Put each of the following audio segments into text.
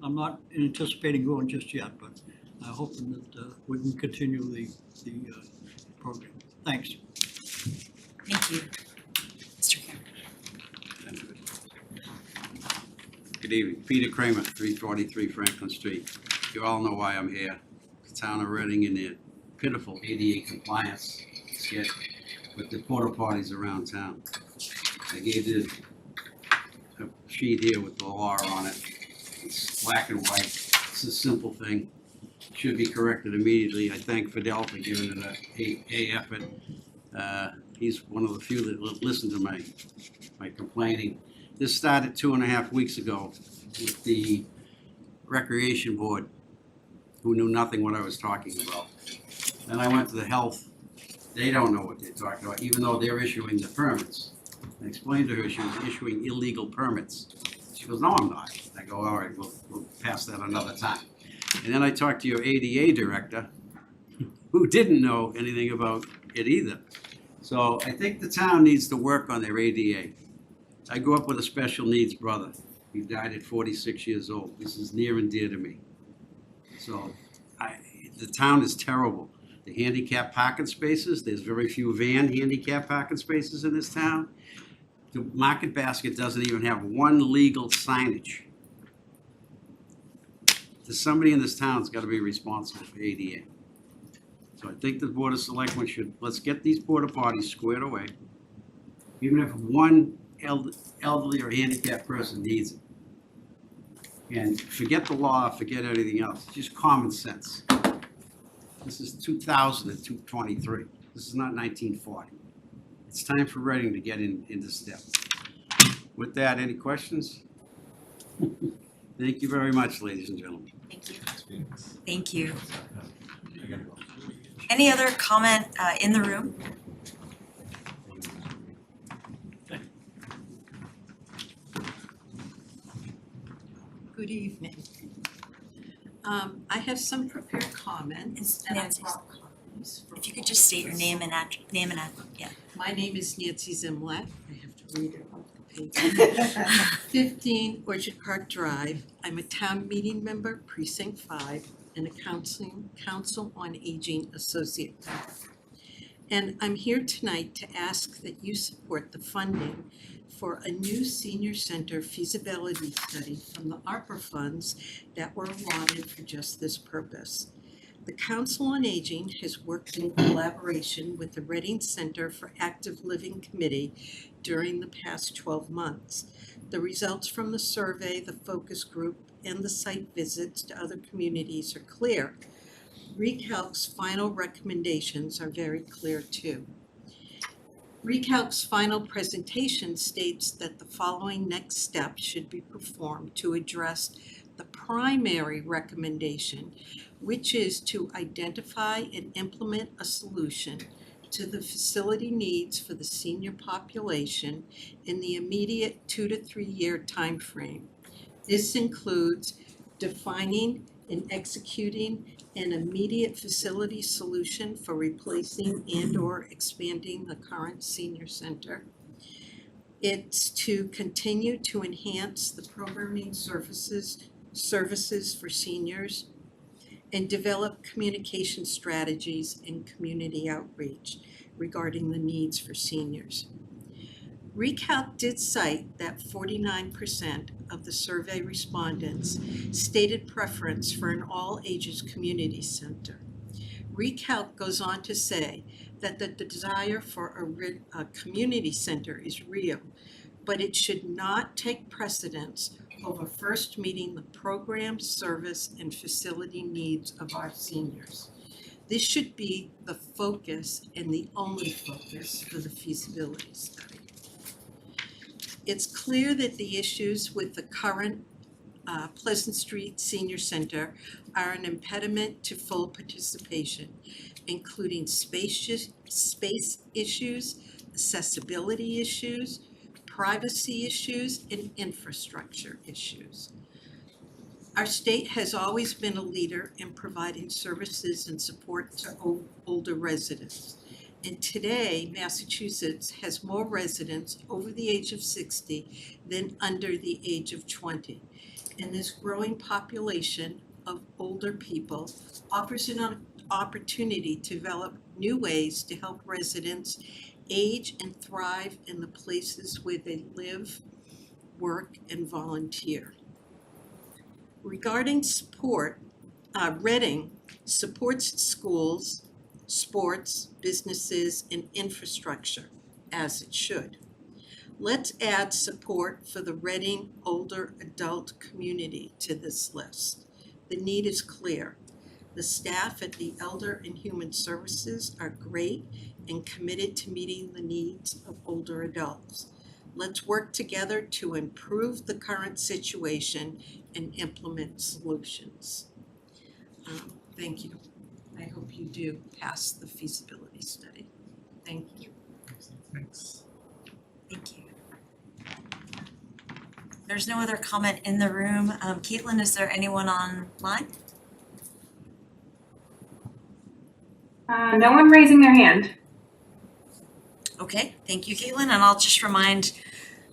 I'm not anticipating going just yet, but I'm hoping that we can continue the program. Thanks. Thank you. Mr. Cameron. Good evening, Peter Kramer, 343 Franklin Street. You all know why I'm here. The town of Reading and their pitiful ADA compliance skit with the porta potties around town. I gave you a sheet here with the law on it. It's black and white. It's a simple thing. Should be corrected immediately. I thank Fidel for giving it a effort. He's one of the few that listened to my complaining. This started 2.5 weeks ago with the Recreation Board, who knew nothing what I was talking about. Then I went to the Health. They don't know what they're talking about, even though they're issuing the permits. I explained to her she was issuing illegal permits. She goes, no, I'm not. I go, all right, we'll pass that another time. And then I talked to your ADA director, who didn't know anything about it either. So I think the town needs to work on their ADA. I grew up with a special needs brother. He died at 46 years old. This is near and dear to me. So the town is terrible. The handicap parking spaces, there's very few van handicap parking spaces in this town. The Market Basket doesn't even have one legal signage. There's somebody in this town that's got to be responsible for ADA. So I think the Board of Selectmen should, let's get these porta potties squared away. Even if one elderly or handicapped person needs it. And forget the law, forget anything else, just common sense. This is 2023. This is not 1940. It's time for Reading to get into step. With that, any questions? Thank you very much, ladies and gentlemen. Thank you. Thank you. Any other comment in the room? Good evening. I have some prepared comments. And I Nancy, brought copies for if you could just state your name and yeah. My name is Nancy Zimlet. I have to read it off the page. 15 Orchard Park Drive. I'm a town meeting member, Precinct 5, and a Council on Aging Associate member. And I'm here tonight to ask that you support the funding for a new senior center feasibility study from the ARPA funds that were allotted for just this purpose. The Council on Aging has worked in collaboration with the Reading Center for Active Living Committee during the past 12 months. The results from the survey, the focus group, and the site visits to other communities are clear. Recalc's final recommendations are very clear too. Recalc's final presentation states that the following next steps should be performed to address the primary recommendation, which is to identify and implement a solution to the facility needs for the senior population in the immediate 2 to 3 year time frame. This includes defining and executing an immediate facility solution for replacing and/or expanding the current senior center. It's to continue to enhance the programming services for seniors and develop communication strategies and community outreach regarding the needs for seniors. Recalc did cite that 49% of the survey respondents stated preference for an all-ages community center. Recalc goes on to say that the desire for a community center is real, but it should not take precedence over first meeting the program, service, and facility needs of our seniors. This should be the focus and the only focus for the feasibility study. It's clear that the issues with the current Pleasant Street Senior Center are an impediment to full participation, including space issues, accessibility issues, privacy issues, and infrastructure issues. Our state has always been a leader in providing services and support to older residents. And today, Massachusetts has more residents over the age of 60 than under the age of 20. and this growing population of older people offers an opportunity to develop new ways to help residents age and thrive in the places where they live, work, and volunteer. Regarding support, Reading supports schools, sports, businesses, and infrastructure, as it should. Let's add support for the Reading older adult community to this list. The need is clear. The staff at the Elder and Human Services are great and committed to meeting the needs of older adults. Let's work together to improve the current situation and implement solutions. Thank you. I hope you do pass the feasibility study. Thank you. Thanks. Thank you. There's no other comment in the room. Caitlin, is there anyone online? No one raising their hand. Okay, thank you, Caitlin, and I'll just remind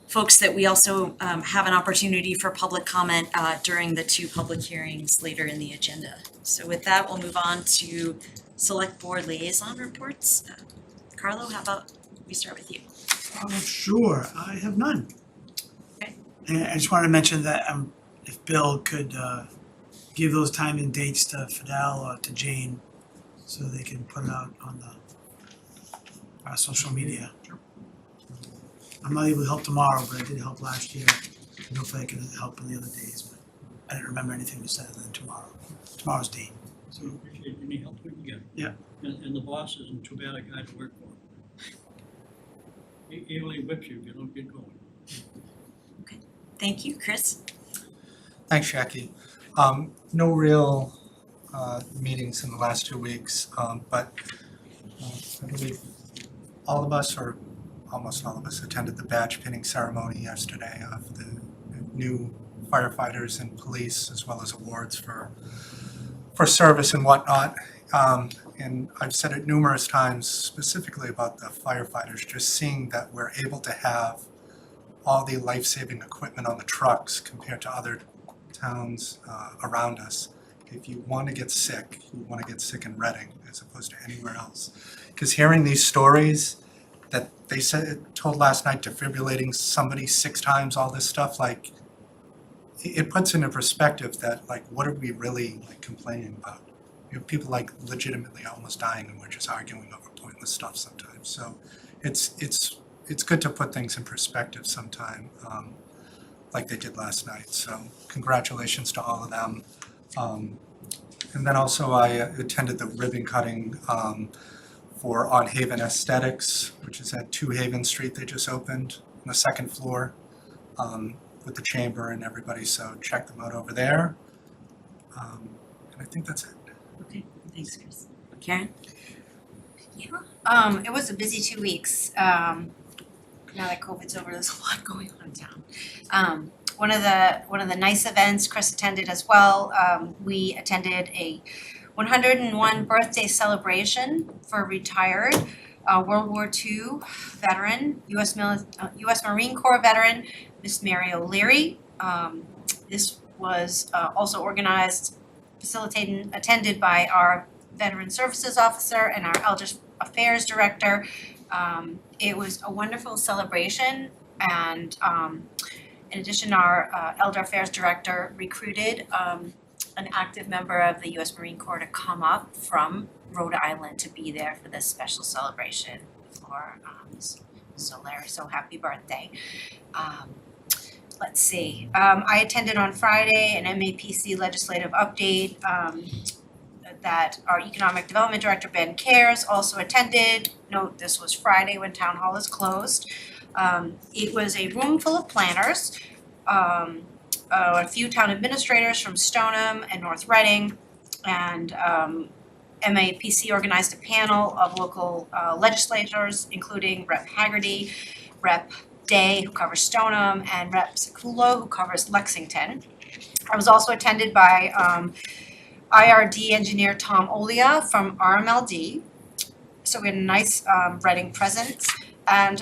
folks that we also have an opportunity for public comment during the 2 public hearings later in the agenda. So with that, we'll move on to select board liaison reports. Carlo, how about we start with you? Sure, I have none. Okay. And I just wanted to mention that if Bill could give those time and dates to Fidel or to Jane so they can put it out on the social media. I'm not able to help tomorrow, but I did help last year. And hopefully I can help on the other days, but I didn't remember anything to say other than tomorrow. Tomorrow's date. So appreciate any help we can get. Yeah. And the boss isn't too bad a guy to work for. He only whips you if you don't get going. Thank you, Chris. Thanks, Jackie. No real meetings in the last 2 weeks, but I believe all of us, or almost all of us, attended the badge pinning ceremony yesterday of the new firefighters and police, as well as awards for service and whatnot. And I've said it numerous times, specifically about the firefighters, just seeing that we're able to have all the life-saving equipment on the trucks compared to other towns around us. If you want to get sick, you want to get sick in Reading as opposed to anywhere else. Because hearing these stories that they told last night, defibrillating somebody 6 times, all this stuff, like, it puts into perspective that, like, what are we really, like, complaining about? You have people, like, legitimately almost dying, and we're just arguing over pointless stuff sometimes. So it's good to put things in perspective sometime, like they did last night. So congratulations to all of them. And then also I attended the ribbon cutting for On Haven Aesthetics, which is at 2 Haven Street. They just opened on the 2nd floor with the chamber and everybody. So check them out over there. And I think that's it. Okay, thanks, Chris. Karen? It was a busy 2 weeks. Now that COVID's over, there's a lot going on in town. One of the nice events Chris attended as well. We attended a 101 birthday celebration for a retired World War II veteran, U.S. Marine Corps veteran, Miss Mary O'Leary. This was also organized, facilitated, and attended by our Veteran Services Officer and our Elder Affairs Director. It was a wonderful celebration, and in addition, our Elder Affairs Director recruited an active member of the U.S. Marine Corps to come up from Rhode Island to be there for this special celebration for so Larry, so happy birthday. Let's see, I attended on Friday an MAPC legislative update that our Economic Development Director, Ben Cares, also attended. Note, this was Friday when Town Hall is closed. It was a room full of planners, a few town administrators from Stoneham and North Reading, and MAPC organized a panel of local legislators, including Rep. Haggerty, Rep. Day, who covers Stoneham, and Rep. Sekulo, who covers Lexington. I was also attended by IRD engineer Tom Olia from RMLD. So we had a nice Reading presence. And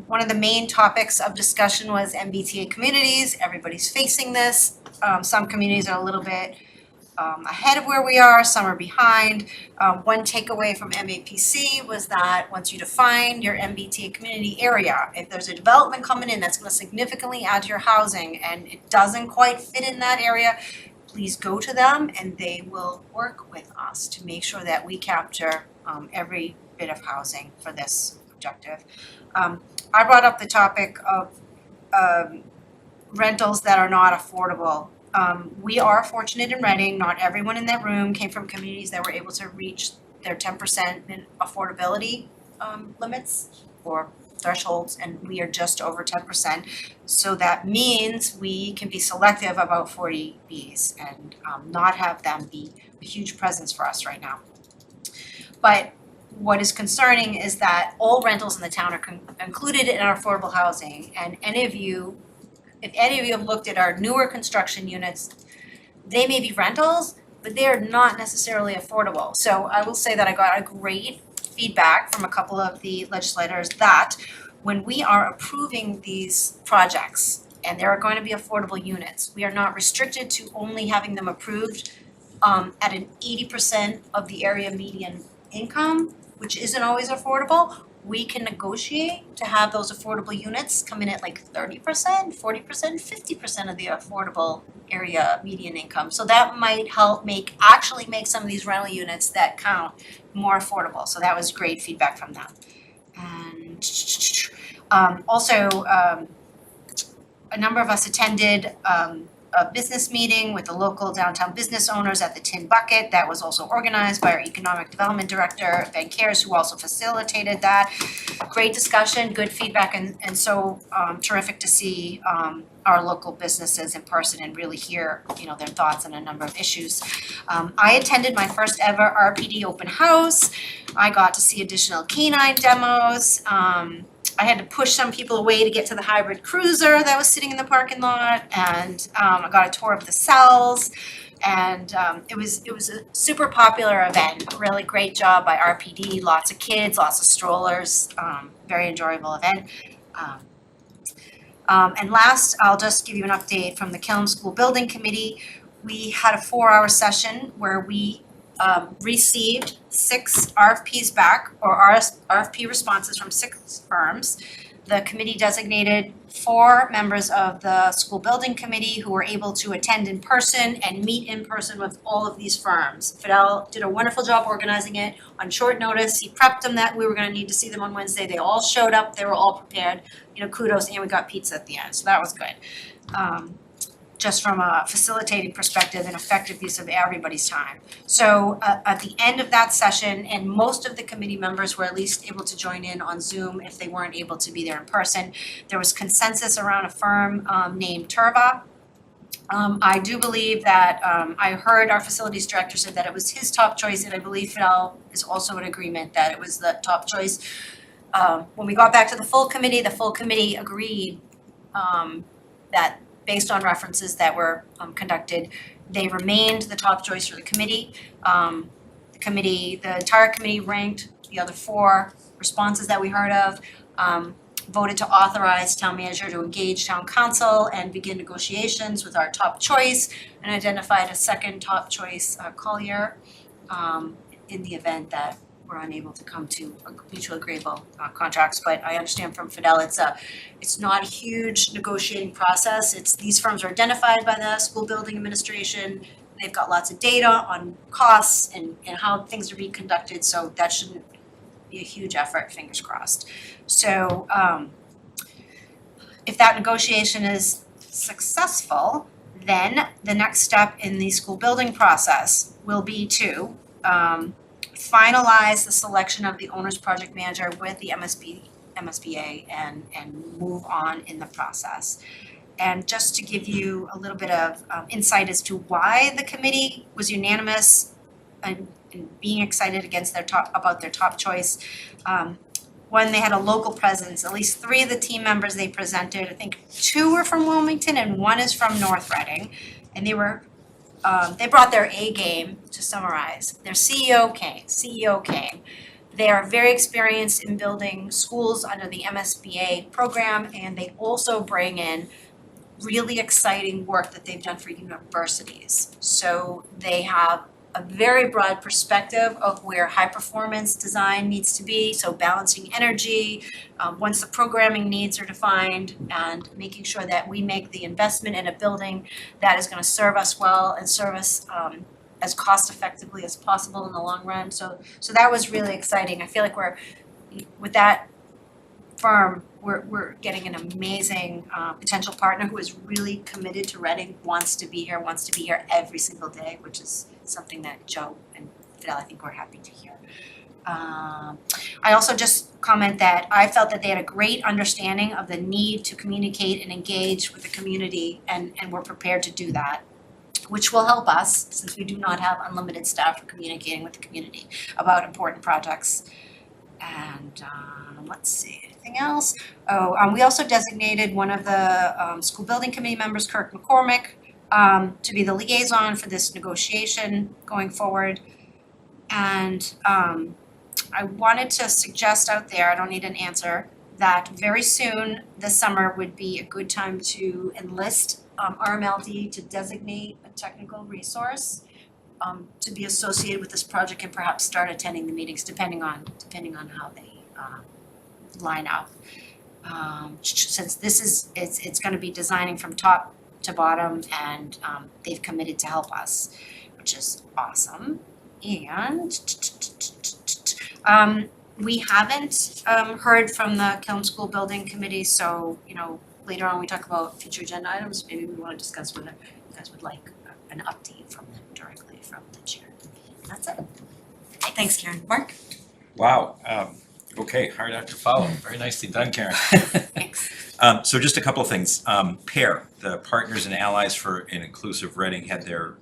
one of the main topics of discussion was MBTA communities. Everybody's facing this. some communities are a little bit ahead of where we are, some are behind. One takeaway from MAPC was that once you define your MBTA community area, if there's a development coming in that's gonna significantly add to your housing and it doesn't quite fit in that area, please go to them and they will work with us to make sure that we capture every bit of housing for this objective. I brought up the topic of rentals that are not affordable. We are fortunate in Reading, not everyone in that room came from communities that were able to reach their 10% in affordability limits or thresholds, and we are just over 10%. So that means we can be selective about 40Bs and not have them be a huge presence for us right now. But what is concerning is that all rentals in the town are included in our affordable housing, and if any of you have looked at our newer construction units, they may be rentals, but they are not necessarily affordable. So I will say that I got a great feedback from a couple of the legislators that when we are approving these projects and there are going to be affordable units, we are not restricted to only having them approved at an 80% of the area median income, which isn't always affordable. We can negotiate to have those affordable units come in at like 30%, 40%, 50% of the affordable area median income. So that might help make some of these rental units that count more affordable. So that was great feedback from them. And also, a number of us attended a business meeting with the local downtown business owners at the Tin Bucket that was also organized by our economic development director, Ben Cares, who also facilitated that. Great discussion, good feedback, and so terrific to see our local businesses in person and really hear, their thoughts on a number of issues. I attended my first ever RPD open house. I got to see additional canine demos. I had to push some people away to get to the hybrid cruiser that was sitting in the parking lot, and I got a tour of the cells, and it was a super popular event. Really great job by RPD. Lots of kids, lots of strollers. Very enjoyable event. And last, I'll just give you an update from the Killam School Building Committee. We had a 4-hour session where we received 6 RFPs back, or RFP responses from 6 firms. The committee designated 4 members of the school building committee who were able to attend in person and meet in person with all of these firms. Fidel did a wonderful job organizing it on short notice. He prepped them that we were gonna need to see them on Wednesday. They all showed up, they were all prepared, kudos, and we got pizza at the end, so that was good. Just from a facilitating perspective and effective use of everybody's time. So at the end of that session, and most of the committee members were at least able to join in on Zoom if they weren't able to be there in person, there was consensus around a firm named Turva. I do believe that, I heard our facilities director said that it was his top choice, and I believe Fidel is also in agreement that it was the top choice. When we got back to the full committee agreed that based on references that were conducted, they remained the top choice for the committee. The entire committee ranked the other 4 responses that we heard of, voted to authorize town manager to engage town council and begin negotiations with our top choice, and identified a second top choice, Collier, in the event that we're unable to come to a mutually agreeable contracts. But I understand from Fidel, it's not a huge negotiating process. These firms are identified by the school building administration. They've got lots of data on costs and how things are being conducted, so that shouldn't be a huge effort, fingers crossed. So if that negotiation is successful, then the next step in the school building process will be to finalize the selection of the owner's project manager with the MSBA and move on in the process. And just to give you a little bit of insight as to why the committee was unanimous in being excited about their top choice. One, they had a local presence. At least 3 of the team members they presented, I think 2 were from Wilmington and 1 is from North Reading. And they brought their A game, to summarize. Their CEO came. They are very experienced in building schools under the MSBA program, and they also bring in really exciting work that they've done for universities. So they have a very broad perspective of where high performance design needs to be, so balancing energy, once the programming needs are defined, and making sure that we make the investment in a building that is gonna serve us well and serve us as cost effectively as possible in the long run. So that was really exciting. I feel like we're, with that firm, we're getting an amazing potential partner who is really committed to Reading, wants to be here every single day, which is something that Joe and Fidel, I think, were happy to hear. I also just comment that I felt that they had a great understanding of the need to communicate and engage with the community, and we're prepared to do that, which will help us since we do not have unlimited staff for communicating with the community about important projects. And let's see, anything else? We also designated one of the school building committee members, Kirk McCormick, to be the liaison for this negotiation going forward. And I wanted to suggest out there, I don't need an answer, that very soon this summer would be a good time to enlist RMLD to designate a technical resource to be associated with this project and perhaps start attending the meetings depending on how they line up. Since this is, it's gonna be designing from top to bottom, and they've committed to help us, which is awesome. And we haven't heard from the Kiln School Building Committee, so later on we talk about future agenda items, maybe we wanna discuss whether you guys would like an update from them directly from the chair. That's it. Thanks, Karen. Mark? Wow, okay, hard act to follow. Very nicely done, Karen. Thanks. So just a couple of things. PAIR, the Partners and Allies for an Inclusive Reading, had their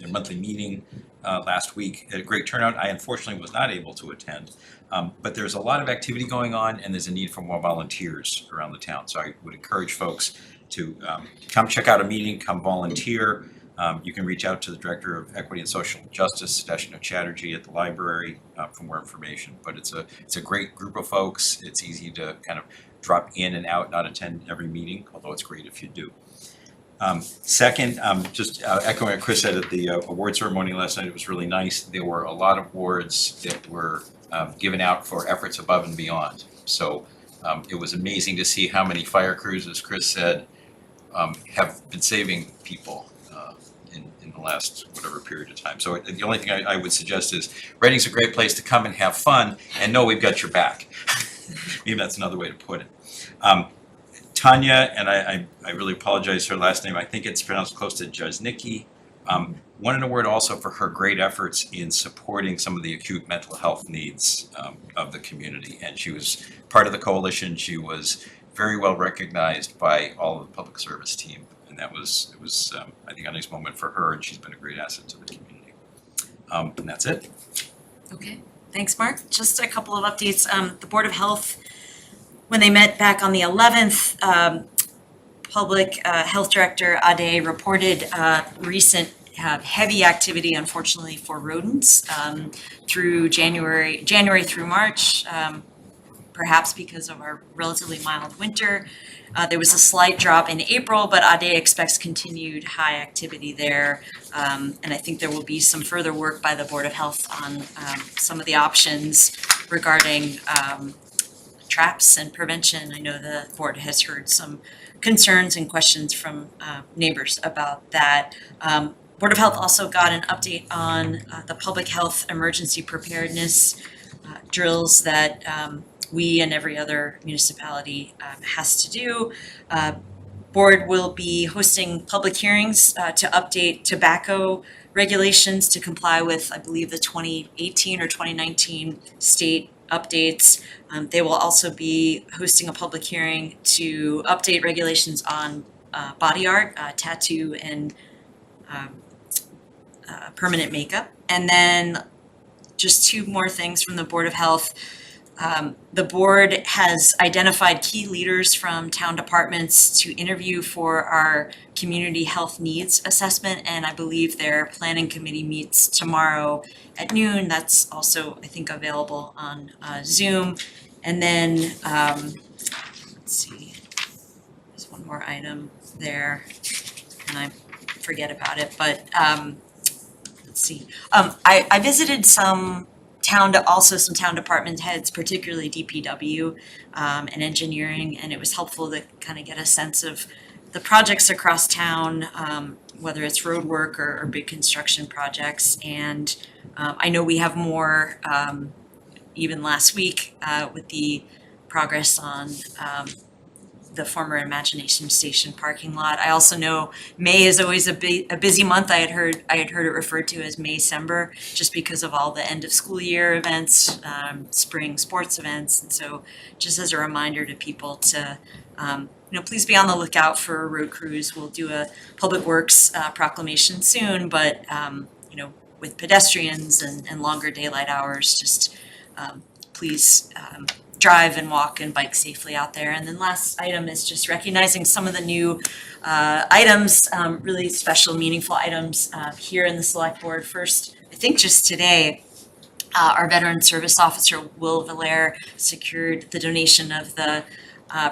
monthly meeting last week. Had a great turnout. I unfortunately was not able to attend. But there's a lot of activity going on, and there's a need for more volunteers around the town. So I would encourage folks to come check out a meeting, come volunteer. You can reach out to the Director of Equity and Social Justice, Deshna Chatterjee, at the library for more information. But it's a great group of folks. It's easy to kind of drop in and out, not attend every meeting, although it's great if you do. Second, just echoing what Chris said at the award ceremony last night, it was really nice. There were a lot of awards that were given out for efforts above and beyond. So it was amazing to see how many fire crews, as Chris said, have been saving people in the last whatever period of time. So the only thing I would suggest is Reading's a great place to come and have fun and know we've got your back. Maybe that's another way to put it. Tanya, and I really apologize for her last name, I think it's pronounced close to Jaznicki, won an award also for her great efforts in supporting some of the acute mental health needs of the community. And she was part of the coalition. She was very well recognized by all of the public service team. And it was I think a nice moment for her, and she's been a great asset to the community. And that's it. Okay, thanks, Mark. Just a couple of updates. The Board of Health, when they met back on the 11th, Public Health Director Ade reported recent heavy activity, unfortunately, for rodents through January through March, perhaps because of our relatively mild winter. There was a slight drop in April, but Ade expects continued high activity there. And I think there will be some further work by the Board of Health on some of the options regarding traps and prevention. I know the board has heard some concerns and questions from neighbors about that. Board of Health also got an update on the public health emergency preparedness drills that we and every other municipality has to do. Board will be hosting public hearings to update tobacco regulations to comply with, I believe, the 2018 or 2019 state updates. They will also be hosting a public hearing to update regulations on body art, tattoo, and permanent makeup. And then just two more things from the Board of Health. The board has identified key leaders from town departments to interview for our community health needs assessment, and I believe their planning committee meets tomorrow at noon. That's also, I think, available on Zoom. And then, let's see, there's one more item. there, and I forget about it, but let's see. I visited some town department heads, particularly DPW and engineering, and it was helpful to kind of get a sense of the projects across town, whether it's road work or big construction projects. And I know we have more, even last week, with the progress on the former Imagination Station parking lot. I also know May is always a busy month. I had heard it referred to as May-cember, just because of all the end of school year events, spring sports events. And so just as a reminder to people to, please be on the lookout for road crews. We'll do a public works proclamation soon, but, with pedestrians and longer daylight hours, just please drive and walk and bike safely out there. And then last item is just recognizing some of the new items, really special, meaningful items here in the select board. First, I think just today, our veteran service officer, Will Valaire, secured the donation of the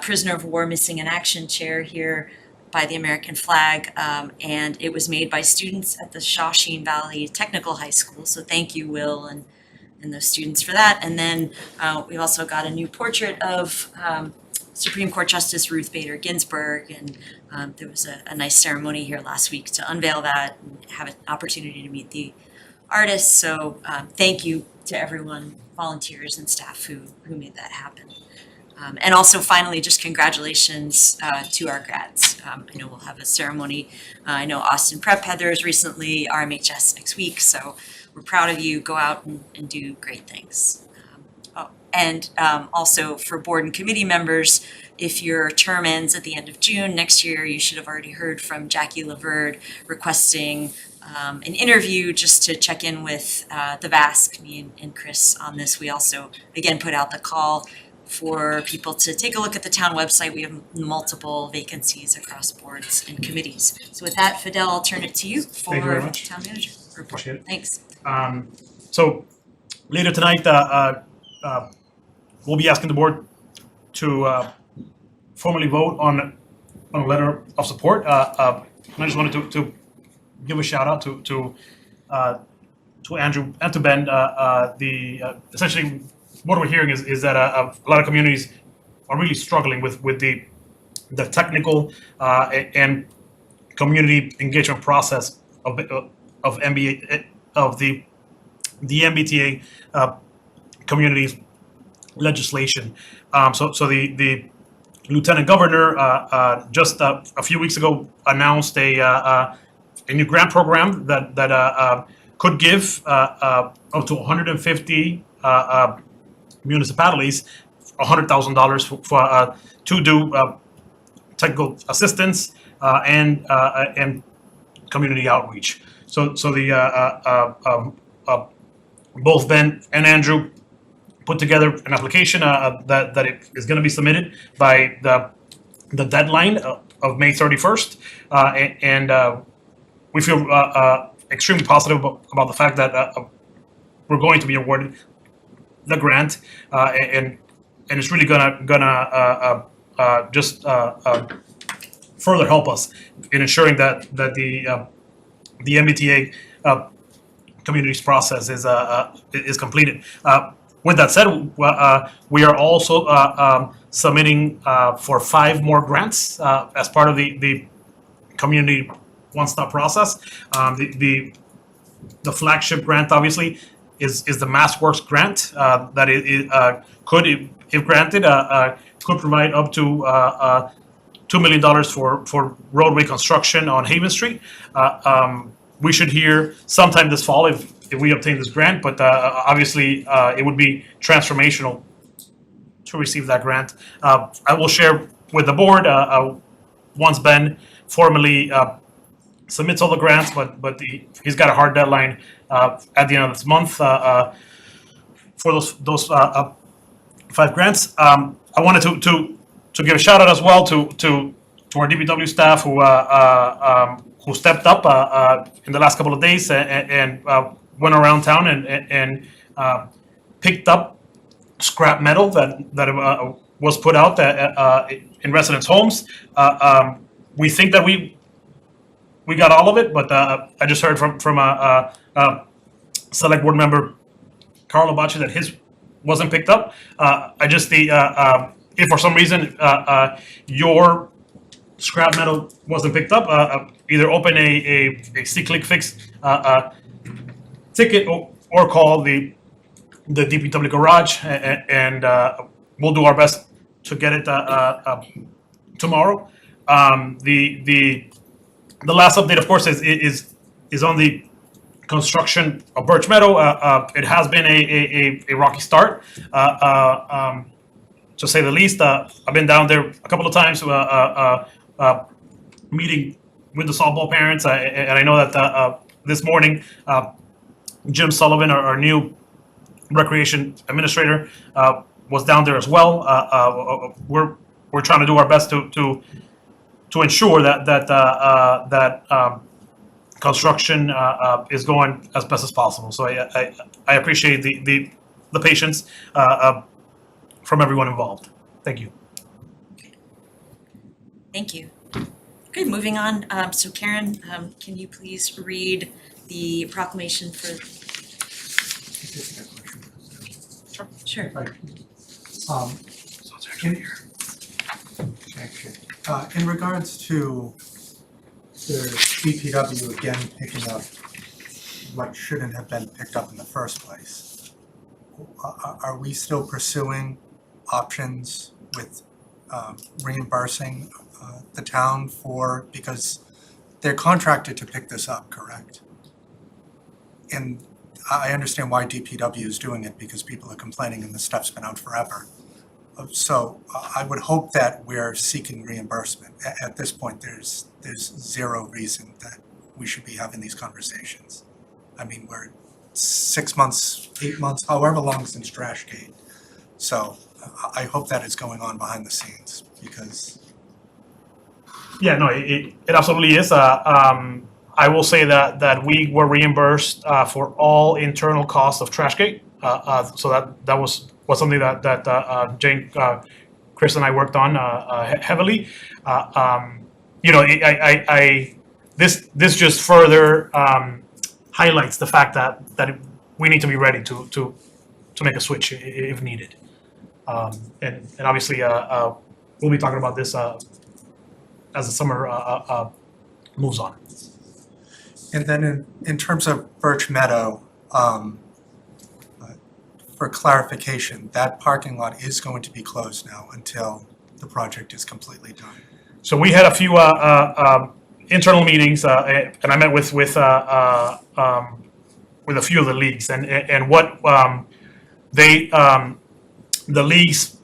Prisoner of War Missing in Action chair here by the American flag, and it was made by students at the Shawshene Valley Technical High School. So thank you, Will, and those students for that. And then we also got a new portrait of Supreme Court Justice Ruth Bader Ginsburg, and there was a nice ceremony here last week to unveil that and have an opportunity to meet the artist. So thank you to everyone, volunteers and staff who made that happen. And also finally, just congratulations to our grads. I know we'll have a ceremony. I know Austin Prep had theirs recently, RMHS next week, so we're proud of you. Go out and do great things. Also for board and committee members, if your term ends at the end of June next year, you should have already heard from Jackie Laverde requesting an interview just to check in with the VASC, me and Chris on this. We also, again, put out the call for people to take a look at the town website. We have multiple vacancies across boards and committees. So with that, Fidel, I'll turn it to you for Thank you very much. town manager report. Appreciate it. Thanks. So later tonight, we'll be asking the board to formally vote on a letter of support. And I just wanted to give a shout out to Andrew and to Ben. Essentially, what we're hearing is that a lot of communities are really struggling with the technical and community engagement process of MBA of the MBTA communities legislation. So the Lieutenant Governor just a few weeks ago announced a new grant program that could give up to 150 municipalities $100,000 to do technical assistance and community outreach. So the both Ben and Andrew put together an application that it is going to be submitted by the deadline of May 31st, and we feel extremely positive about the fact that we're going to be awarded the grant, and it's really gonna just further help us in ensuring that the MBTA communities process is completed. With that said, we are also submitting for 5 more grants as part of the community one-stop process. The flagship grant, obviously, is the MassWorks grant that it could, if granted, could provide up to $2 million for roadway construction on Haven Street. We should hear sometime this fall if we obtain this grant, but obviously it would be transformational to receive that grant. I will share with the board once Ben formally submits all the grants, but he's got a hard deadline at the end of this month for those 5 grants. I wanted to give a shout out as well to our DPW staff who stepped up in the last couple of days and went around town and picked up scrap metal that was put out in residents' homes. we think that we got all of it, but I just heard from select board member Carlo Bacci that his wasn't picked up. If for some reason your scrap metal wasn't picked up, either open a C-Click Fix ticket or call the DPW garage and we'll do our best to get it tomorrow. The last update, of course, is on the construction of Birch Meadow. It has been a rocky start, to say the least. I've been down there a couple of times, meeting with the softball parents, and I know that this morning, Jim Sullivan, our new recreation administrator, was down there as well. We're trying to do our best to ensure that construction is going as best as possible. So I appreciate the patience from everyone involved. Thank you. Thank you. Okay, moving on. So Karen, can you please read the proclamation for? Sure. In regards to the DPW again picking up what shouldn't have been picked up in the first place, are we still pursuing options with reimbursing the town for, because they're contracted to pick this up, correct? And I understand why DPW is doing it, because people are complaining and the stuff's been out forever. So I would hope that we're seeking reimbursement. At this point, there's zero reason that we should be having these conversations. I mean, we're 6 months, 8 months, however long since Trashgate. So I hope that is going on behind the scenes, because Yeah, no, it absolutely is. I will say that we were reimbursed for all internal costs of Trashgate. So that was something that Jane, Chris, and I worked on heavily. This just further highlights the fact that we need to be ready to make a switch if needed. And obviously we'll be talking about this as the summer moves on. And then in terms of Birch Meadow, for clarification, that parking lot is going to be closed now until the project is completely done. So we had a few internal meetings, and I met with a few of the leagues, and what the leagues,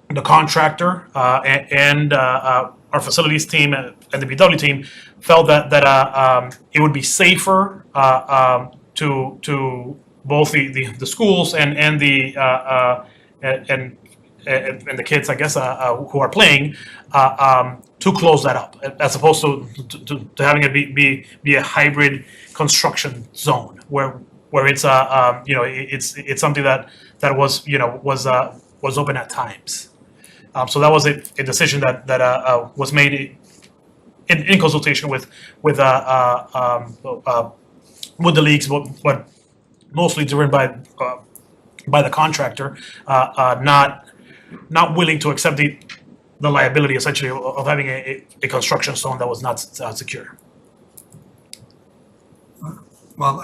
the contractor and our facilities team and the BW team felt that it would be safer to both the schools and the kids, I guess, who are playing, to close that up, as opposed to having it be a hybrid construction zone where it's it's something that was open at times. So that was a decision that was made in consultation with the leagues, but mostly driven by the contractor, not willing to accept the liability essentially of having a construction zone that was not secure. Well,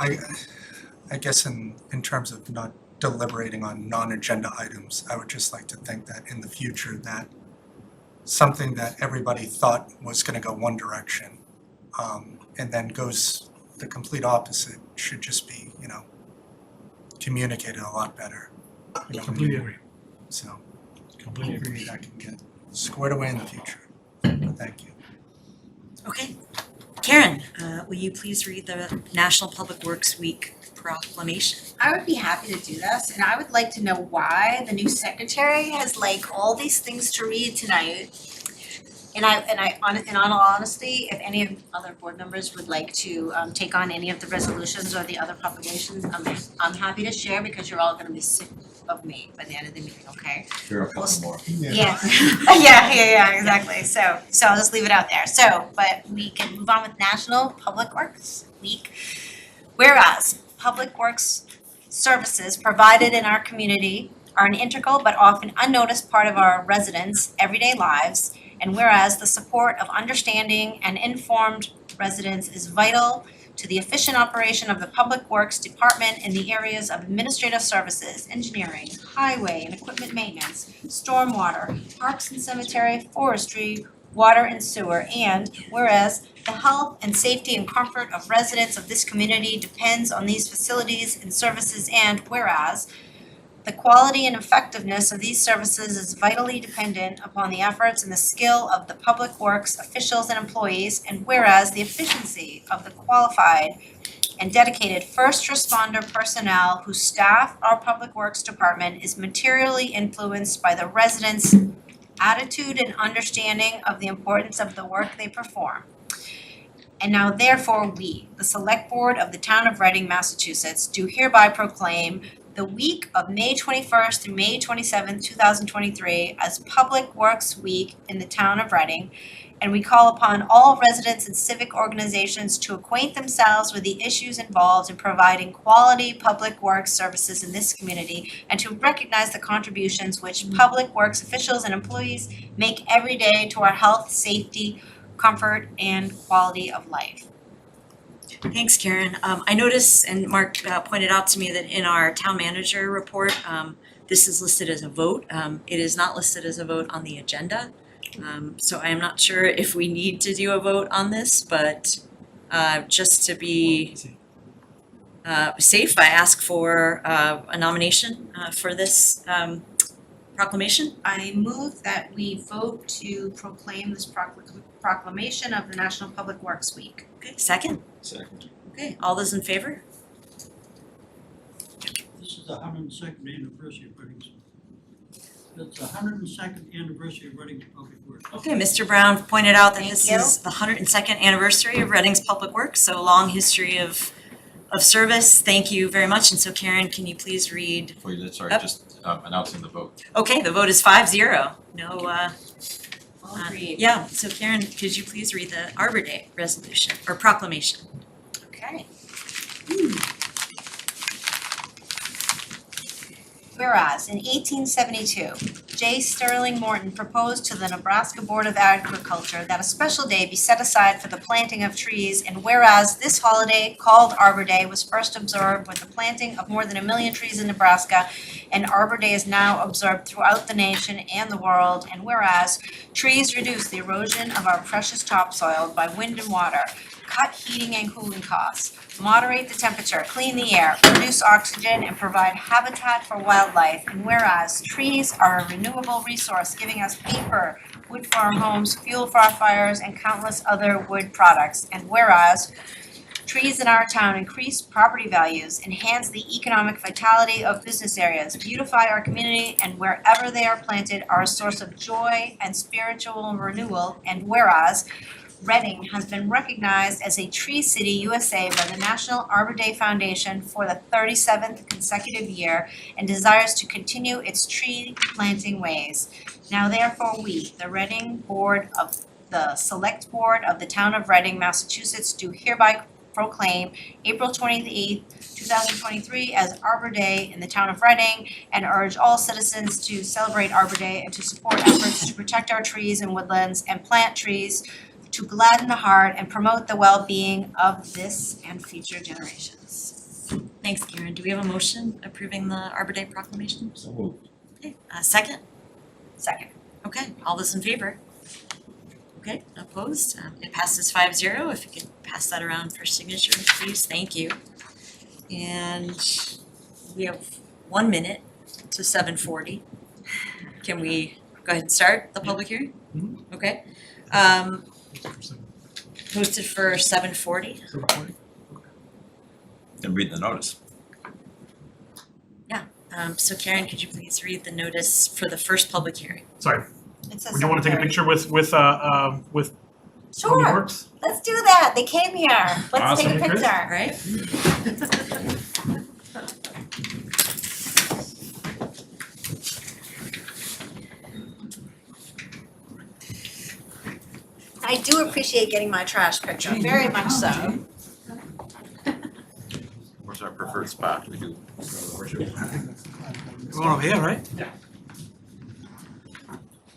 I guess in terms of not deliberating on non-agenda items, I would just like to think that in the future that something that everybody thought was going to go one direction, and then goes the complete opposite, should just be, communicated a lot better. Completely agree. So Completely agree. hopefully that can get squared away in the future. But thank you. Okay. Karen, will you please read the National Public Works Week proclamation? I would be happy to do this, and I would like to know why the new secretary has all these things to read tonight. In all honesty, if any of other board members would like to take on any of the resolutions or the other publications, I'm happy to share, because you're all gonna be of me by the end of the meeting, okay? There are a couple more. Yeah. Yeah, exactly. So I'll just leave it out there. So, but we can move on with National Public Works Week. Whereas public works services provided in our community are an integral but often unnoticed part of our residents' everyday lives, and whereas the support of understanding and informed residents is vital to the efficient operation of the Public Works Department in the areas of administrative services, engineering, highway and equipment maintenance, stormwater, parks and cemetery, forestry, water and sewer, and whereas the health and safety and comfort of residents of this community depends on these facilities and services, and whereas the quality and effectiveness of these services is vitally dependent upon the efforts and the skill of the public works officials and employees, and whereas the efficiency of the qualified and dedicated first responder personnel who staff our public works department is materially influenced by the residents' attitude and understanding of the importance of the work they perform. And now therefore we, the Select Board of the Town of Reading, Massachusetts, do hereby proclaim the week of May 21st through May 27th, 2023 as Public Works Week in the Town of Reading. And we call upon all residents and civic organizations to acquaint themselves with the issues involved in providing quality public works services in this community, and to recognize the contributions which public works officials and employees make every day to our health, safety, comfort, and quality of life. Thanks, Karen. I noticed, and Mark pointed out to me, that in our town manager report, this is listed as a vote. It is not listed as a vote on the agenda. So I am not sure if we need to do a vote on this, but just to be safe, I ask for a nomination for this proclamation. I move that we vote to proclaim this proclamation of the National Public Works Week. Okay, second? Second. Okay, all those in favor? This is the 102nd anniversary of Reading's. It's the 102nd anniversary of Reading's Public Works. Okay, Mr. Brown pointed out that Thank this you. is the 102nd anniversary of Reading's Public Works, so a long history of service. Thank you very much. And so Karen, can you please read? Before you, sorry, Yep. just announcing the vote. Okay, the vote is 5-0. No, All agreed. yeah, so Karen, could you please read the Arbor Day resolution or proclamation? Okay. Whereas in 1872, J. Sterling Morton proposed to the Nebraska Board of Agriculture that a special day be set aside for the planting of trees, and whereas this holiday, called Arbor Day, was first observed with the planting of more than 1 million trees in Nebraska, and Arbor Day is now observed throughout the nation and the world, and whereas trees reduce the erosion of our precious topsoil by wind and water, cut heating and cooling costs, moderate the temperature, clean the air, produce oxygen, and provide habitat for wildlife. And whereas trees are a renewable resource, giving us paper, wood for our homes, fuel for our fires, and countless other wood products. And whereas trees in our town increase property values, enhance the economic vitality of business areas, beautify our community, and wherever they are planted are a source of joy and spiritual renewal. And whereas Reading has been recognized as a Tree City USA by the National Arbor Day Foundation for the 37th consecutive year and desires to continue its tree planting ways. Now therefore we, the Reading Board of the Select Board of the Town of Reading, Massachusetts, do hereby proclaim April 28th, 2023 as Arbor Day in the Town of Reading, and urge all citizens to celebrate Arbor Day and to support efforts to protect our trees and woodlands and plant trees to gladden the heart and promote the well-being of this and future generations. Thanks, Karen. Do we have a motion approving the Arbor Day proclamation? So moved. Okay, second? Second. Okay, all those in favor? Okay, opposed? It passes 5-0. If you could pass that around for signature, please, thank you. And we have 1 minute to 7:40. Can we go ahead and start the public hearing? Mhm. Okay. Posted for 7:40. And read the notice. So Karen, could you please read the notice for the first public hearing? Sorry, It says would you want to take a 7:30. picture with Public Sure, Works? let's do that. They came here. Let's take a Awesome. picture. All right? I do appreciate getting my trash picked up, very much so. Where's our preferred spot? We do worship. Going over here, right?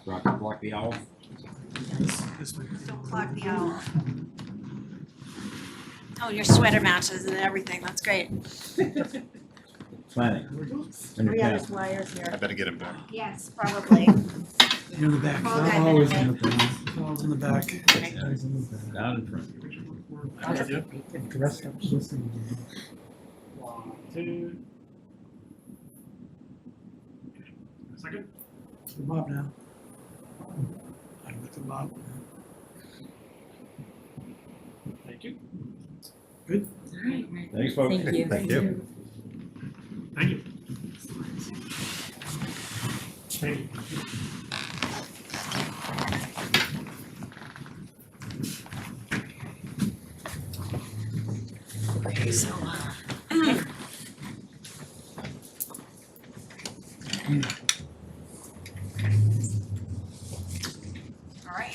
Block the owl. This way. Don't clock the hour. Oh, your sweater matches and everything, that's great. Planning. We have his wires here. I better get him back. Yes, probably. You're in the back. Paul got a bit of it. Paul's in the back. Down in front. Second? To Bob now. I'm with the Bob. Thank you. Thanks, folks. Thank you. Thank you. Thank you. Thank you. Okay, so, All right,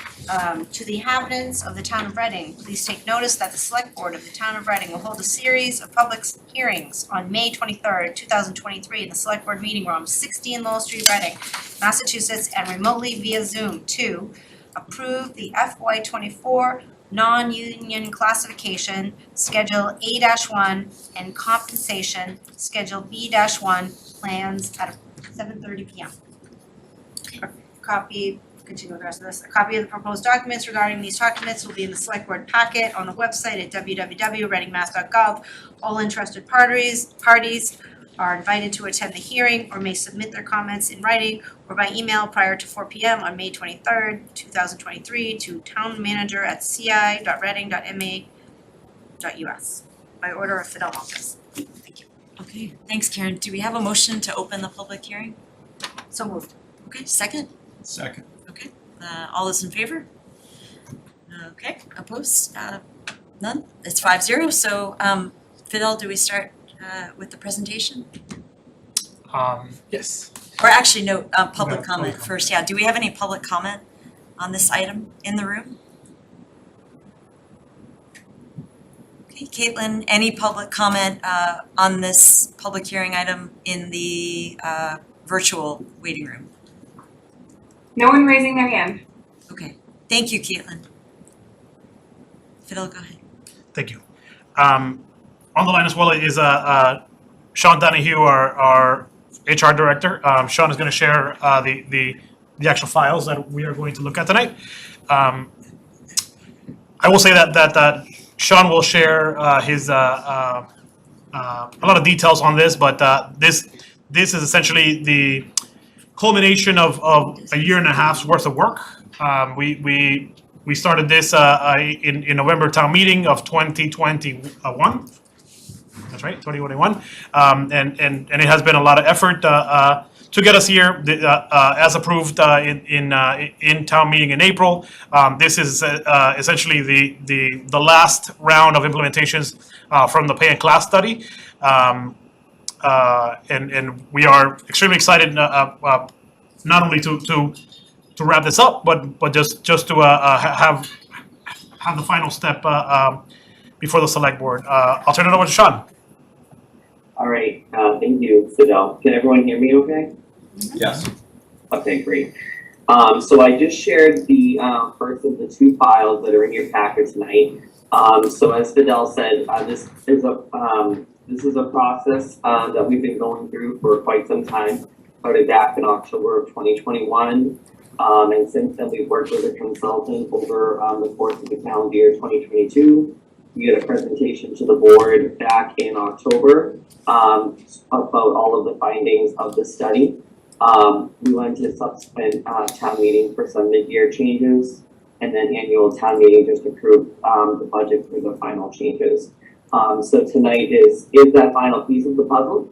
to the inhabitants of the town of Reading, please take notice that the select board of the town of Reading will hold a series of public hearings on May 23rd, 2023 in the select board meeting room, 16 Lowell Street, Reading, Massachusetts, and remotely via Zoom to approve the FY24 non-union classification, Schedule A-1, and compensation, Schedule B-1 plans at 7:30 PM. Continue with the rest of this. A copy of the proposed documents regarding these documents will be in the select board packet on the website at www.readingmass.gov. All interested parties are invited to attend the hearing or may submit their comments in writing or by email prior to 4 PM on May 23rd, 2023 to townmanager@ci.reading.ma.us by order of Fidel Malkus. Thank you. okay, thanks Karen. Do we have a motion to open the public hearing? So moved. Okay, second? Second. Okay, all those in favor? Okay, opposed? None? It's 5-0, so Fidel, do we start with the presentation? Yes. Or actually, no, public No, comment public first, yeah. Do we have any public comment on this item in the room? Okay, Caitlin, any public comment on this public hearing item in the virtual waiting room? No one raising their hand. Okay, thank you, Caitlin. Fidel, go ahead. Thank you. On the line as well is Sean Donahue, our HR director. Sean is going to share the actual files that we are going to look at tonight. I will say that Sean will share his a lot of details on this, but this is essentially the culmination of a year and a half's worth of work. We started this in November town meeting of 2021. That's right, 2021. And it has been a lot of effort to get us here, as approved in town meeting in April. This is essentially the last round of implementations from the pay and class study. And we are extremely excited not only to wrap this up, but just to have the final step before the select board. I'll turn it over to Sean. All right, thank you, Fidel. Can everyone hear me okay? Yes. Okay, great. So I just shared the first of the two files that are in your packet tonight. So as Fidel said, this is a process that we've been going through for quite some time. Started back in October of 2021, and since then we've worked with a consultant over the course of the calendar year 2022. We had a presentation to the board back in October about all of the findings of the study. We went to subsequent town meeting for some mid-year changes, and then annual town meeting just approved the budget for the final changes. So tonight is that final piece of the puzzle.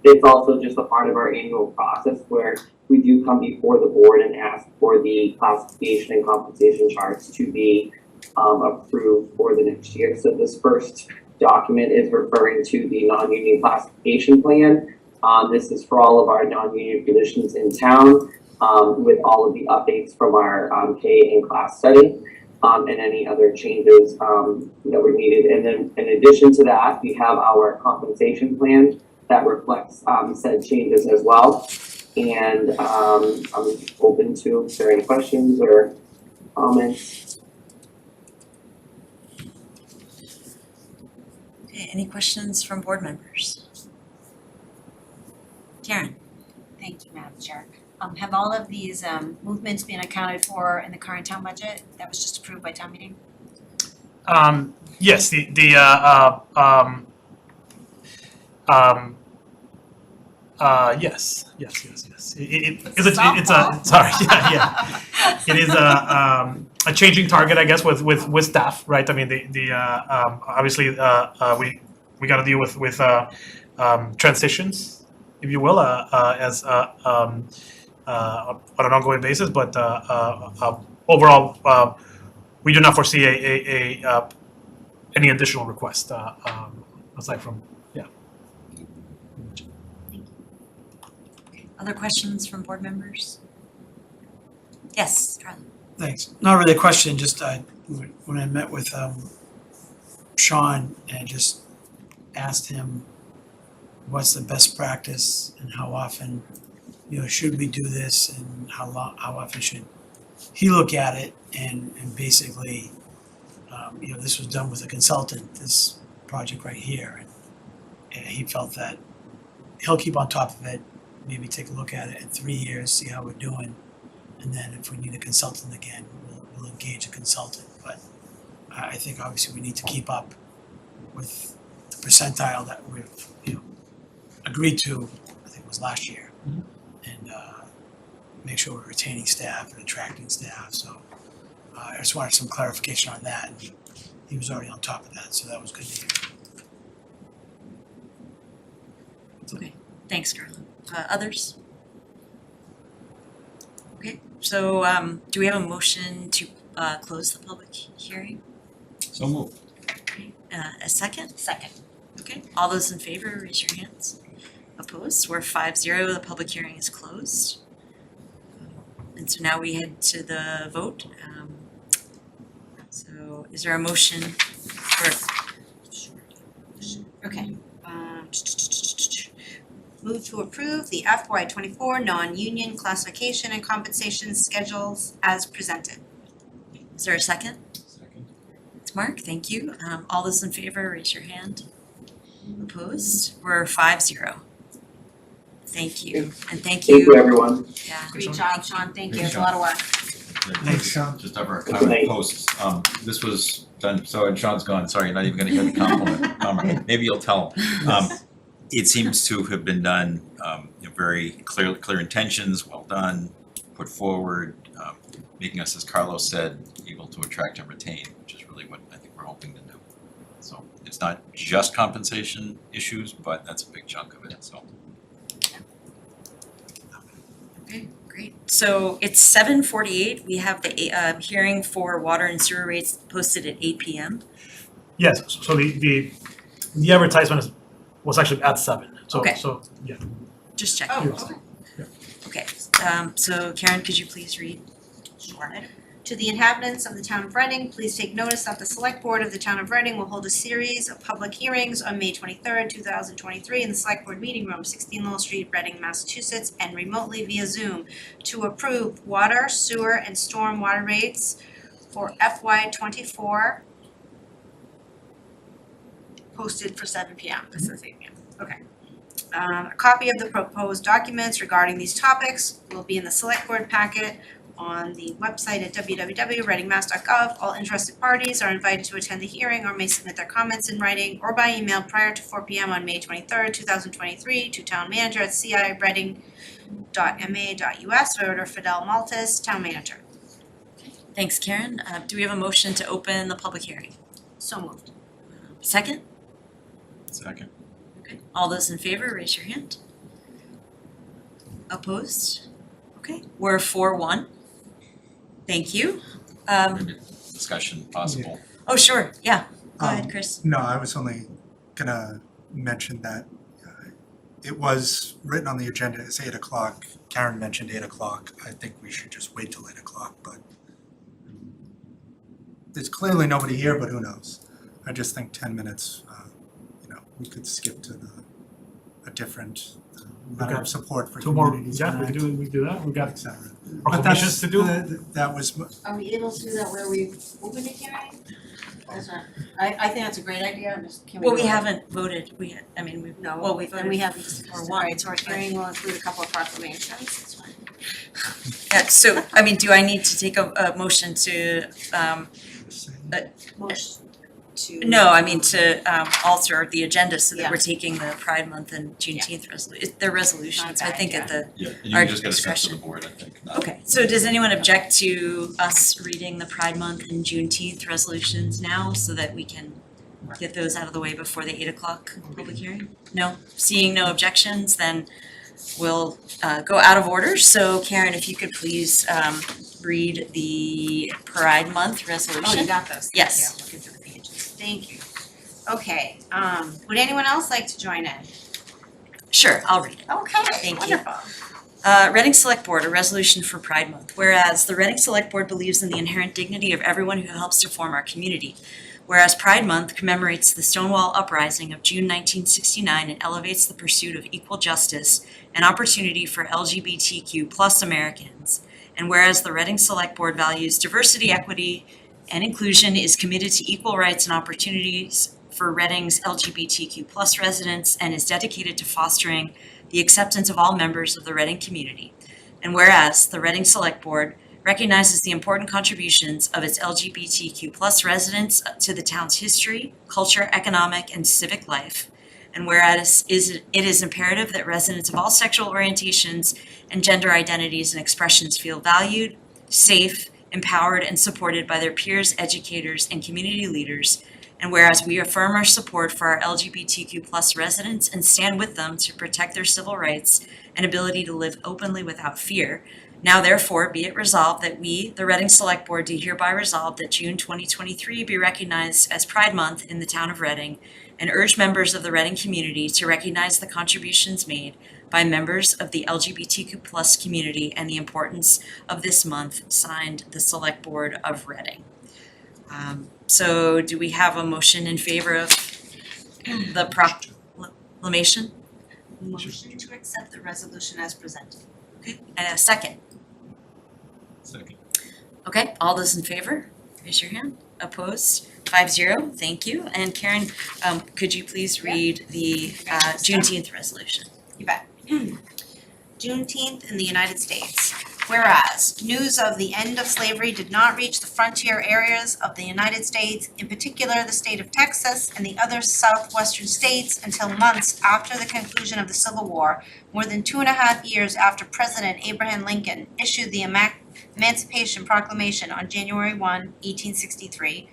It's also just a part of our annual process where we do come before the board and ask for the classification and compensation charts to be approved for the next year. So this first document is referring to the non-union classification plan. This is for all of our non-union positions in town with all of the updates from our pay and class study. and any other changes, that were needed. And then in addition to that, we have our compensation plan that reflects, said changes as well. And, I'm open to, if there are any questions or comments. Okay, any questions from board members? Karen? Thank you, Madam Chair. Have all of these movements been accounted for in the current town budget that was just approved by town meeting? Yes, yes. It's a sorry, yeah. It is a changing target, I guess, with staff, right? I mean, obviously we got to deal with transitions, if you will, as on an ongoing basis. But overall, we do not foresee any additional request aside from. Other questions from board members? Yes, Charlie. Thanks. Not really a question, just when I met with Sean and just asked him what's the best practice and how often, should we do this and how often should he look at it and basically, this was done with a consultant, this project right here. And he felt that he'll keep on top of it, maybe take a look at it in 3 years, see how we're doing. And then if we need a consultant again, we'll engage a consultant. But I think obviously we need to keep up with the percentile that we've, agreed to, I think it was last year. And make sure we're retaining staff and attracting staff. So I just wanted some clarification on that. And he was already on top of that, so that was good to hear. Okay, thanks, Carla. Others? Okay, so do we have a motion to close the public hearing? So moved. Okay, a second? Second. Okay, all those in favor, raise your hands. Opposed? We're 5-0, the public hearing is closed. And so now we head to the vote. So is there a motion for? Okay. Move to approve the FY24 non-union classification and compensation schedules as presented. Is there a second? Second. It's Mark, thank you. All those in favor, raise your hand. Opposed? We're 5-0. Thank you, and thank Thank you, you, everyone. yeah. Great job, Sean. Thank you. Thanks, It's a lot of work. Thanks, Sean. Just over a comment posts, this was done, so, and Sean's gone, sorry, you're not even gonna hear the compliment, maybe you'll tell him. It seems to have been done, very clear intentions, well done, put forward, making us, as Carlos said, able to attract and retain, which is really what I think we're hoping to do. So it's not just compensation issues, but that's a big chunk of it, so. Okay, great. So it's 7:48. We have the hearing for water and sewer rates posted at 8 p.m. Yes, so the advertisement was actually at 7. So Okay. so yeah. Just checking. Oh, Yeah. Okay, so Karen, could you please read? Sure. To the inhabitants of the town of Reading, please take notice that the select board of the town of Reading will hold a series of public hearings on May 23rd, 2023 in the select board meeting room, 16 Lowell Street, Reading, Massachusetts, and remotely via Zoom to approve water, sewer, and storm water rates for FY24 posted for 7 p.m. This is 8 p.m. Okay. A copy of the proposed documents regarding these topics will be in the select board packet on the website at www.readingmass.gov. All interested parties are invited to attend the hearing or may submit their comments in writing or by email prior to 4 p.m. on May 23rd, 2023 to town manager at cireading.ma.us or Fidel Maltis, town manager. Thanks, Karen. Do we have a motion to open the public hearing? So moved. Second? Second. Okay, all those in favor, raise your hand. Opposed? Okay, we're 4-1. Thank you. Maybe discussion possible. Oh, sure, yeah. Go ahead, Chris. No, I was only gonna mention that it was written on the agenda as 8 o'clock. Karen mentioned 8 o'clock. I think we should just wait till 8 o'clock, but there's clearly nobody here, but who knows? I just think 10 minutes, we could skip to a different letter of support for Two more, communities. yeah, we do that, we've got Et cetera. But proclamations that's, to do. that was, Are we able to do that where we open the hearing? That's not, I think that's a great idea, I'm just, can we? Well, we do it? haven't voted, we've, No, well, we then we voted haven't, for one. alright, so our hearing will include a couple of proclamations, that's fine. Yeah, so, do I need to take a motion to, Motion to. to alter the agenda so that Yeah. we're taking the Pride Month and Juneteenth they're resolutions, I bad think at the, Yeah, and Our you can just get a sense of discretion. the board, I think. not- okay, so does anyone object to us reading the Pride Month and Juneteenth resolutions now so that we can get those out of the way before the 8 o'clock public hearing? No? Seeing no objections, then we'll go out of order. So Karen, if you could please read the Pride Month Oh, resolution. you got those? Yes. Yeah, looking through the pages, thank you. Okay, would anyone else like to join in? Sure, I'll read it. Okay, Thank you. wonderful. Reading Select Board, a resolution for Pride Month. Whereas the Reading Select Board believes in the inherent dignity of everyone who helps to form our community. Whereas Pride Month commemorates the Stonewall Uprising of June 1969 and elevates the pursuit of equal justice and opportunity for LGBTQ+ Americans. And whereas the Reading Select Board values diversity, equity, and inclusion, is committed to equal rights and opportunities for Reading's LGBTQ+ residents, and is dedicated to fostering the acceptance of all members of the Reading community. And whereas the Reading Select Board recognizes the important contributions of its LGBTQ+ residents to the town's history, culture, economic, and civic life. And whereas it is imperative that residents of all sexual orientations and gender identities and expressions feel valued, safe, empowered, and supported by their peers, educators, and community leaders. And whereas we affirm our support for our LGBTQ+ residents and stand with them to protect their civil rights and ability to live openly without fear. Now therefore be it resolved that we, the Reading Select Board, do hereby resolve that June 2023 be recognized as Pride Month in the town of Reading, and urge members of the Reading community to recognize the contributions made by members of the LGBTQ+ community and the importance of this month. Signed, the Select Board of Reading. So do we have a motion in favor of the proclamation? Motion to accept the resolution as presented. Okay, and a second. Second. Okay, all those in favor, raise your hand. Opposed? 5-0, thank you. And Karen, could you please read the Juneteenth resolution? You bet. Juneteenth in the United States. Whereas news of the end of slavery did not reach the frontier areas of the United States, in particular the state of Texas and the other southwestern states, until months after the conclusion of the Civil War, more than 2.5 years after President Abraham Lincoln issued the Emancipation Proclamation on January 1, 1863.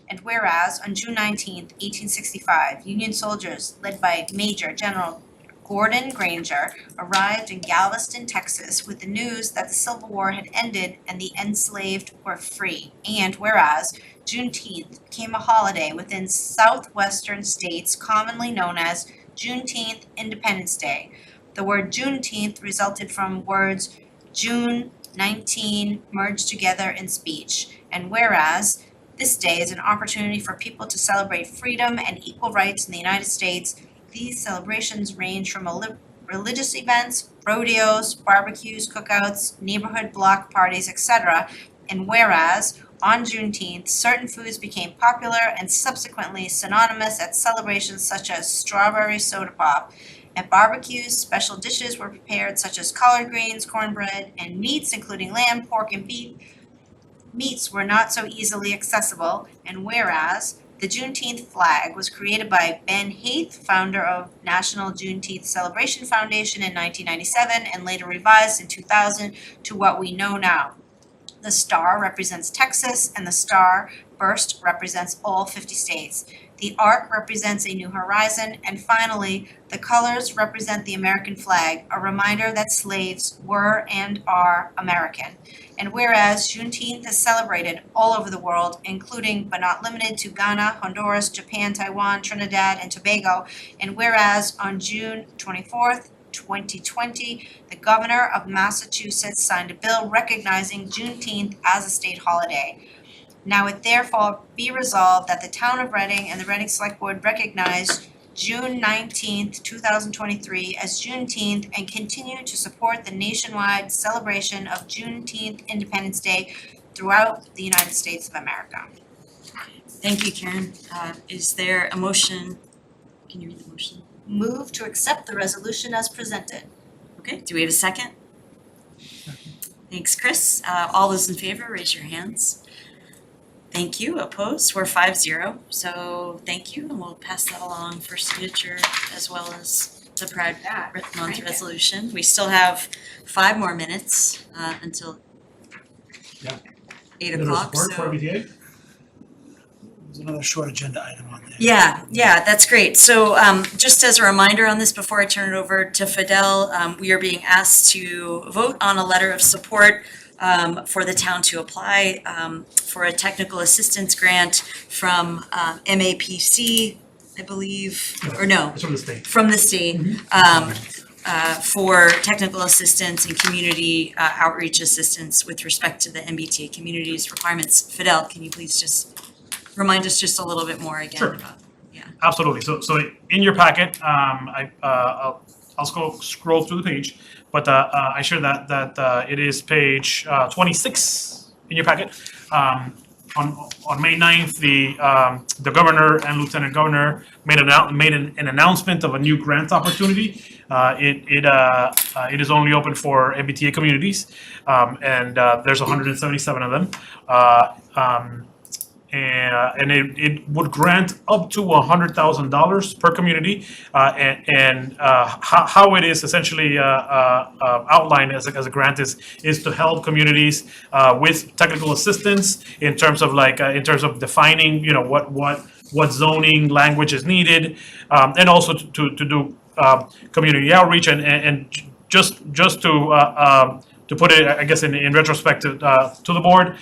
And whereas on June 19, 1865, Union soldiers led by Major General Gordon Granger arrived in Galveston, Texas, with the news that the Civil War had ended and the enslaved were free. And whereas Juneteenth became a holiday within southwestern states commonly known as Juneteenth Independence Day. The word Juneteenth resulted from words June 19 merged together in speech. And whereas this day is an opportunity for people to celebrate freedom and equal rights in the United States. These celebrations range from religious events, rodeos, barbecues, cookouts, neighborhood block parties, etc. And whereas on Juneteenth, certain foods became popular and subsequently synonymous at celebrations such as strawberry soda pop. At barbecues, special dishes were prepared such as collard greens, cornbread, and meats including lamb, pork, and beef. Meats were not so easily accessible, and whereas the Juneteenth flag was created by Ben Haith, founder of National Juneteenth Celebration Foundation in 1997 and later revised in 2000 to what we know now. The star represents Texas and the star burst represents all 50 states. The arc represents a new horizon, and finally, the colors represent the American flag, a reminder that slaves were and are American. And whereas Juneteenth is celebrated all over the world, including but not limited to Ghana, Honduras, Japan, Taiwan, Trinidad, and Tobago, and whereas on June 24th, 2020, the governor of Massachusetts signed a bill recognizing Juneteenth as a state holiday. Now it therefore be resolved that the town of Reading and the Reading Select Board recognize June 19th, 2023 as Juneteenth and continue to support the nationwide celebration of Juneteenth Independence Day throughout the United States of America. Thank you, Karen. Is there a motion? Can you read the motion? Move to accept the resolution as presented. Okay, do we have a second? Thanks, Chris. All those in favor, raise your hands. Thank you. Opposed? We're 5-0. So thank you, and we'll pass that along for signature as well as the Pride Month Thank you. resolution. We still have 5 more minutes until Yeah. 8 o'clock, so. MBTA? There's another short agenda item on there. Yeah, that's great. So just as a reminder on this, before I turn it over to Fidel, we are being asked to vote on a letter of support for the town to apply for a technical assistance grant from MAPC, I believe, or no, It's from the state. from the state for technical assistance and community outreach assistance with respect to the MBTA community's requirements. Fidel, can you please just remind us just a little bit more again Sure. about? Absolutely. So in your packet, I'll scroll through the page, but I share that it is page 26 in your packet. On May 9th, the governor and lieutenant governor made an announcement of a new grant opportunity. It is only open for MBTA communities, and there's 177 of them. And it would grant up to $100,000 per community, and how it is essentially outlined as a grant is to help communities with technical assistance in terms of defining, you know, what zoning language is needed, and also to do community outreach and just to put it, I guess, in retrospect to the board,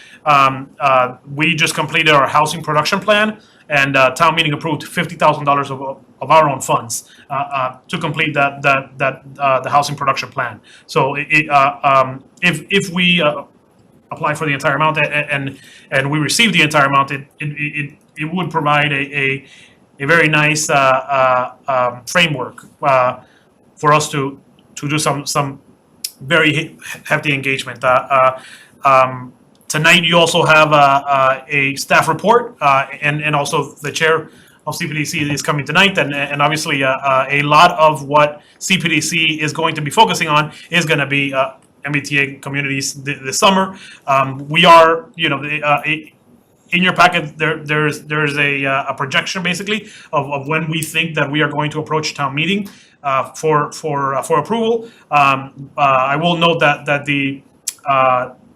we just completed our housing production plan, and town meeting approved $50,000 of our own funds to complete the housing production plan. So if we apply for the entire amount and we receive the entire amount, it would provide a very nice framework for us to do some very hefty engagement. Tonight, you also have a staff report, and also the chair of CPDC is coming tonight, and obviously a lot of what CPDC is going to be focusing on is going to be MBTA communities this summer. We are, you know, in your packet, there's a projection basically of when we think that we are going to approach town meeting for approval. I will note that the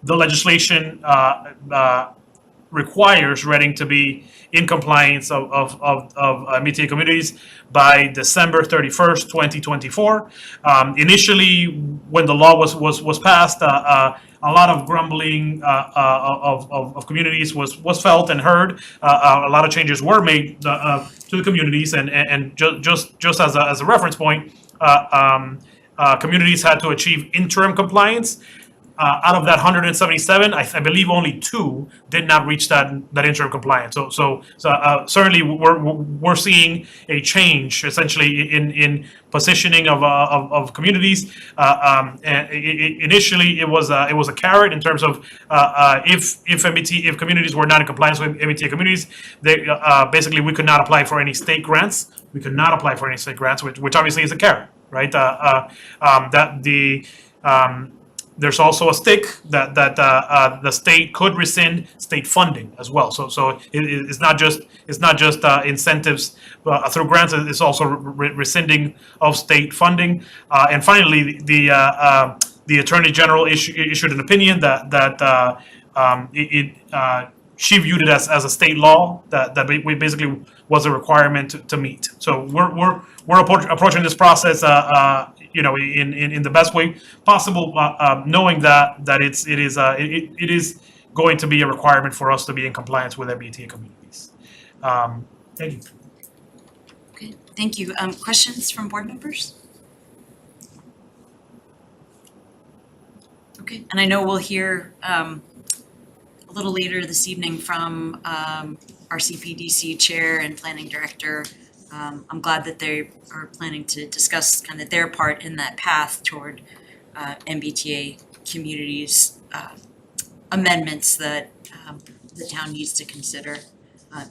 legislation requires Reading to be in compliance of MBTA communities by December 31st, 2024. Initially, when the law was passed, a lot of grumbling of communities was felt and heard. A lot of changes were made to the communities, and just as a reference point, communities had to achieve interim compliance. Out of that 177, I believe only 2 did not reach that interim compliance. So certainly we're seeing a change essentially in positioning of communities. Initially, it was a carrot in terms of if communities were not in compliance with MBTA communities, they basically we could not apply for any state grants. We could not apply for any state grants, which obviously is a carrot, right? There's also a stick that the state could rescind state funding as well. So it's not just incentives through grants. It's also rescinding of state funding. And finally, the Attorney General issued an opinion that she viewed it as a state law that we basically was a requirement to meet. So we're approaching this process, in the best way possible, knowing that it is going to be a requirement for us to be in compliance with MBTA communities. Thank you. Okay, thank you. Questions from board members? Okay, and I know we'll hear a a little later this evening from our CPDC chair and planning director. I'm glad that they are planning to discuss kind of their part in that path toward MBTA communities amendments that the town needs to consider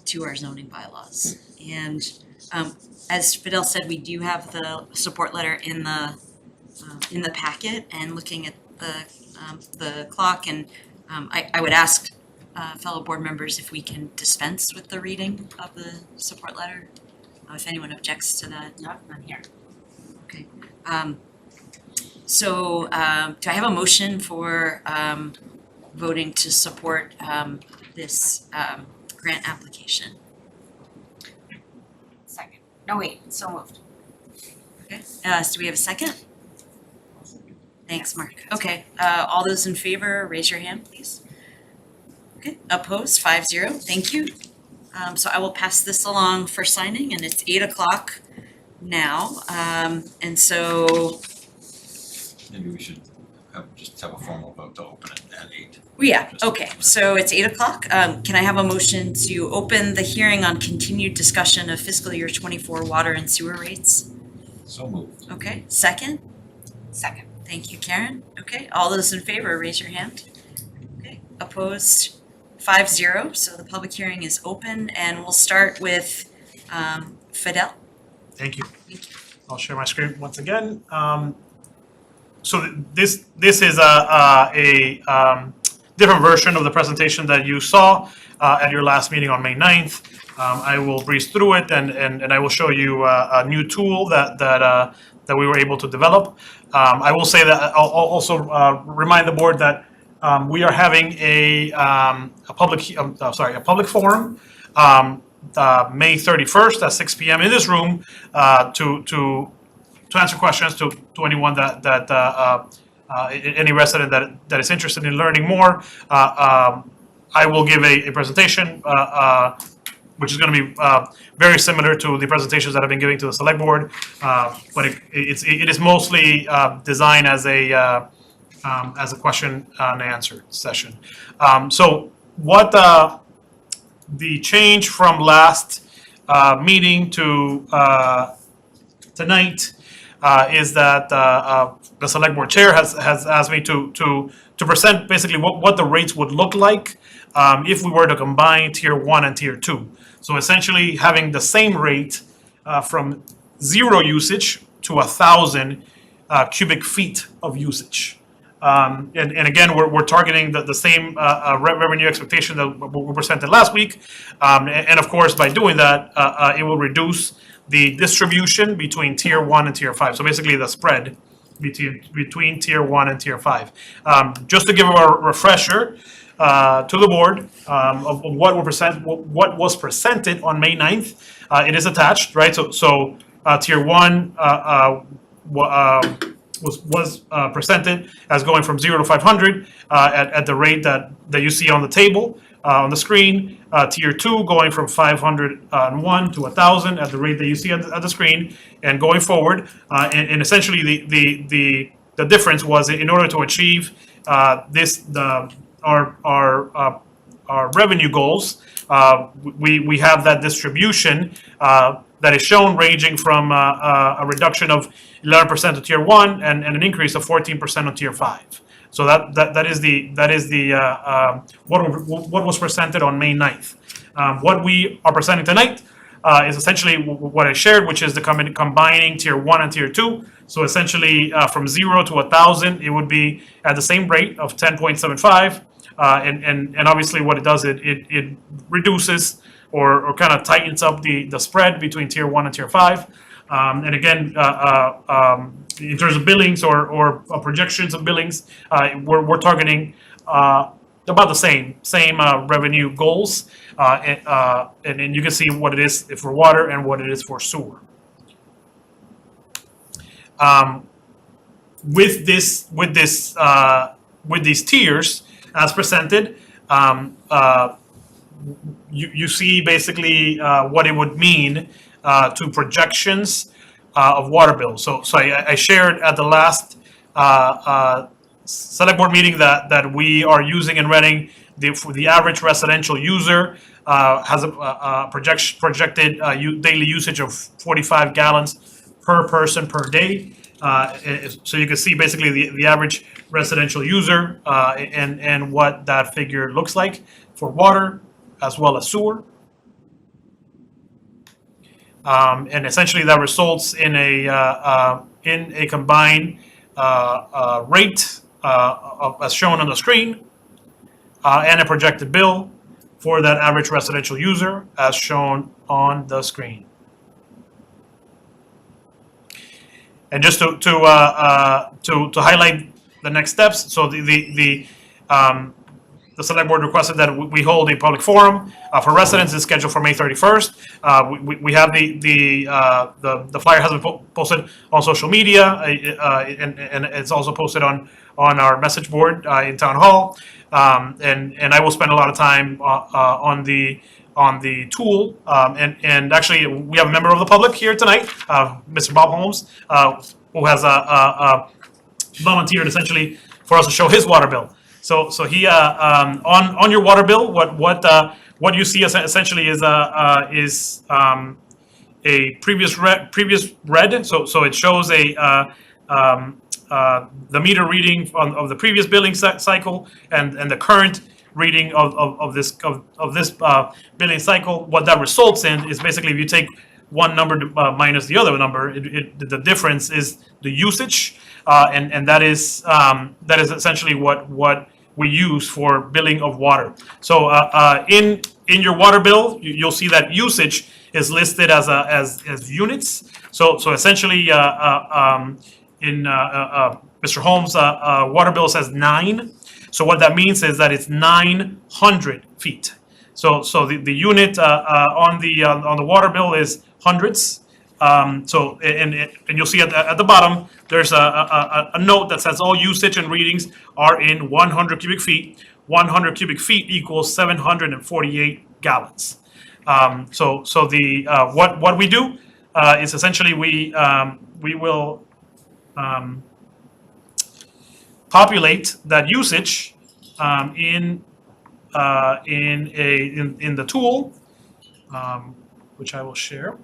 to our zoning bylaws. And as Fidel said, we do have the support letter in the packet, and looking at the clock, and I would ask fellow board members if we can dispense with the reading of the support letter, if anyone objects to that. No, none here. Okay. So do I have a motion for voting to support this grant application? Second. No, wait, so moved. Okay, so do we have a second? Thanks, Mark. Okay, all those in favor, raise your hand, please. Okay, opposed, 5-0, thank you. So I will pass this along for signing, and it's 8:00 now. And so, Maybe we should just have a formal vote to open it at 8. yeah, okay, so it's 8:00. Can I have a motion to open the hearing on continued discussion of fiscal year 24 water and sewer rates? So moved. Okay, second? Second. Thank you, Karen. Okay, all those in favor, raise your hand. Okay, opposed, 5-0, so the public hearing is open, and we'll start with Fidel. Thank you. Thank you. I'll share my screen once again. So this is a different version of the presentation that you saw at your last meeting on May 9th. I will breeze through it, and I will show you a new tool that we were able to develop. I will say that I'll also remind the board that we are having a public forum May 31st at 6 p.m. in this room to answer questions to anyone that any resident that is interested in learning more. I will give a presentation which is going to be very similar to the presentations that I've been giving to the select board, but it is mostly designed as a question and answer session. So what the change from last meeting to tonight is that the select board chair has asked me to present basically what the rates would look like if we were to combine tier 1 and tier 2. So essentially having the same rate from 0 usage to 1,000 cubic feet of usage. And again, we're targeting the same revenue expectation that we presented last week. And of course, by doing that, it will reduce the distribution between tier 1 and tier 5. So basically the spread between tier 1 and tier 5. Just to give a refresher to the board of what was presented on May 9th, it is attached, right? So tier 1 was presented as going from 0 to 500 at the rate that you see on the table on the screen. Tier 2 going from 501 to 1,000 at the rate that you see at the screen, and going forward. And essentially the difference was, in order to achieve our revenue goals, we have that distribution that is shown, ranging from a reduction of 11% to tier 1 and an increase of 14% on tier 5. So that is what was presented on May 9th. What we are presenting tonight is essentially what I shared, which is the combining tier 1 and tier 2. So essentially from 0 to 1,000, it would be at the same rate of 10.75. And obviously what it does, it reduces or kind of tightens up the spread between tier 1 and tier 5. And again, in terms of billings or projections of billings, we're targeting about the same revenue goals. And you can see what it is for water and what it is for sewer. With these tiers as presented, you see basically what it would mean to projections of water bills. So I shared at the last select board meeting that we are using in Reading for the average residential user has a projected daily usage of 45 gallons per person per day. So you can see basically the average residential user and what that figure looks like for water as well as sewer. And essentially that results in a combined rate as shown on the screen and a projected bill for that average residential user as shown on the screen. And just to highlight the next steps, so the select board requested that we hold a public forum for residents. It's scheduled for May 31st. We have the flyer has been posted on social media, and it's also posted on our message board in town hall. And I will spend a lot of time on the tool. And actually, we have a member of the public here tonight, Mr. Bob Holmes, who has volunteered essentially for us to show his water bill. So he on your water bill, what you see essentially is a previous read. So it shows the meter reading of the previous billing cycle and the current reading of this billing cycle. What that results in is basically if you take one number minus the other number, the difference is the usage, and that is essentially what we use for billing of water. So in your water bill, you'll see that usage is listed as units. So essentially in Mr. Holmes' water bill says 9. So what that means is that it's 900 feet. So the unit on the water bill is hundreds. So and you'll see at the bottom there's a note that says all usage and readings are in 100 cubic feet. 100 cubic feet equals 748 gallons. So the what we do is essentially we will populate that usage in the tool, which I will share.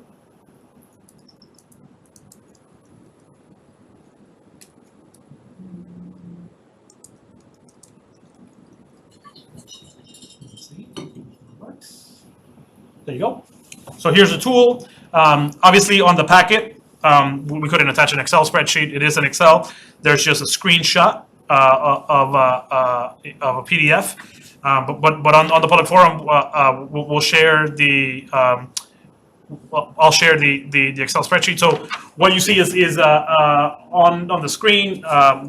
There you go. So here's the tool. Obviously on the packet, we couldn't attach an Excel spreadsheet. It is an Excel. There's just a screenshot of a PDF. But on the public forum, we'll share the I'll share the Excel spreadsheet. So what you see is on the screen,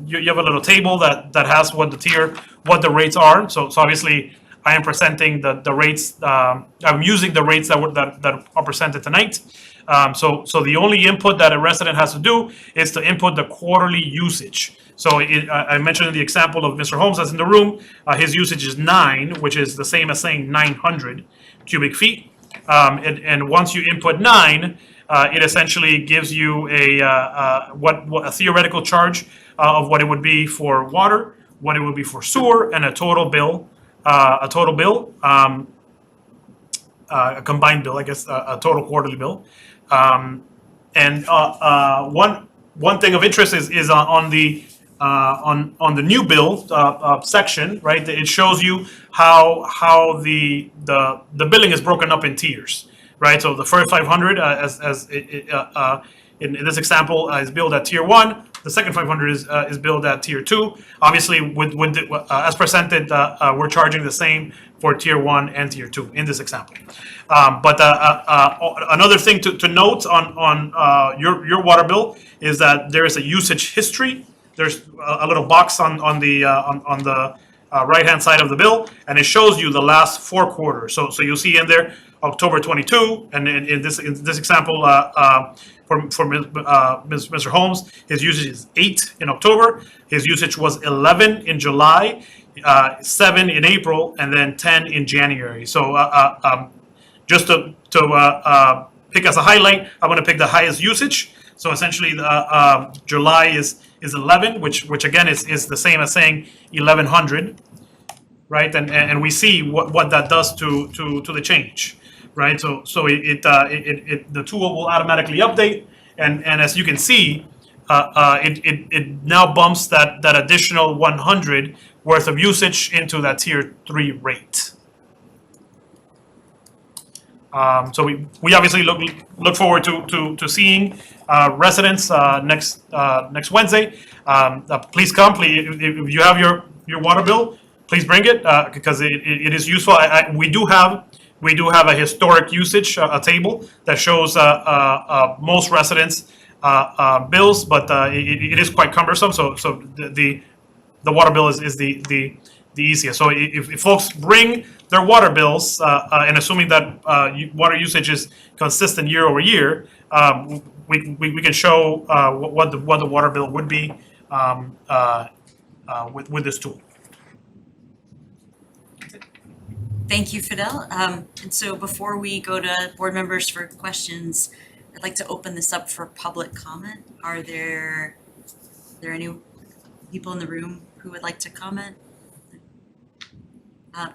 you have a little table that has what the rates are. So obviously I am presenting the rates. I'm using the rates that are presented tonight. So the only input that a resident has to do is to input the quarterly usage. So I mentioned in the example of Mr. Holmes that's in the room, his usage is 9, which is the same as saying 900 cubic feet. And once you input 9, it essentially gives you a theoretical charge of what it would be for water, what it would be for sewer, and a total bill, a combined bill, I guess, a total quarterly bill. And one thing of interest is on the new bill section, right? It shows you how the billing is broken up in tiers, right? So the first 500 in this example is billed at tier 1. The second 500 is billed at tier 2. Obviously, as presented, we're charging the same for tier 1 and tier 2 in this example. But another thing to note on your water bill is that there is a usage history. There's a little box on the right-hand side of the bill, and it shows you the last 4 quarters. So you'll see in there October 22, and in this example for Mr. Holmes, his usage is 8 in October. His usage was 11 in July, 7 in April, and then 10 in January. So just to pick as a highlight, I'm going to pick the highest usage. So essentially, July is 11, which again is the same as saying 1100. right? And we see what that does to the change, right? So the tool will automatically update, and as you can see, it now bumps that additional 100 worth of usage into that tier 3 rate. So we obviously look forward to seeing residents next Wednesday. Please come. Please, if you have your water bill, please bring it because it is useful. We do have a historic usage a table that shows most residents' bills, but it is quite cumbersome. So the water bill is the easiest. So if folks bring their water bills, and assuming that water usage is consistent year over year, we can show what the water bill would be with this tool. Thank you, Fidel. And so before we go to board members for questions, I'd like to open this up for public comment. Are there any people in the room who would like to comment?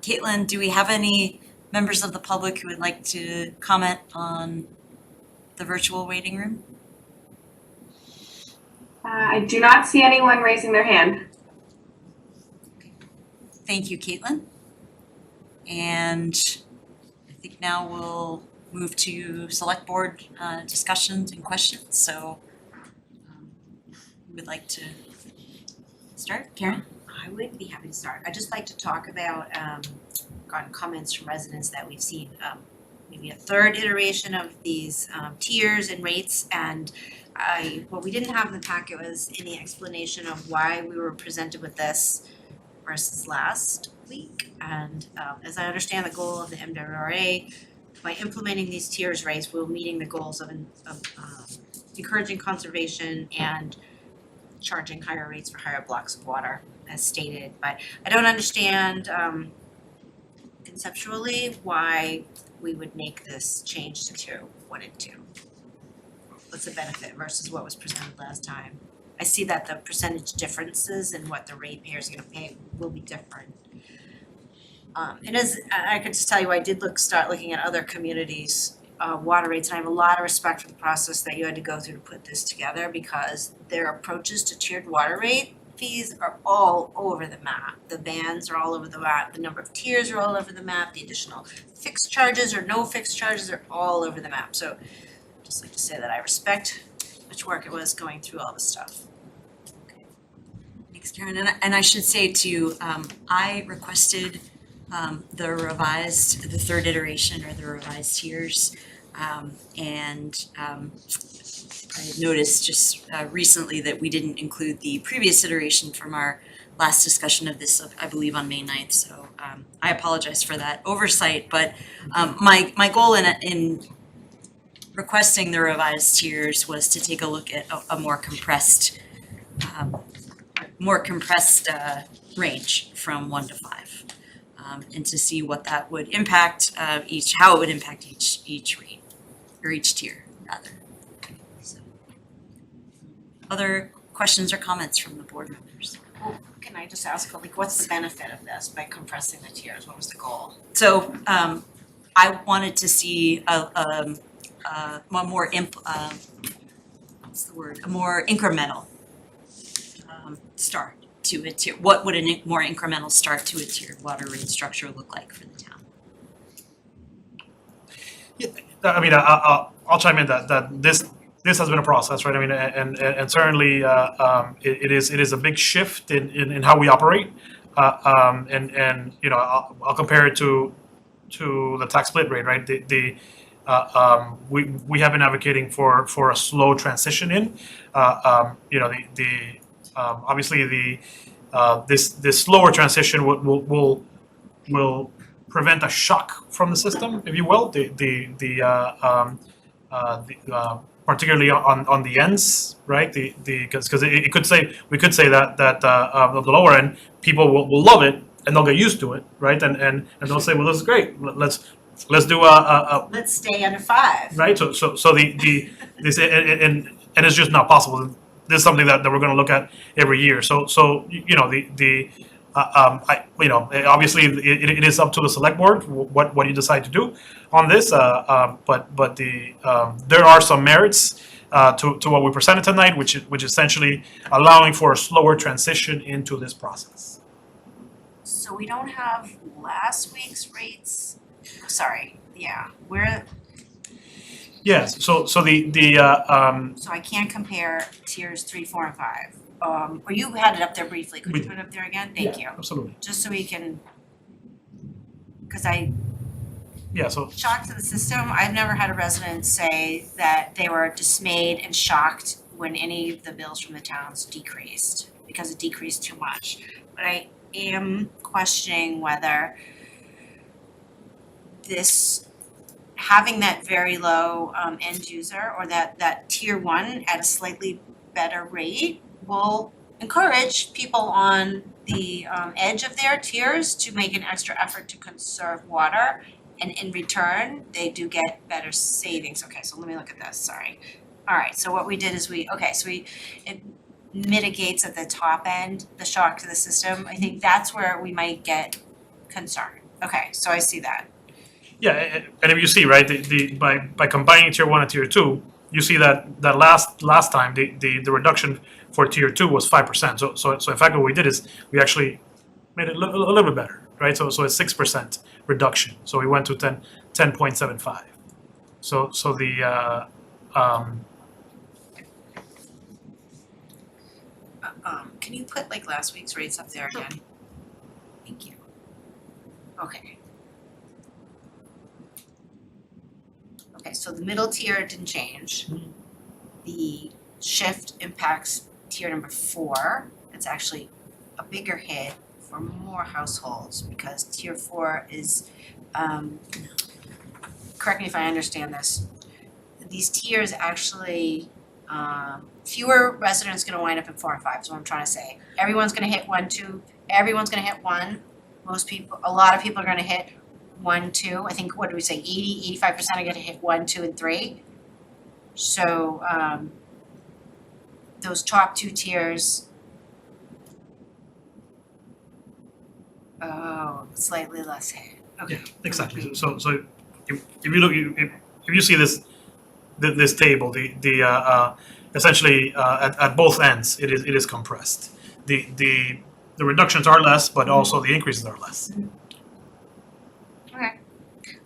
Caitlin, do we have any members of the public who would like to comment on the virtual waiting room? I do not see anyone raising their hand. Thank you, Caitlin. And I think now we'll move to select board discussions and questions. So who would like to start? Karen? I would be happy to start. I'd just like to talk about gotten comments from residents that we've seen maybe a third iteration of these tiers and rates, and what we didn't have in the packet was any explanation of why we were presented with this versus last week. And as I understand the goal of the MWRA, by implementing these tiers rates, we're meeting the goals of encouraging conservation and charging higher rates for higher blocks of water, as stated. But I don't understand conceptually why we would make this change to tier 1 and 2. What's the benefit versus what was presented last time? I see that the percentage differences and what the ratepayers are gonna pay will be different. And as I could just tell you, I did start looking at other communities' water rates, and I have a lot of respect for the process that you had to go through to put this together, because their approaches to tiered water rate fees are all over the map. The bands are all over the map, the number of tiers are all over the map, the additional fixed charges or no fixed charges are all over the map. So just like to say that I respect how much work it was going through all this stuff. Thanks, Karen. And I should say too, I requested the third iteration or the revised tiers. And I noticed just recently that we didn't include the previous iteration from our last discussion of this, I believe on May 9th. So I apologize for that oversight, but my goal in requesting the revised tiers was to take a look at a more compressed range from 1 to 5, and to see what that would impact how it would impact each rate or each tier rather. So, other questions or comments from the board members? Well, can I just ask, like, what's the benefit of this by compressing the tiers? What was the goal? So I wanted to see a more incremental start to a tier. What would a more incremental start to a tiered water rate structure look like for the town? Yeah, I mean, I'll chime in that this has been a process, right? I mean, and certainly it is a big shift in how we operate, and you know, I'll compare it to the tax split rate, right? We have been advocating for a slow transition in, you know, obviously this slower transition will prevent a shock from the system, if you will. Particularly on the ends, right? Because we could say that the lower end people will love it and they'll get used to it, right? And they'll say, well, this is great. Let's do Let's stay under 5. right. So this and it's just not possible. This is something that we're going to look at every year. So you know the Obviously, it is up to the select board what you decide to do on this, but there are some merits to what we presented tonight, which essentially allowing for a slower transition into this process. So we don't have last week's rates, sorry, yeah, Yes, so so I can't compare tiers 3, 4, and 5. Or you had it up there briefly, could you put it up there again? Thank you. absolutely, Just so we can, cause so shock to the system, I've never had a resident say that they were dismayed and shocked when any of the bills from the towns decreased, because it decreased too much. But I am questioning whether this, having that very low end user, or that tier 1 at a slightly better rate will encourage people on the edge of their tiers to make an extra effort to conserve water. And in return, they do get better savings. Okay, so let me look at this, sorry. All right, so what we did is it mitigates at the top end, the shock to the system. I think that's where we might get concerned. Okay, so I see that. yeah, and if you see, right, by combining tier 1 and tier 2, you see that last time the reduction for tier 2 was 5%. So in fact what we did is we actually made it a little bit better, right? So it's 6% reduction. So we went to 10.75. So the Can you put like last week's rates up there again? Thank you. Okay. Okay, so the middle tier didn't change. The shift impacts tier number 4. It's actually a bigger hit for more households because tier 4 is, correct me if I understand this, these tiers actually, fewer residents gonna wind up in 4 and 5 is what I'm trying to say. Everyone's gonna hit 1, 2, everyone's gonna hit 1. Most people, a lot of people are gonna hit 1, 2. I think, what did we say, 85% are gonna hit 1, 2, and 3. So, those top 2 tiers, slightly less hit. Okay. Yeah, exactly. So if you look, if you see this table, the essentially at both ends it is compressed. The reductions are less, but also the increases are less. Okay.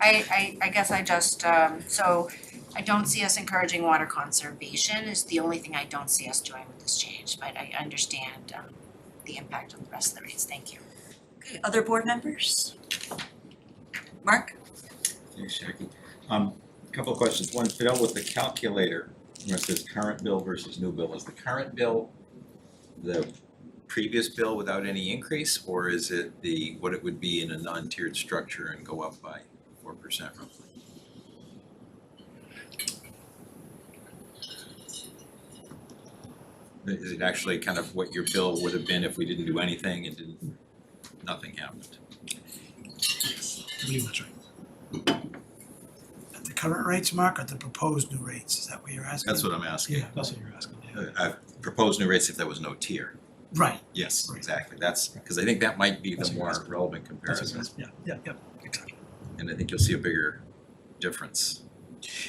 I guess I just, so I don't see us encouraging water conservation is the only thing I don't see us doing with this change, but I understand the impact on the rest of the rates. Thank you. Okay, other board members? Mark? Thanks, Jackie. Couple of questions. One, Fidel, with the calculator, where it says current bill versus new bill, is the current bill the previous bill without any increase, or is it what it would be in a non-tiered structure and go up by 4% roughly? Is it actually kind of what your bill would have been if we didn't do anything and nothing happened? I believe that's right. At the current rates, Mark, or the proposed new rates, is that what you're asking? That's what I'm asking. Yeah, that's what you're asking, yeah. I've proposed new rates if there was no tier. Right. Yes, Right. exactly. That's, because I think that might be That's the what more you're asking. relevant That's what you're comparison. asking. Yeah, exactly. And I think you'll see a bigger difference.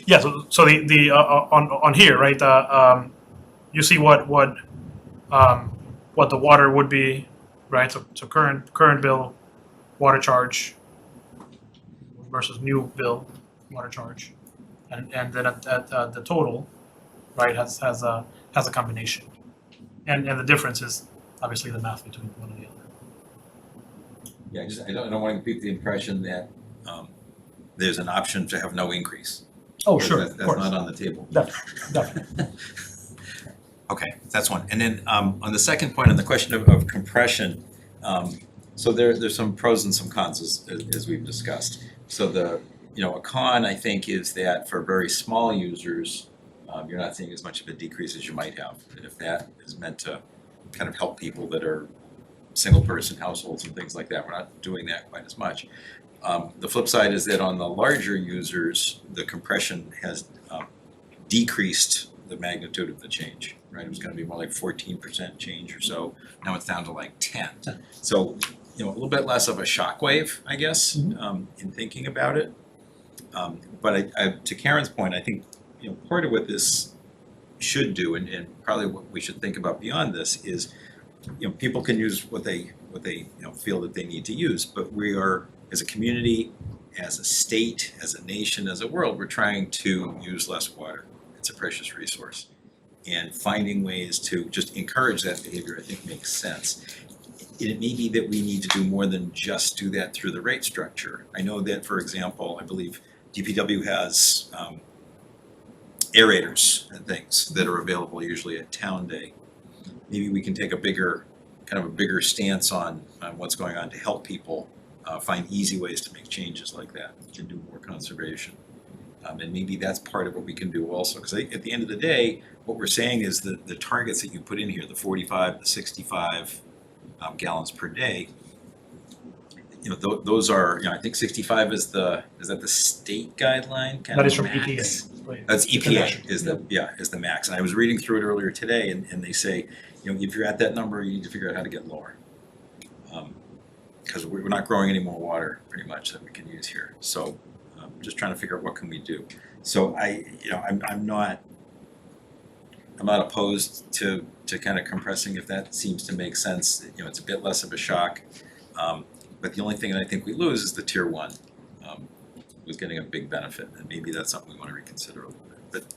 Yeah. So the on here, right? You see what the water would be, right? So current bill, water charge versus new bill, water charge, and then at the total, right, has a combination, and the difference is obviously the math between one and the other. Yeah, I don't want to give the impression that there's an option to have no increase. Oh, sure, That's of course, not on the table. definitely. Okay, that's one. And then on the second point, on the question of compression, so there's some pros and some cons as we've discussed. So a con, I think, is that for very small users, you're not seeing as much of a decrease as you might have. And if that is meant to kind of help people that are single person households and things like that, we're not doing that quite as much. The flip side is that on the larger users, the compression has decreased the magnitude of the change, right? It was gonna be more like 14% change or so, now it's down to like 10. So, you know, a little bit less of a shockwave, I guess, in thinking about it. But I, to Karen's point, I think, you know, part of what this should do, and probably what we should think about beyond this is, you know, people can use what they you know feel that they need to use, but we are, as a community, as a state, as a nation, as a world, we're trying to use less water. It's a precious resource. And finding ways to just encourage that behavior, I think, makes sense. It may be that we need to do more than just do that through the rate structure. I know that, for example, I believe DPW has aerators and things that are available usually at town day. Maybe we can take a bigger stance on what's going on to help people find easy ways to make changes like that, to do more conservation. And maybe that's part of what we can do also, because at the end of the day, what we're saying is that the targets that you put in here, the 45, the 65 gallons per day, you know, those are, you know, I think 65 is that the state guideline, kind That of is from max? EPA. That's International. EPA is the max, and I was reading through it earlier today, and they say, you know, if you're at that number, you need to figure out how to get lower. Because we're not growing any more water, pretty much, that we can use here, so just trying to figure out what can we do. So I'm not opposed to kind of compressing if that seems to make sense. You know, it's a bit less of a shock, but the only thing that I think we lose is the tier 1 was getting a big benefit, and maybe that's something we want to reconsider a little bit. But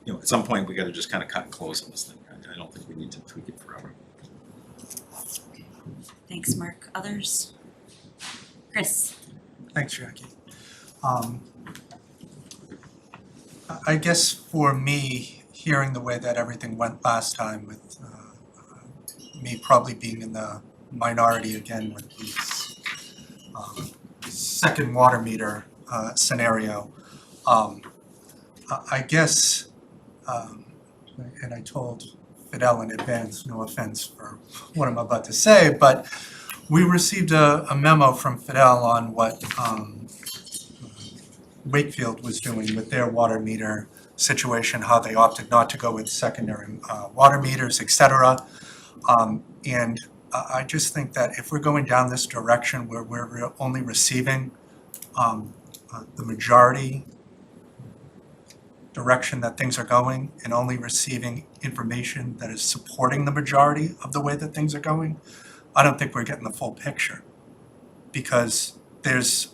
you know, at some point we got to just kind of cut and close on this thing. I don't think we need to tweak it forever. Thanks, Mark. Others? Chris? Thanks, Jackie. I guess for me, hearing the way that everything went last time with me probably being in the minority again with the second water meter scenario, I guess, and I told Fidel in advance, no offense for what I'm about to say, but we received a memo from Fidel on what Wakefield was doing with their water meter situation, how they opted not to go with secondary water meters, et cetera. And I just think that if we're going down this direction where we're only receiving the majority direction that things are going and only receiving information that is supporting the majority of the way that things are going, I don't think we're getting the full picture. Because there's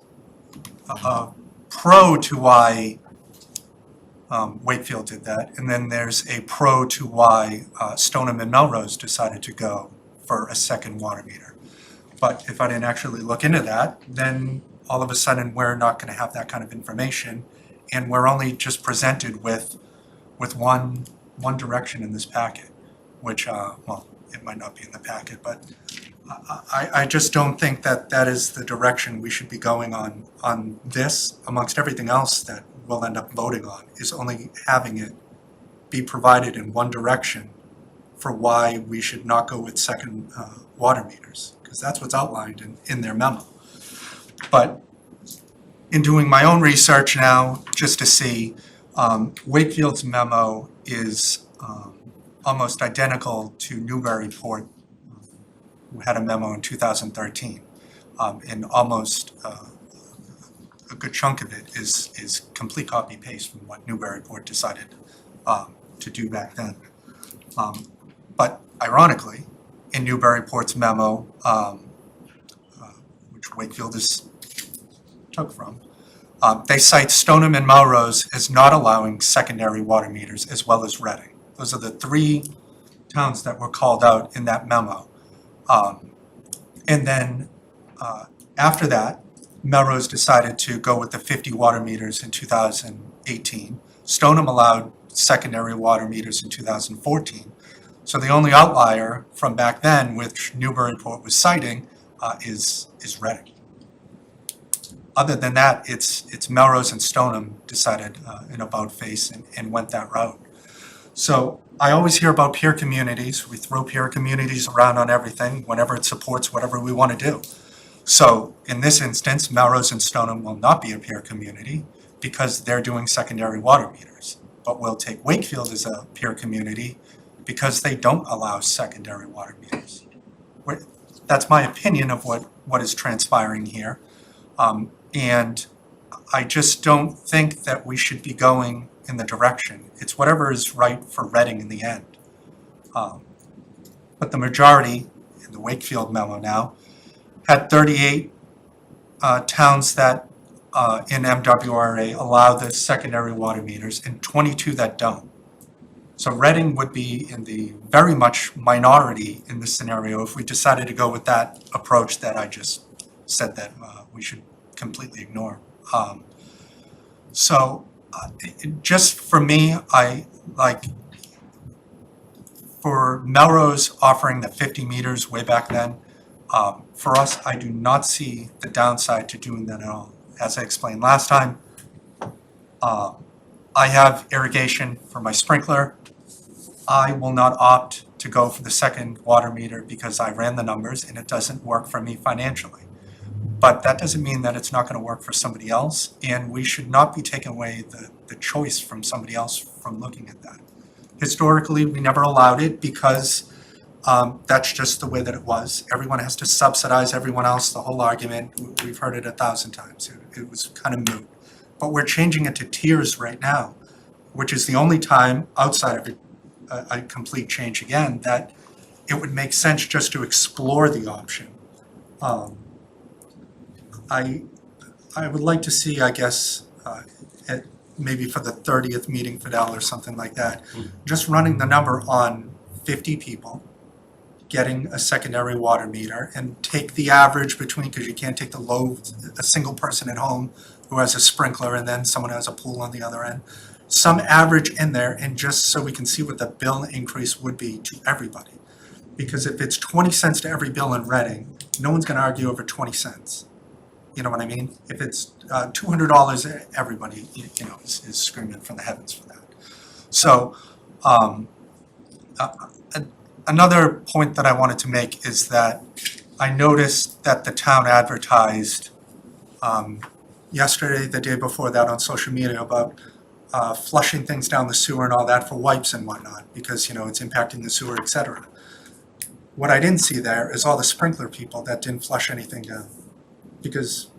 a pro to why Wakefield did that, and then there's a pro to why Stoneham and Melrose decided to go for a second water meter. But if I didn't actually look into that, then all of a sudden we're not going to have that kind of information, and we're only just presented with one direction in this packet, which well, it might not be in the packet, but I just don't think that that is the direction we should be going on this, amongst everything else that we'll end up voting on, is only having it be provided in one direction for why we should not go with second water meters, because that's what's outlined in their memo. But in doing my own research now, just to see, Wakefield's memo is almost identical to Newburyport, who had a memo in 2013, and almost a good chunk of it is complete copy paste from what Newburyport decided to do back then. But ironically, in Newburyport's memo, which Wakefield is took from, they cite Stoneham and Melrose as not allowing secondary water meters, as well as Reading. Those are the three towns that were called out in that memo. And then after that, Melrose decided to go with the 50 water meters in 2018. Stoneham allowed secondary water meters in 2014. So the only outlier from back then, which Newburyport was citing, is Reading. Other than that, it's Melrose and Stoneham decided in about face and went that route. So I always hear about peer communities. We throw peer communities around on everything whenever it supports whatever we want to do. So in this instance, Melrose and Stoneham will not be a peer community because they're doing secondary water meters. but we'll take Wakefield as a peer community because they don't allow secondary water meters. That's my opinion of what is transpiring here. And I just don't think that we should be going in the direction. It's whatever is right for Reading in the end. But the majority, in the Wakefield memo now, had 38 towns that in MWRA allow the secondary water meters and 22 that don't. So Reading would be in the very much minority in this scenario if we decided to go with that approach that I just said that we should completely ignore. Just for me, I like for Melrose offering the 50 meters way back then, for us, I do not see the downside to doing that at all. As I explained last time, I have irrigation for my sprinkler. I will not opt to go for the second water meter because I ran the numbers and it doesn't work for me financially. But that doesn't mean that it's not going to work for somebody else, and we should not be taking away the choice from somebody else from looking at that. Historically, we never allowed it because that's just the way that it was. Everyone has to subsidize everyone else, the whole argument. We've heard it 1,000 times. It was kind of moot. But we're changing it to tiers right now, which is the only time outside of a complete change again that it would make sense just to explore the option. I would like to see, I guess, maybe for the 30th meeting, Fidel, or something like that, just running the number on 50 people, getting a secondary water meter, and take the average between, because you can't take a single person at home who has a sprinkler and then someone who has a pool on the other end, some average in there, and just so we can see what the bill increase would be to everybody. Because if it's 20 cents to every bill in Reading, no one's going to argue over 20 cents. You know what I mean? If it's $200, everybody, is screaming from the heavens for that. So another point that I wanted to make is that I noticed that the town advertised yesterday, the day before that on social media about flushing things down the sewer and all that for wipes and whatnot, because, it's impacting the sewer, et cetera. What I didn't see there is all the sprinkler people that didn't flush anything down, because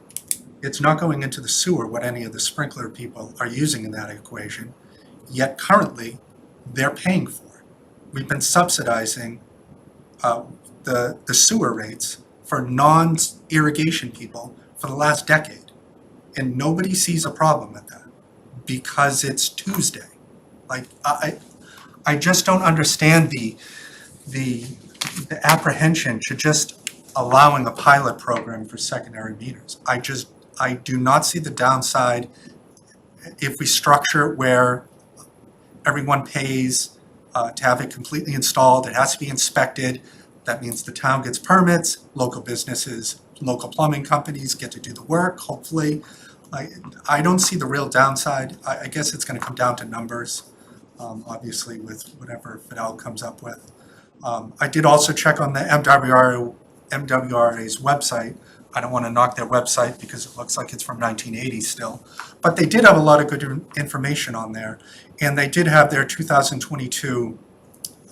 it's not going into the sewer what any of the sprinkler people are using in that equation, yet currently they're paying for it. We've been subsidizing the sewer rates for non-irrigation people for the last decade, and nobody sees a problem with that because it's Tuesday. Like, I just don't understand the apprehension to just allowing a pilot program for secondary meters. I do not see the downside if we structure it where everyone pays to have it completely installed. It has to be inspected. That means the town gets permits, local businesses, local plumbing companies get to do the work, hopefully. I don't see the real downside. I guess it's going to come down to numbers, obviously, with whatever Fidel comes up with. I did also check on the MWRA's website. I don't want to knock their website because it looks like it's from 1980 still, but they did have a lot of good information on there, and they did have their 2022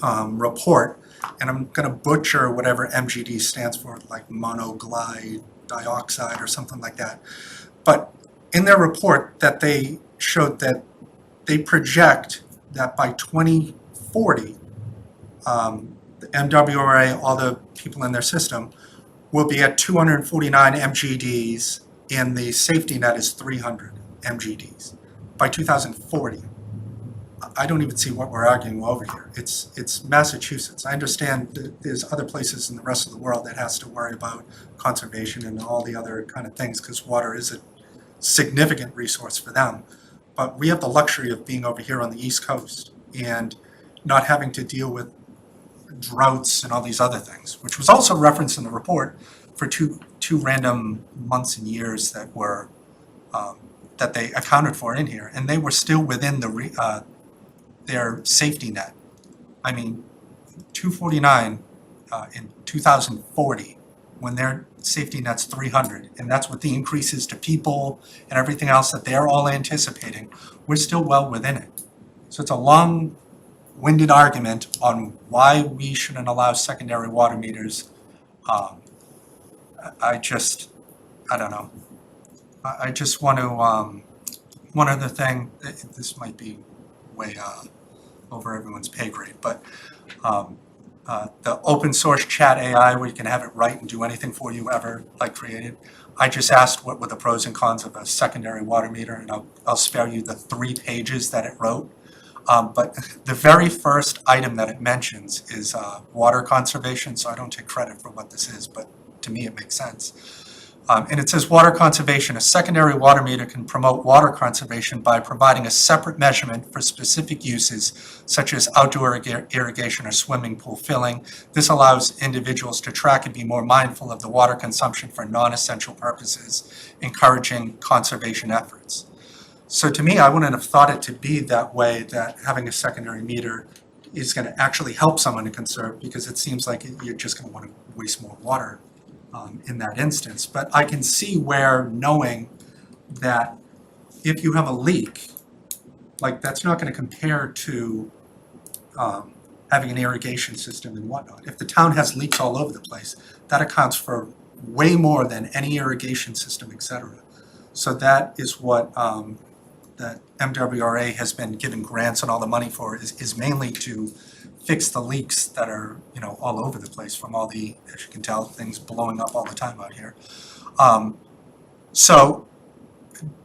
report, and I'm going to butcher whatever MGD stands for, like monoglide dioxide or something like that. But in their report that they showed that they project that by 2040, the MWRA, all the people in their system, will be at 249 MGDs, and the safety net is 300 MGDs by 2040. I don't even see what we're arguing over here. It's Massachusetts. I understand that there's other places in the rest of the world that has to worry about conservation and all the other kind of things because water is a significant resource for them. But we have the luxury of being over here on the East Coast and not having to deal with droughts and all these other things, which was also referenced in the report for two random months and years that were that they accounted for in here, and they were still within their safety net. I mean, 249 in 2040 when their safety net's 300, and that's what the increases to people and everything else that they're all anticipating. We're still well within it. So it's a long-winded argument on why we shouldn't allow secondary water meters. I don't know. I just want to, one other thing, this might be way over everyone's pay grade, but the open source chat AI where you can have it write and do anything for you ever like created. I just asked what were the pros and cons of a secondary water meter, and I'll spare you the 3 pages that it wrote. But the very first item that it mentions is water conservation, so I don't take credit for what this is, but to me it makes sense. And it says water conservation. A secondary water meter can promote water conservation by providing a separate measurement for specific uses such as outdoor irrigation or swimming pool filling. This allows individuals to track and be more mindful of the water consumption for non-essential purposes, encouraging conservation efforts. So to me, I wouldn't have thought it to be that way, that having a secondary meter is going to actually help someone to conserve, because it seems like you're just going to want to waste more water in that instance. But I can see where knowing that if you have a leak, like that's not going to compare to having an irrigation system and whatnot. If the town has leaks all over the place, that accounts for way more than any irrigation system, et cetera. So that is what that MWRA has been given grants and all the money for, is mainly to fix the leaks that are, all over the place from all the, as you can tell, things blowing up all the time out here. So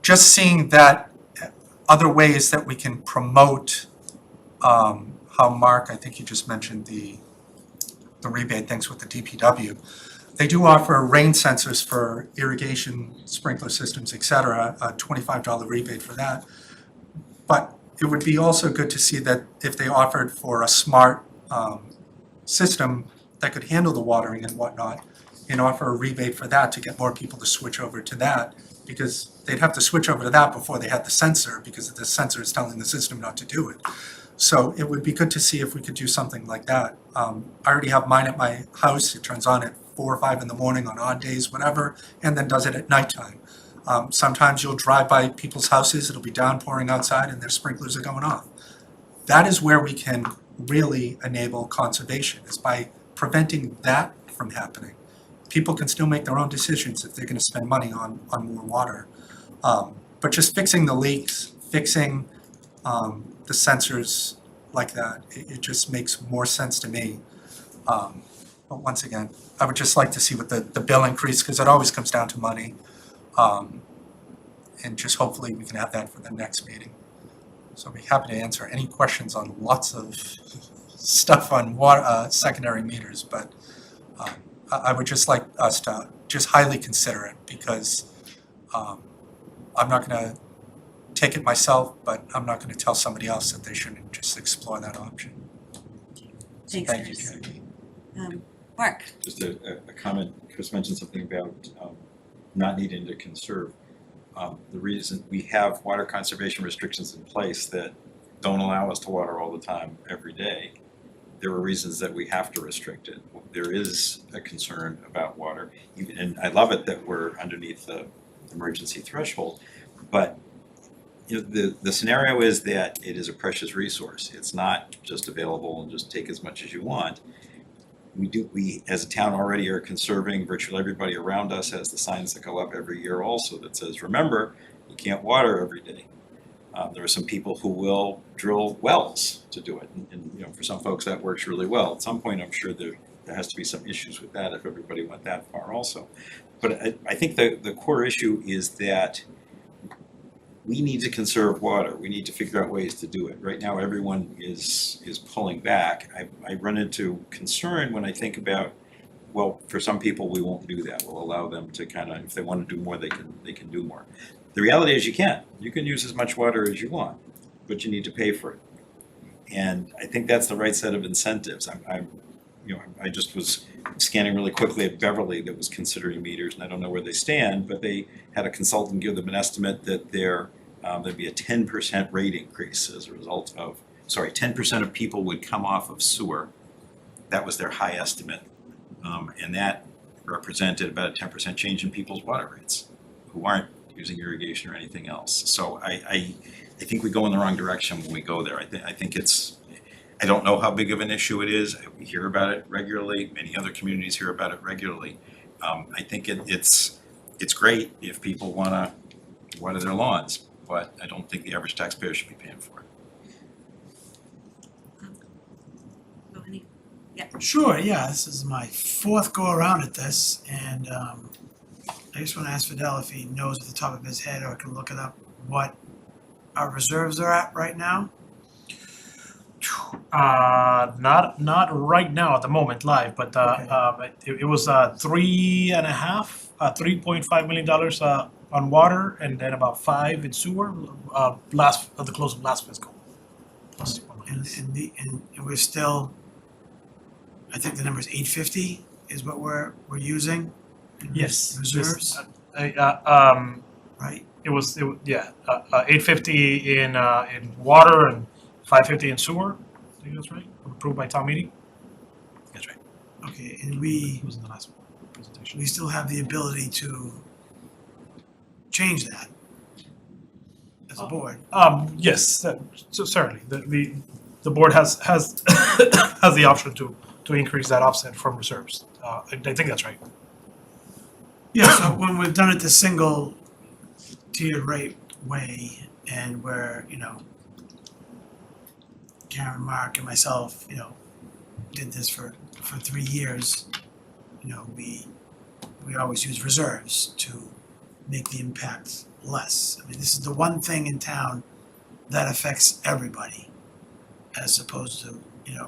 just seeing that other ways that we can promote, how Mark, I think you just mentioned the rebate things with the DPW. They do offer rain sensors for irrigation, sprinkler systems, et cetera, a $25 rebate for that. But it would be also good to see that if they offered for a smart system that could handle the watering and whatnot, and offer a rebate for that to get more people to switch over to that, because they'd have to switch over to that before they had the sensor, because the sensor is telling the system not to do it. So it would be good to see if we could do something like that. I already have mine at my house. It turns on at 4 or 5 in the morning on odd days, whatever, and then does it at nighttime. Sometimes you'll drive by people's houses, it'll be downpouring outside and their sprinklers are going off. That is where we can really enable conservation, is by preventing that from happening. People can still make their own decisions if they're gonna spend money on more water. But just fixing the leaks, fixing the sensors like that, it just makes more sense to me. But once again, I would just like to see what the bill increase, because it always comes down to money. And just hopefully we can have that for the next meeting. So I'll be happy to answer any questions on lots of stuff on water, secondary meters, but I would just like us to just highly consider it, because I'm not gonna take it myself, but I'm not gonna tell somebody else that they shouldn't just explore that option. Thanks, Thank you, Chris. Jackie. Mark? Just a comment, Chris mentioned something about not needing to conserve. The reason we have water conservation restrictions in place that don't allow us to water all the time, every day, there are reasons that we have to restrict it. There is a concern about water, and I love it that we're underneath the emergency threshold, but the scenario is that it is a precious resource. It's not just available and just take as much as you want. We as a town already are conserving. Virtually everybody around us has the signs that go up every year also that says, remember, you can't water every day. There are some people who will drill wells to do it, and for some folks that works really well. At some point, I'm sure there has to be some issues with that if everybody went that far also. But I think the core issue is that we need to conserve water. We need to figure out ways to do it. Right now, everyone is pulling back. I run into concern when I think about, well, for some people, we won't do that. We'll allow them to kind of, if they want to do more, they can do more. The reality is you can't. You can use as much water as you want, but you need to pay for it. And I think that's the right set of incentives. I just was scanning really quickly at Beverly that was considering meters, and I don't know where they stand, but they had a consultant give them an estimate that there'd be a 10% rate increase as a result of, 10% of people would come off of sewer. That was their high estimate. And that represented about a 10% change in people's water rates who aren't using irrigation or anything else. So I I think we go in the wrong direction when we go there. I think I don't know how big of an issue it is. We hear about it regularly. Many other communities hear about it regularly. I think it's great if people wanna water their lawns, but I don't think the average taxpayer should be paying for it. Oh, any- Sure, yeah, this is my fourth go around at this, and I just wanna ask Fidel if he knows at the top of his head or can look it up, what our reserves are at right now. Not right now at the moment live, but it was $3.5 million on water, and then about $5 in sewer, last at the close of last fiscal. And we're still, I think the number is 850 is what we're using. in Yes. Reserves, right? It was 850 in water and 550 in sewer. I think that's right. Approved by town meeting. That's right. Okay, and we It was in the last presentation. still have the ability to change that as a board. Yes, so certainly, the board has has the option to increase that offset from reserves. I think that's right. Yeah, so when we've done it the single tiered rate way, and where, Karen, Mark, and myself, did this for 3 years, we always use reserves to make the impact less. I mean, this is the one thing in town that affects everybody, as opposed to,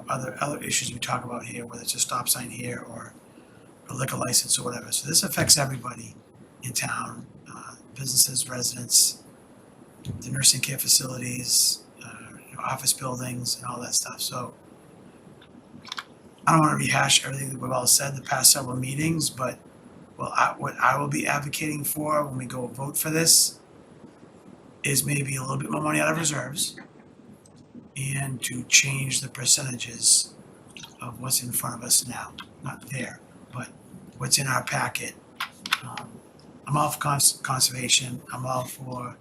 other issues we talk about here, whether it's a stop sign here or a liquor license or whatever. So this affects everybody in town, businesses, residents, the nursing care facilities, office buildings and all that stuff. So I don't want to rehash everything that we've all said the past several meetings, but what I will be advocating for when we go vote for this is maybe a little bit more money out of reserves and to change the percentages of what's in front of us now. Not there, but what's in our packet. I'm all for conservation. I'm all for,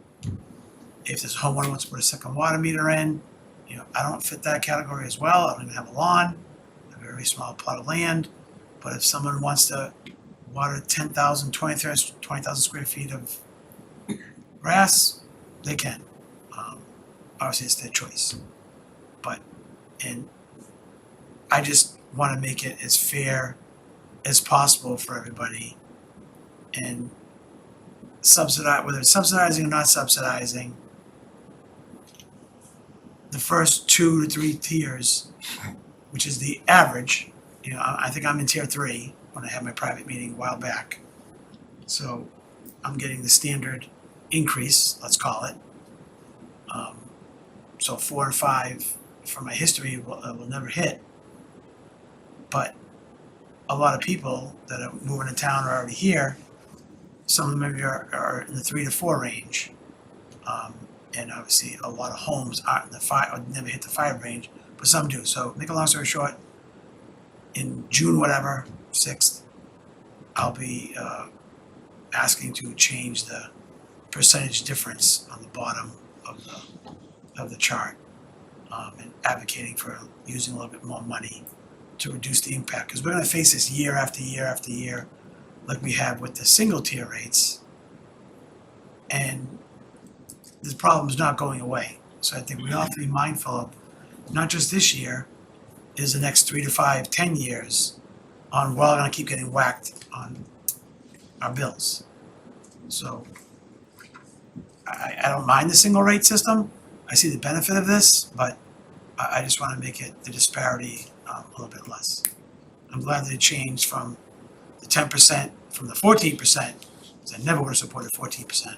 if this homeowner wants to put a second water meter in, I don't fit that category as well. I don't even have a lawn, a very small plot of land. But if someone wants to water 20,000 square feet of grass, they can. Obviously, it's their choice. And I just want to make it as fair as possible for everybody, and subsidize, whether it's subsidizing or not subsidizing, the first 2 to 3 tiers, which is the average. I think I'm in tier 3 when I had my private meeting a while back. So I'm getting the standard increase, let's call it. So 4 and 5 from my history will never hit. But a lot of people that are moving to town are already here. Some of them maybe are in the 3 to 4 range. And obviously a lot of homes aren't in the 5, or never hit the 5 range, but some do. So make a long story short, in June, whatever, 6th, I'll be asking to change the percentage difference on the bottom of the chart, and advocating for using a little bit more money to reduce the impact, because we're going to face this year after year after year, like we have with the single tier rates, and this problem is not going away. So I think we all have to be mindful of not just this year, is the next 3 to 5, 10 years on, we're all going to keep getting whacked on our bills. So I don't mind the single rate system. I see the benefit of this, but I just want to make it, the disparity, a little bit less. I'm glad that it changed from the 10%, from the 14%, because I never would have supported 14%.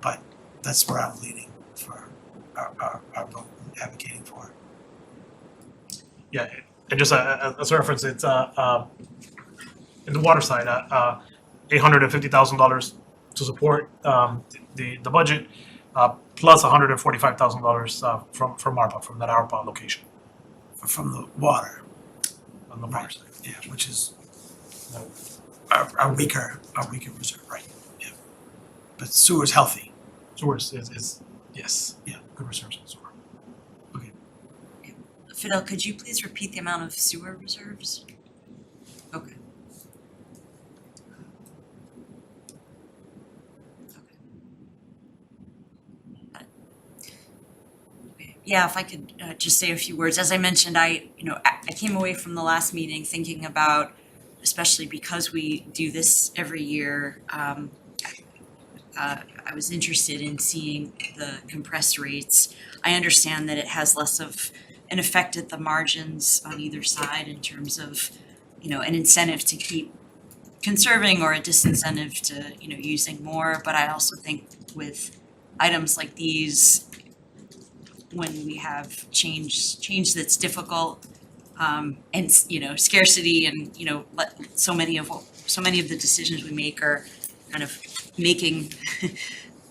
But that's where I'm leaning for our vote, advocating for. Yeah, and just as a reference, it's in the water side, $850,000 to support the budget, plus $145,000 from ARPA, from that ARPA location From the water, on the water side. yeah, which is our weaker reserve, right, yeah. But sewer's healthy, Sewer is yes, yeah, good reserves in sewer. Fidel, could you please repeat the amount of sewer reserves? Okay. Yeah, if I could just say a few words. As I mentioned, I came away from the last meeting thinking about, especially because we do this every year, I was interested in seeing the compressed rates. I understand that it has less of an effect at the margins on either side in terms of, an incentive to keep conserving or a disincentive to, using more. But I also think with items like these, when we have change that's difficult, and scarcity and so many of the decisions we make are kind of making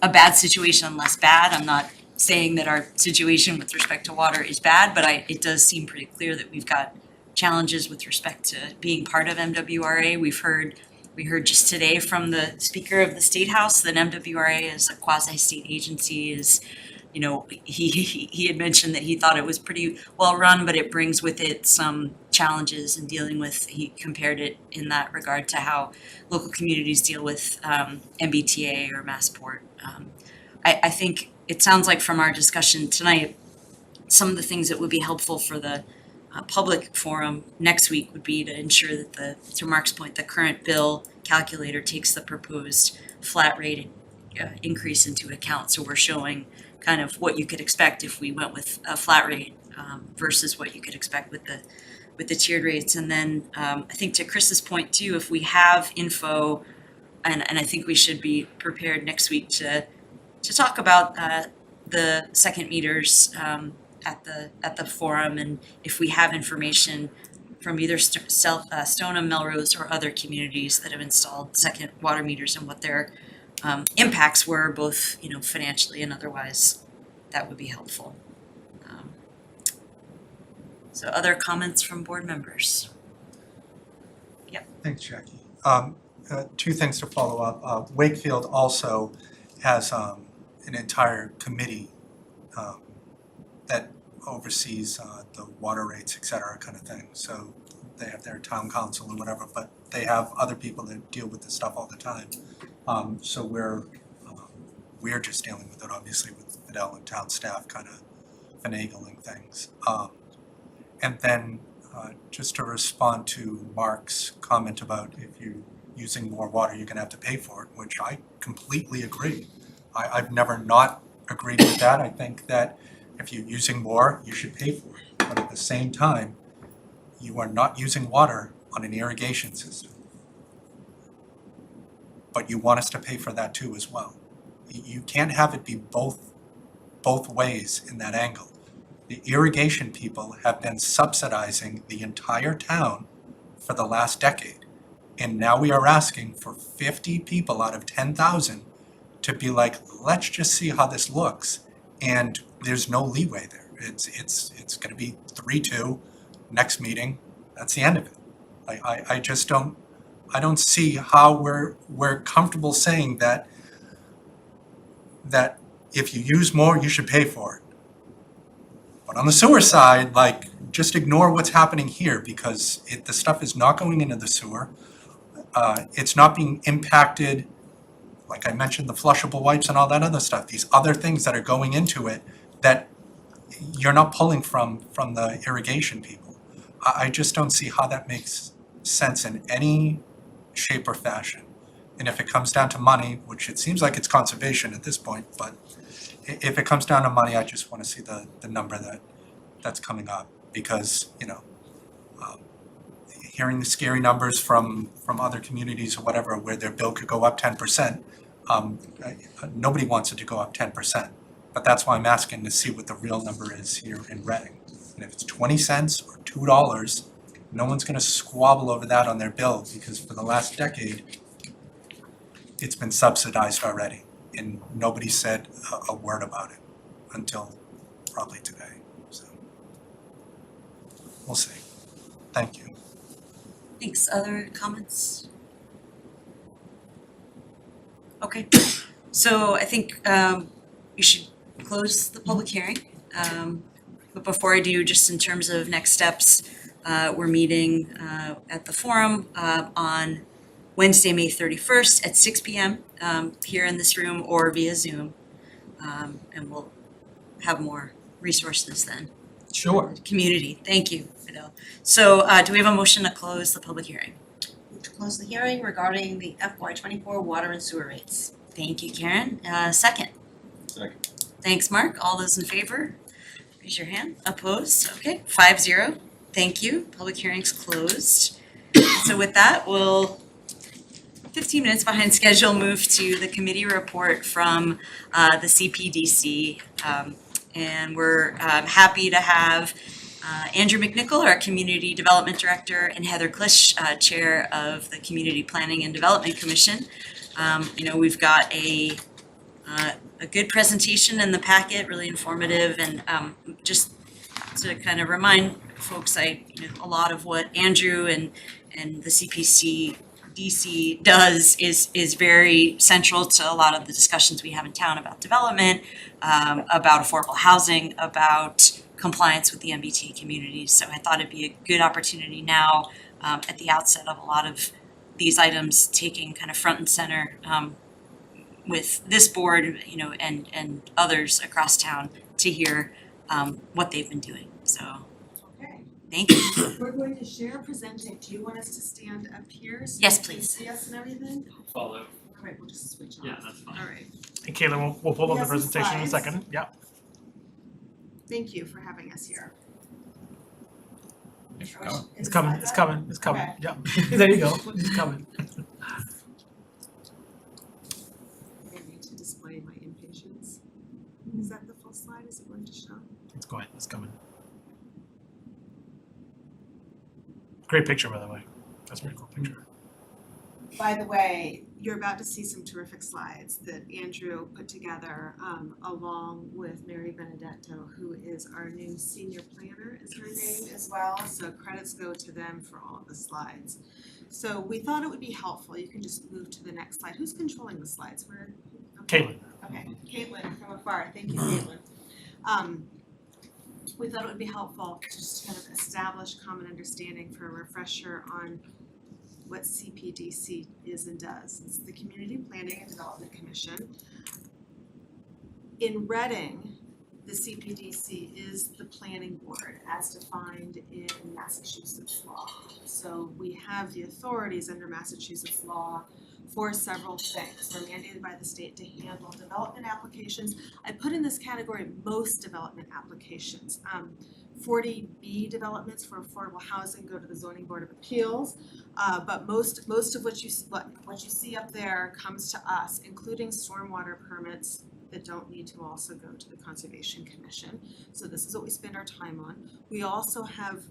a bad situation less bad. I'm not saying that our situation with respect to water is bad, but it does seem pretty clear that we've got challenges with respect to being part of MWRA. We heard just today from the Speaker of the State House that MWRA as a quasi-state agency is, he had mentioned that he thought it was pretty well run, but it brings with it some challenges in dealing with, he compared it in that regard to how local communities deal with MBTA or Massport. I think it sounds like from our discussion tonight, some of the things that would be helpful for the public forum next week would be to ensure that to Mark's point, the current bill calculator takes the proposed flat rate increase into account. So we're showing kind of what you could expect if we went with a flat rate versus what you could expect with the tiered rates. And then I think to Chris's point too, if we have info, and I think we should be prepared next week to talk about the second meters at the forum, and if we have information from either Stoneham, Melrose, or other communities that have installed second water meters and what their impacts were, both financially and otherwise, that would be helpful. So other comments from board members? Thanks, Jackie. Two things to follow up. Wakefield also has an entire committee that oversees the water rates, et cetera, kind of thing. So they have their town council or whatever, but they have other people that deal with this stuff all the time. So we're just dealing with it, obviously, with Fidel and town staff kind of finagling things. And then just to respond to Mark's comment about if you're using more water, you're gonna have to pay for it, which I completely agree. I've never not agreed with that. I think that if you're using more, you should pay for it. But at the same time, you are not using water on an irrigation system. But you want us to pay for that too as well. You can't have it be both ways in that angle. The irrigation people have been subsidizing the entire town for the last decade. And now we are asking for 50 people out of 10,000 to be like, let's just see how this looks. And there's no leeway there. It's gonna be 3-2, next meeting, that's the end of it. I just don't see how we're comfortable saying that if you use more, you should pay for it. But on the sewer side, just ignore what's happening here, because the stuff is not going into the sewer. It's not being impacted, like I mentioned, the flushable wipes and all that other stuff, these other things that are going into it that you're not pulling from the irrigation people. I just don't see how that makes sense in any shape or fashion. And if it comes down to money, which it seems like it's conservation at this point, but if it comes down to money, I just want to see the number that's coming up, because hearing the scary numbers from other communities or whatever where their bill could go up 10%, nobody wants it to go up 10%. But that's why I'm asking to see what the real number is here in Reading. And if it's 20 cents or $2, no one's going to squabble over that on their bill, because for the last decade, it's been subsidized already. And nobody said a word about it until probably today. So we'll see. Thank you. Thanks. Other comments? Okay. So I think we should close the public hearing. But before I do, just in terms of next steps, we're meeting at the forum on Wednesday, May 31st at 6 p.m. Here in this room or via Zoom. And we'll have more resources then. Sure. Community, thank you, Adele. So do we have a motion to close the public hearing? To close the hearing regarding the FY24 water and sewer rates. Thank you, Karen. Second. Second. Thanks, Mark. All those in favor? Raise your hand. Opposed? Okay, 5-0. Thank you. Public hearing's closed. So with that, we'll 15 minutes behind schedule, move to the committee report from the CPDC. And we're happy to have Andrew McNichol, our Community Development Director, and Heather Klisch, Chair of the Community Planning and Development Commission. We've got a good presentation in the packet, really informative, and just to kind of remind folks, a lot of what Andrew and the CPDC does is very central to a lot of the discussions we have in town about development, about affordable housing, about compliance with the MBTA communities. So I thought it'd be a good opportunity now at the outset of a lot of these items taking kind of front and center with this board, and others across town to hear what they've been doing. So, Okay, thank you. we're going to share presenting. Do you want us to stand up here? So Yes, you can please. see us and everything? Follow. All right, we'll just switch on. Yeah, that's fine. All right, And Caitlin, we'll pull up the Yes, the presentation in a slides. second. Yeah. thank you for having us here. It's Is the coming, slides it's up? coming, it's coming. Okay. Yeah. There you go. It's coming. I need to display my impatience. Is that the full slide? Is it going to show? It's going, it's coming. Great picture, by the way. That's a very cool picture. By the way, you're about to see some terrific slides that Andrew put together along with Mary Benedetto, who is our new senior planner, is her name as well. So credits go to them for all of the slides. So we thought it would be helpful. You can just move to the next slide. Who's controlling the slides? Caitlin. Okay, Caitlin from afar. Thank you, Caitlin. We thought it would be helpful to just kind of establish common understanding for a refresher on what CPDC is and does. It's the Community Planning and Development Commission. In Reading, the CPDC is the planning board as defined in Massachusetts law. So we have the authorities under Massachusetts law for several things. We're mandated by the state to handle development applications. I put in this category most development applications. 40B developments for affordable housing go to the Zoning Board of Appeals, but most of what you see up there comes to us, including stormwater permits that don't need to also go to the Conservation Commission. So this is what we spend our time on. We also have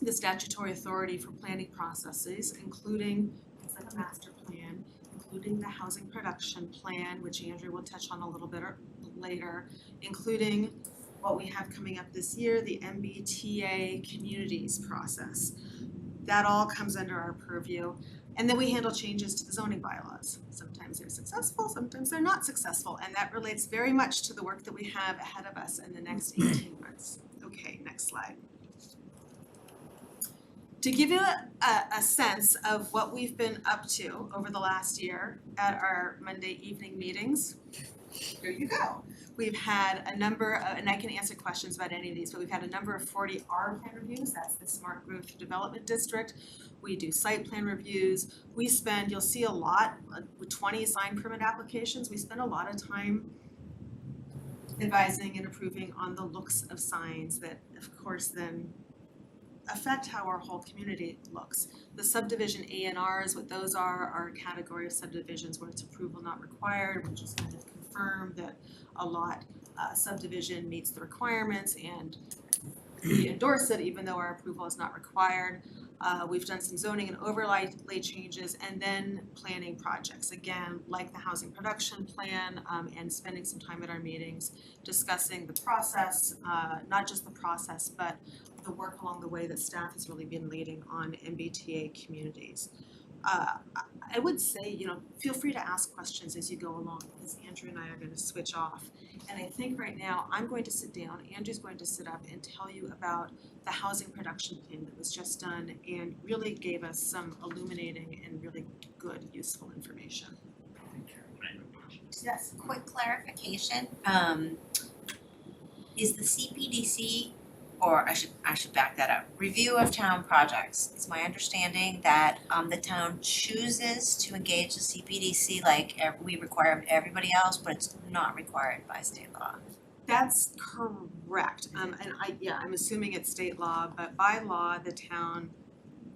the statutory authority for planning processes, including things like a master plan, including the housing production plan, which Andrew will touch on a little bit later, including what we have coming up this year, the MBTA communities process. That all comes under our purview. And then we handle changes to the zoning bylaws. Sometimes they're successful, sometimes they're not successful, and that relates very much to the work that we have ahead of us in the next 18 months. Okay, next slide. To give you a sense of what we've been up to over the last year at our Monday evening meetings, here you go. We've had a number of, and I can answer questions about any of these, but we've had a number of 40R plan reviews. That's the Smart Growth Development District. We do site plan reviews. We spend, you'll see a lot, with 20 sign permit applications, we spend a lot of time advising and approving on the looks of signs that, of course, then affect how our whole community looks. The subdivision A&Rs, what those are a category of subdivisions where it's approval not required, which is kind of confirmed that a lot subdivision meets the requirements and we endorse it even though our approval is not required. We've done some zoning and overlay changes and then planning projects, again, like the housing production plan, and spending some time at our meetings discussing the process, not just the process, but the work along the way that staff has really been leading on MBTA communities. I would say, you know, feel free to ask questions as you go along, because Andrew and I are gonna switch off. And I think right now, I'm going to sit down, Andrew's going to sit up and tell you about the housing production plan that was just done and really gave us some illuminating and really good, useful information. Just quick clarification, is the CPDC, or I should back that up, review of town projects, it's my understanding that the town chooses to engage the CPDC like we require of everybody else, but it's not required by state law. That's correct, and I'm assuming it's state law, but by law, the town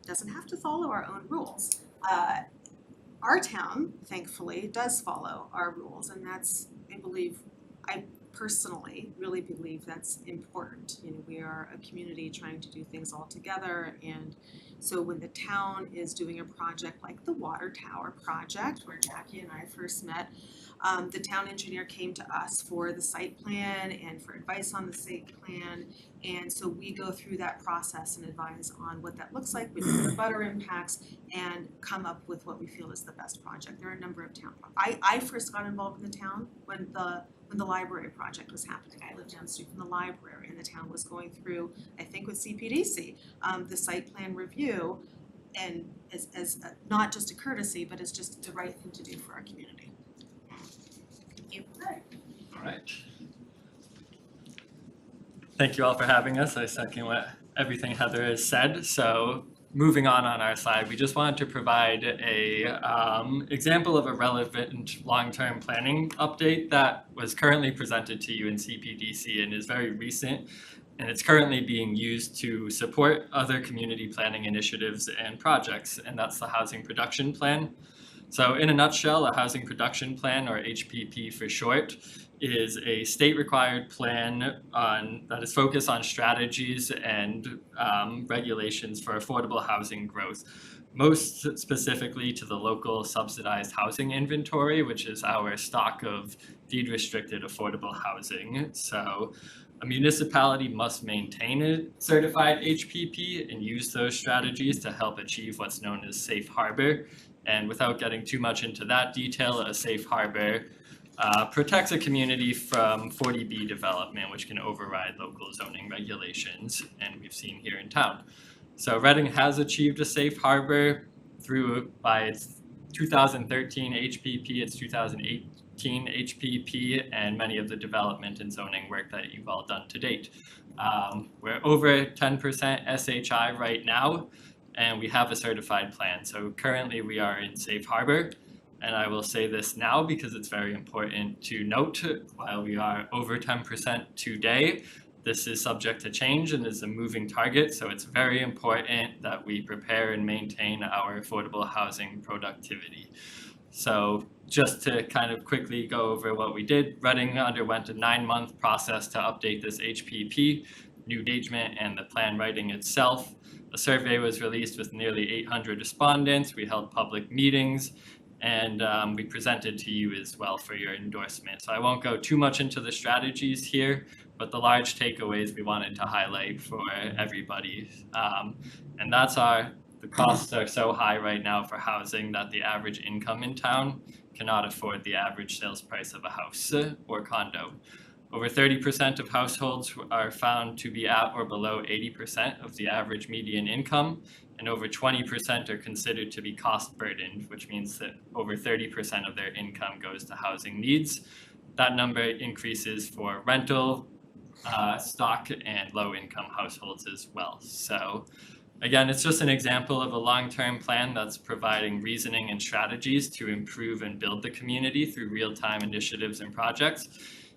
doesn't have to follow our own rules. Our town, thankfully, does follow our rules, and that's, I personally really believe that's important. You know, we are a community trying to do things all together, and so when the town is doing a project like the water tower project, where Jackie and I first met, the town engineer came to us for the site plan and for advice on the site plan, and so we go through that process and advise on what that looks like, we look at the butter impacts, and come up with what we feel is the best project. There are a number of town, I first got involved in the town when the library project was happening. I lived down the street from the library, and the town was going through, I think with CPDC, the site plan review, and as not just a courtesy, but as just the right thing to do for our community. All right. Thank you all for having us. I second what everything Heather has said. So moving on our side, we just wanted to provide a example of a relevant long-term planning update that was currently presented to you in CPDC and is very recent. And it's currently being used to support other community planning initiatives and projects, and that's the Housing Production Plan. So in a nutshell, a Housing Production Plan, or HPP for short, is a state-required plan that is focused on strategies and regulations for affordable housing growth, most specifically to the local subsidized housing inventory, which is our stock of deed-restricted affordable housing. So a municipality must maintain a certified HPP and use those strategies to help achieve what's known as safe harbor. And without getting too much into that detail, a safe harbor protects a community from 40B development, which can override local zoning regulations, and we've seen here in town. So Reading has achieved a safe harbor by its 2013 HPP, its 2018 HPP, and many of the development and zoning work that you've all done to date. We're over 10% SHI right now, and we have a certified plan. So currently we are in safe harbor. And I will say this now because it's very important to note, while we are over 10% today, this is subject to change and is a moving target. So it's very important that we prepare and maintain our affordable housing productivity. So just to kind of quickly go over what we did, Reading underwent a 9-month process to update this HPP, new engagement, and the plan writing itself. A survey was released with nearly 800 respondents. We held public meetings, and we presented to you as well for your endorsement. So I won't go too much into the strategies here, but the large takeaways we wanted to highlight for everybody. And that's the costs are so high right now for housing that the average income in town cannot afford the average sales price of a house or condo. Over 30% of households are found to be at or below 80% of the average median income, and over 20% are considered to be cost burdened, which means that over 30% of their income goes to housing needs. That number increases for rental, stock, and low income households as well. So again, it's just an example of a long-term plan that's providing reasoning and strategies to improve and build the community through real-time initiatives and projects.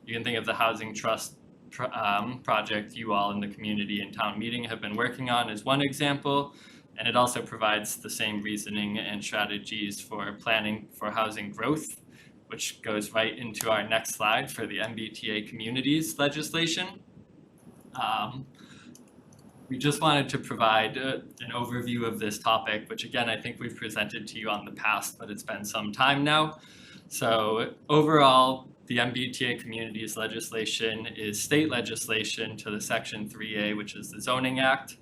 You can think of the Housing Trust project you all in the community and town meeting have been working on as one example, and it also provides the same reasoning and strategies for planning for housing growth, which goes right into our next slide for the MBTA communities legislation. We just wanted to provide an overview of this topic, which again, I think we've presented to you on the past, but it's been some time now. So overall, the MBTA communities legislation is state legislation to the Section 3A, which is the Zoning Act.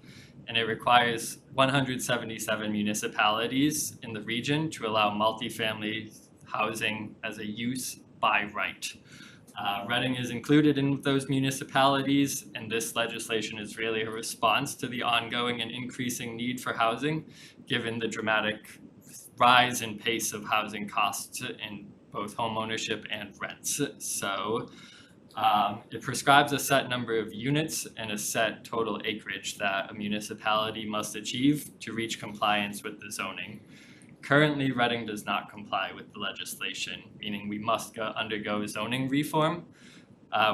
and it requires 177 municipalities in the region to allow multifamily housing as a use by right. Reading is included in those municipalities, and this legislation is really a response to the ongoing and increasing need for housing, given the dramatic rise in pace of housing costs in both home ownership and rents. So it prescribes a set number of units and a set total acreage that a municipality must achieve to reach compliance with the zoning. Currently, Reading does not comply with the legislation, meaning we must undergo zoning reform.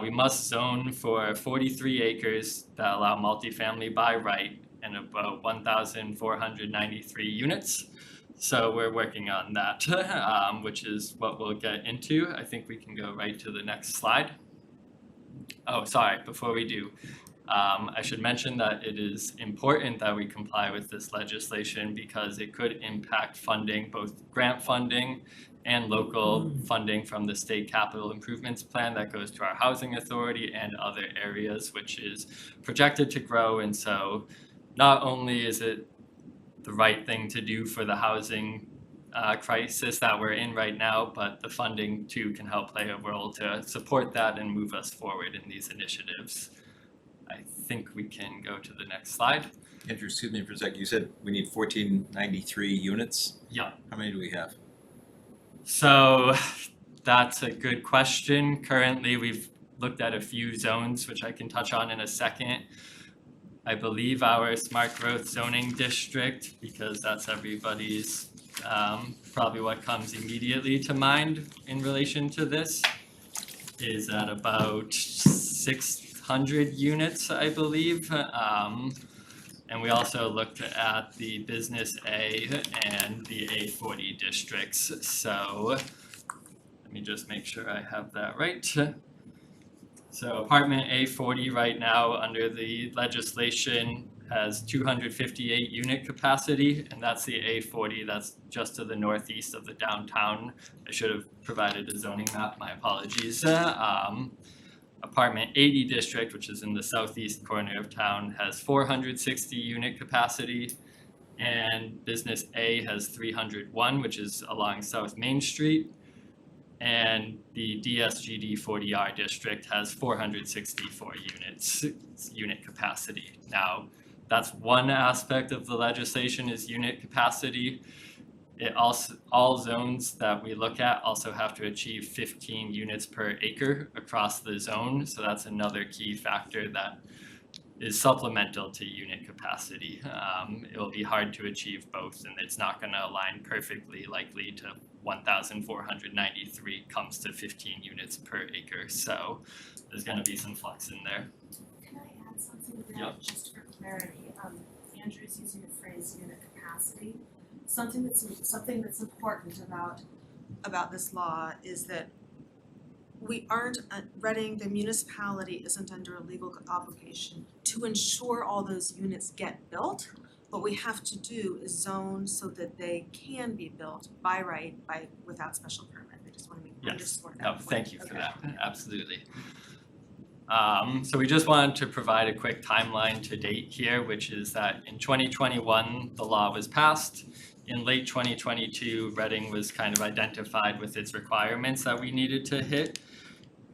We must zone for 43 acres that allow multifamily by right and about 1,493 units. So we're working on that, which is what we'll get into. I think we can go right to the next slide. Oh, sorry, before we do, I should mention that it is important that we comply with this legislation because it could impact funding, both grant funding and local funding from the state capital improvements plan that goes to our housing authority and other areas, which is projected to grow. And so not only is it the right thing to do for the housing crisis that we're in right now, but the funding too can help play a role to support that and move us forward in these initiatives. I think we can go to the next slide. Andrew, excuse me for a sec, you said we need 1493 units? Yeah. How many do we have? So that's a good question. Currently, we've looked at a few zones, which I can touch on in a second. I believe our smart growth zoning district, because that's everybody's, probably what comes immediately to mind in relation to this, is at about 600 units, I believe. And we also looked at the business A and the A40 districts. So let me just make sure I have that right. So apartment A40 right now under the legislation has 258 unit capacity, and that's the A40, that's just to the northeast of the downtown. I should have provided a zoning map, my apologies. Apartment 80 district, which is in the southeast corner of town, has 460 unit capacity, and business A has 301, which is along South Main Street. And the DSGD 40R district has 464 unit capacity. Now, that's one aspect of the legislation is unit capacity. It also, all zones that we look at also have to achieve 15 units per acre across the zone. So that's another key factor that is supplemental to unit capacity. It will be hard to achieve both, and it's not going to align perfectly likely to 1,493 comes to 15 units per acre. So there's going to be some flux in there. Can I add something to that, Yep. just for clarity? Andrew's using the phrase unit capacity. Something that's important about this law is that we aren't, Reading, the municipality isn't under a legal obligation to ensure all those units get built. What we have to do is zone so that they can be built by right, without special permit. I just want to underscore that. No, thank you for Okay. that, absolutely. So we just wanted to provide a quick timeline to date here, which is that in 2021, the law was passed. In late 2022, Reading was kind of identified with its requirements that we needed to hit.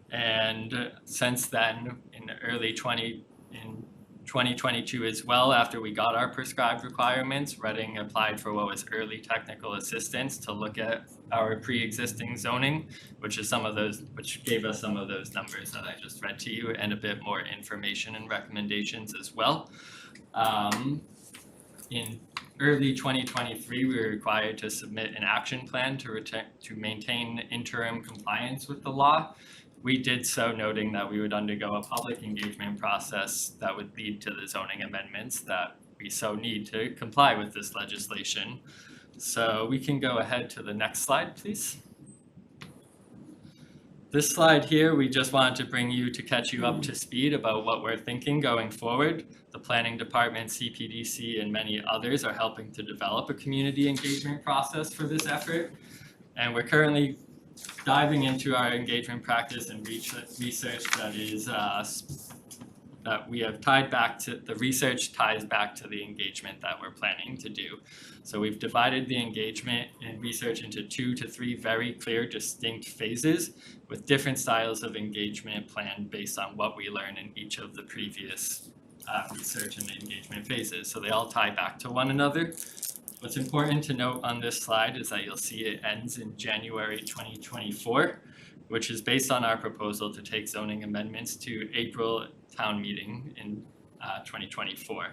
And since then, in 2022 as well, after we got our prescribed requirements, Reading applied for what was early technical assistance to look at our pre-existing zoning, which gave us some of those numbers that I just read to you and a bit more information and recommendations as well. In early 2023, we were required to submit an action plan to maintain interim compliance with the law. We did so noting that we would undergo a public engagement process that would lead to the zoning amendments that we so need to comply with this legislation. So we can go ahead to the next slide, please. This slide here, we just wanted to bring you to catch you up to speed about what we're thinking going forward. The planning department, CPDC, and many others are helping to develop a community engagement process for this effort. And we're currently diving into our engagement practice and research that is that we have tied back to, the research ties back to the engagement that we're planning to do. So we've divided the engagement and research into 2 to 3 very clear, distinct phases with different styles of engagement planned based on what we learn in each of the previous research and engagement phases. So they all tie back to one another. What's important to note on this slide is that you'll see it ends in January 2024, which is based on our proposal to take zoning amendments to April town meeting in 2024.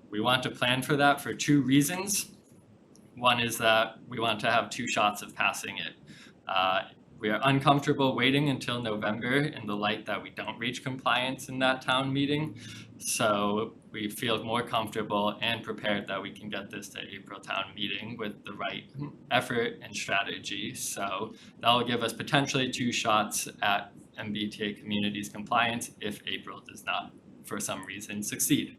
We want to plan for that for 2 reasons. One is that we want to have 2 shots of passing it. We are uncomfortable waiting until November in the light that we don't reach compliance in that town meeting. So we feel more comfortable and prepared that we can get this to April town meeting with the right effort and strategy. So that will give us potentially 2 shots at MBTA communities compliance if April does not, for some reason, succeed.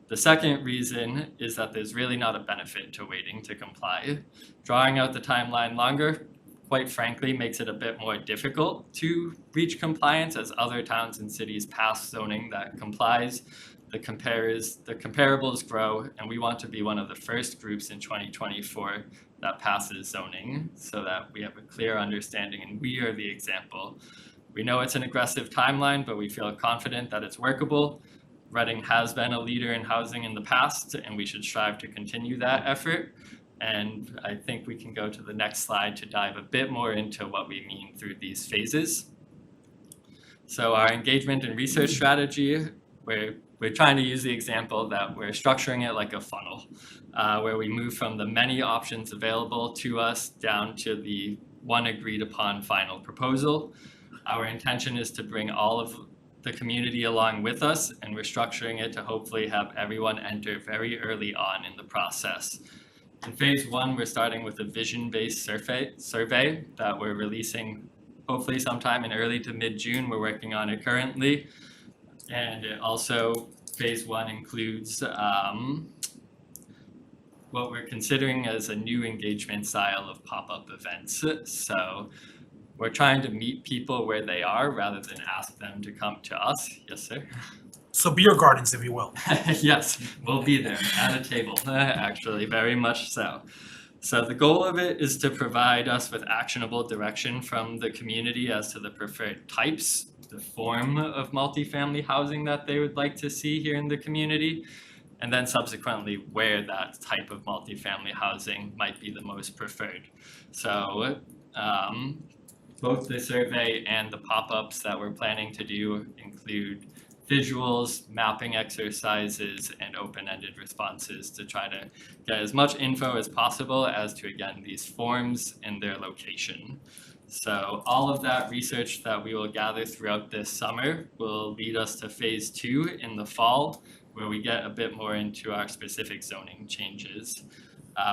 The second reason is that there's really not a benefit to waiting to comply. Drawing out the timeline longer, quite frankly, makes it a bit more difficult to reach compliance as other towns and cities pass zoning that complies. The comparables grow, and we want to be one of the first groups in 2024 that passes zoning so that we have a clear understanding and we are the example. We know it's an aggressive timeline, but we feel confident that it's workable. Reading has been a leader in housing in the past, and we should strive to continue that effort. And I think we can go to the next slide to dive a bit more into what we mean through these phases. So our engagement and research strategy, we're trying to use the example that we're structuring it like a funnel, where we move from the many options available to us down to the one agreed upon final proposal. Our intention is to bring all of the community along with us, and we're structuring it to hopefully have everyone enter very early on in the process. In phase 1, we're starting with a vision-based survey that we're releasing hopefully sometime in early to mid-June. We're working on it currently. And it also, phase 1 includes what we're considering as a new engagement style of pop-up events. So we're trying to meet people where they are rather than ask them to come to us. Yes, sir? So beer gardens, if you will. Yes, we'll be there at a table, actually, very much so. So the goal of it is to provide us with actionable direction from the community as to the preferred types, the form of multifamily housing that they would like to see here in the community, and then subsequently where that type of multifamily housing might be the most preferred. So both the survey and the pop-ups that we're planning to do include visuals, mapping exercises, and open-ended responses to try to get as much info as possible as to, again, these forms and their location. So all of that research that we will gather throughout this summer will lead us to phase 2 in the fall, where we get a bit more into our specific zoning changes.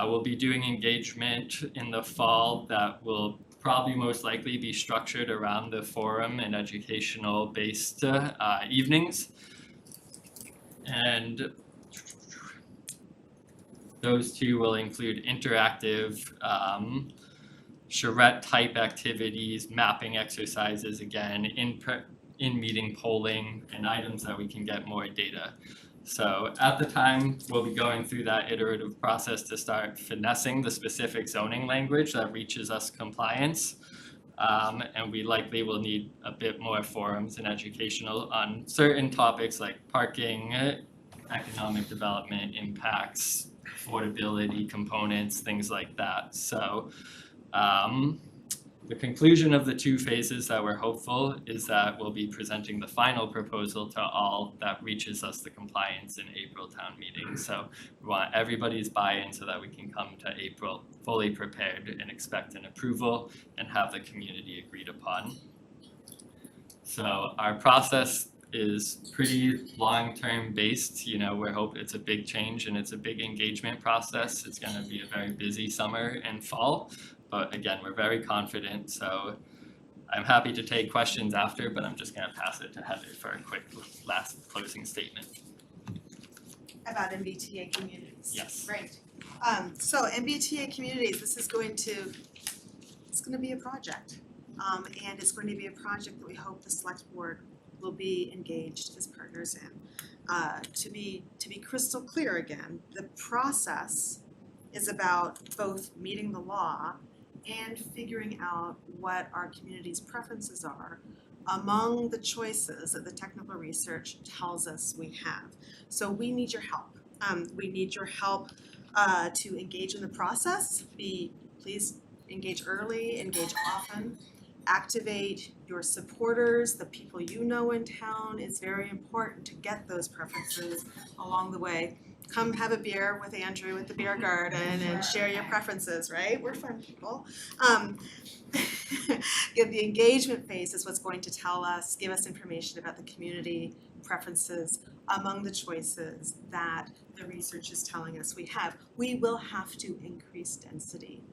We'll be doing engagement in the fall that will probably most likely be structured around the forum and educational based evenings. And those 2 will include interactive charrette type activities, mapping exercises, again, in meeting polling and items that we can get more data. So at the time, we'll be going through that iterative process to start finessing the specific zoning language that reaches us compliance. And we likely will need a bit more forums and educational on certain topics like parking, economic development impacts, affordability components, things like that. So the conclusion of the 2 phases that we're hopeful is that we'll be presenting the final proposal to all that reaches us the compliance in April town meeting. So we want everybody's buy-in so that we can come to April fully prepared and expect an approval and have the community agreed upon. So our process is pretty long-term based. You know, we hope it's a big change and it's a big engagement process. It's going to be a very busy summer and fall. But again, we're very confident, so I'm happy to take questions after, but I'm just gonna pass it to Heather for a quick last closing statement. About MBTA communities. Yes. Great. So MBTA communities, it's going to be a project. And it's going to be a project that we hope the select board will be engaged as partners in. To be crystal clear again, the process is about both meeting the law and figuring out what our community's preferences are among the choices that the technical research tells us we have. So we need your help. We need your help to engage in the process. Please engage early, engage often. Activate your supporters, the people you know in town. It's very important to get those preferences along the way. Come have a beer with Andrew at the beer garden and share your preferences, right? We're fun people. The engagement phase is what's going to give us information about the community preferences among the choices that the research is telling us we have. We will have to increase density.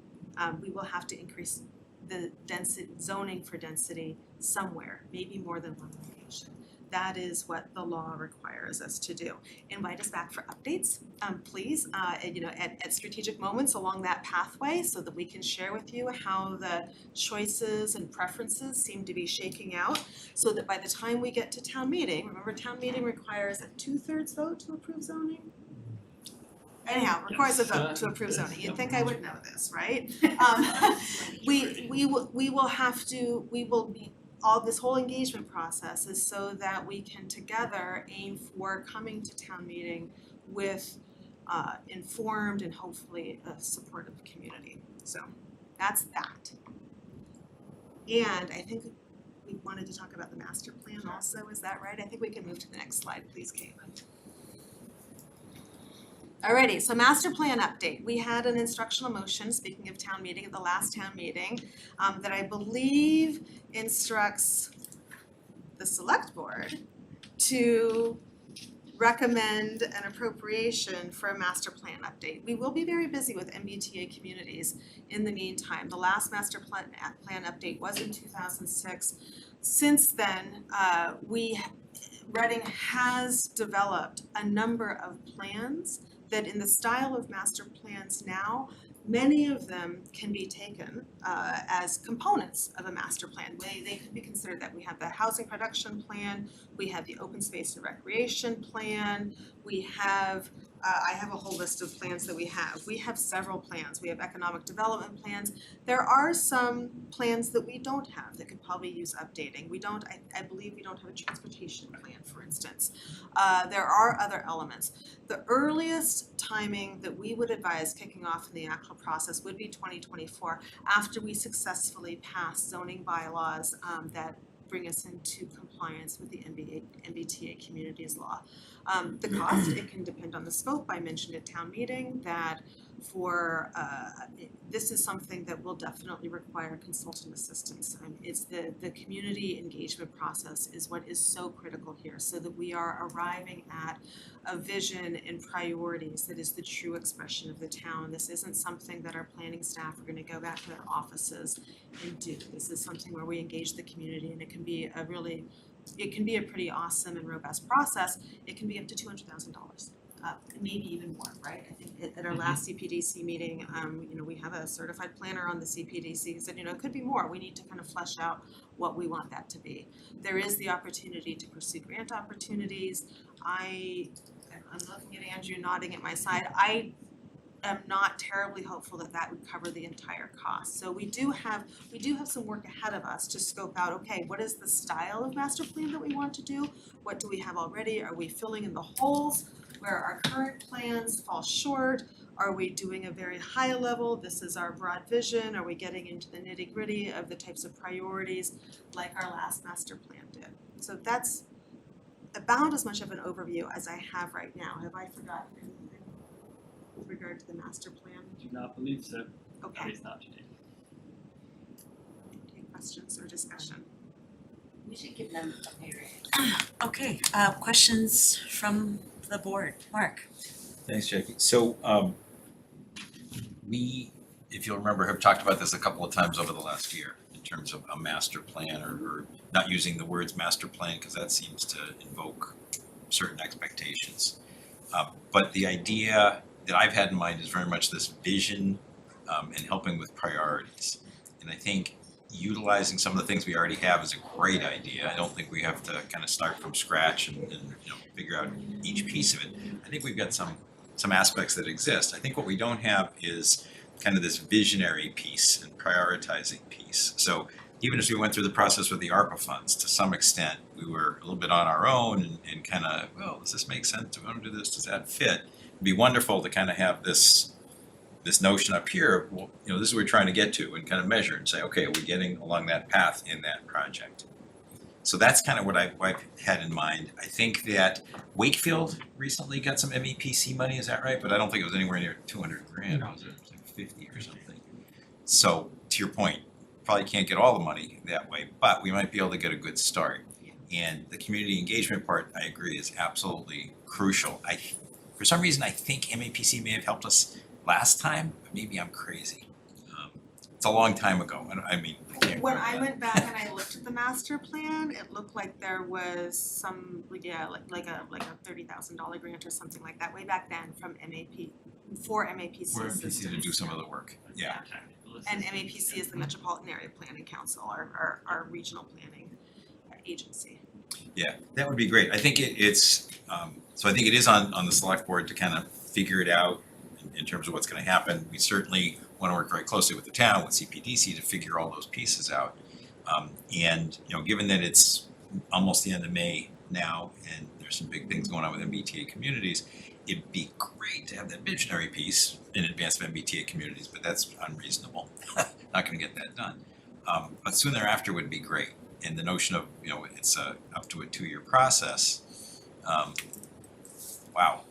We will have to increase the density, zoning for density somewhere, maybe more than one location. That is what the law requires us to do. Invite us back for updates, please, at strategic moments along that pathway so that we can share with you how the choices and preferences seem to be shaking out, so that by the time we get to town meeting, remember town meeting requires a 2/3 vote to approve zoning? Anyhow, requires a vote to approve zoning. You'd think I would know this, right? This whole engagement process is so that we can together aim for coming to town meeting with informed and hopefully a supportive community. So that's that. And I think we wanted to talk about the master plan also, is that right? I think we can move to the next slide, please, Caitlin. Alrighty, so master plan update. We had an instructional motion, speaking of town meeting, at the last town meeting, that I believe instructs the select board to recommend an appropriation for a master plan update. We will be very busy with MBTA communities in the meantime. The last master plan update was in 2006. Since then, Reading has developed a number of plans that in the style of master plans now, many of them can be taken as components of a master plan. They could be considered that. We have the housing production plan, we have the open space and recreation plan, we have, I have a whole list of plans that we have. We have several plans. We have economic development plans. There are some plans that we don't have that could probably use updating. I believe we don't have a transportation plan, for instance. There are other elements. The earliest timing that we would advise kicking off in the actual process would be 2024, after we successfully pass zoning bylaws that bring us into compliance with the MBTA communities law. The cost, it can depend on the scope. I mentioned at town meeting that this is something that will definitely require consultant assistance. It's the community engagement process is what is so critical here, so that we are arriving at a vision and priorities that is the true expression of the town. This isn't something that our planning staff are going to go back to their offices and do. This is something where we engage the community, and it can be a pretty awesome and robust process. It can be up to $200,000. Maybe even more, right? I think at our last CPDC meeting, we have a certified planner on the CPDC who said, it could be more. We need to kind of flesh out what we want that to be. There is the opportunity to pursue grant opportunities. I'm looking at Andrew nodding at my side. I am not terribly hopeful that would cover the entire cost. So we do have some work ahead of us to scope out, okay, what is the style of master plan that we want to do? What do we have already? Are we filling in the holes where our current plans fall short? Are we doing a very high level? This is our broad vision. Are we getting into the nitty-gritty of the types of priorities like our last master plan did? So that's about as much of an overview as I have right now. Have I forgotten anything with regard to the master plan? Do not believe so. Okay. At least not today. Any questions or discussion? We should give them a pay raise. Okay, questions from the board? Mark? Thanks, Jackie. So, we, if you'll remember, have talked about this a couple of times over the last year in terms of a master plan or not using the words master plan because that seems to invoke certain expectations. But the idea that I've had in mind is very much this vision and helping with priorities. And I think utilizing some of the things we already have is a great idea. I don't think we have to kind of start from scratch and you know, figure out each piece of it. I think we've got some aspects that exist. I think what we don't have is kind of this visionary piece and prioritizing piece. So even as we went through the process with the ARPA funds, to some extent, we were a little bit on our own and kind of, well, does this make sense? Do we want to do this? Does that fit? It'd be wonderful to kind of have this notion up here of, well, you know, this is what we're trying to get to and kind of measure and say, okay, are we getting along that path in that project? So that's kind of what I've had in mind. I think that Wakefield recently got some MEPC money, is that right? But I don't think it was anywhere near 200 grand, was it? It was like 50 or something. So to your point, probably can't get all the money that way, but we might be able to get a good start. And the community engagement part, I agree, is absolutely crucial. For some reason, I think MEPC may have helped us last time, but maybe I'm crazy. It's a long time ago. I mean, I can't When remember I that. went back and I looked at the master plan, it looked like there was some, like a $30,000 grant or something like that way back then from MAP, for MAPC For systems. MPC to do some of the work, yeah. And MAPC is the Metropolitan Area Planning Council, our regional planning agency. Yeah, that would be great. I think it's, so I think it is on the select board to kind of figure it out in terms of what's gonna happen. We certainly wanna work very closely with the town, with CPDC to figure all those pieces out. And, you know, given that it's almost the end of May now and there's some big things going on with MBTA communities, it'd be great to have that visionary piece in advance of MBTA communities, but that's unreasonable. Not gonna get that done. But soon thereafter would be great. And the notion of, you know, it's up to a 2-year process. Wow.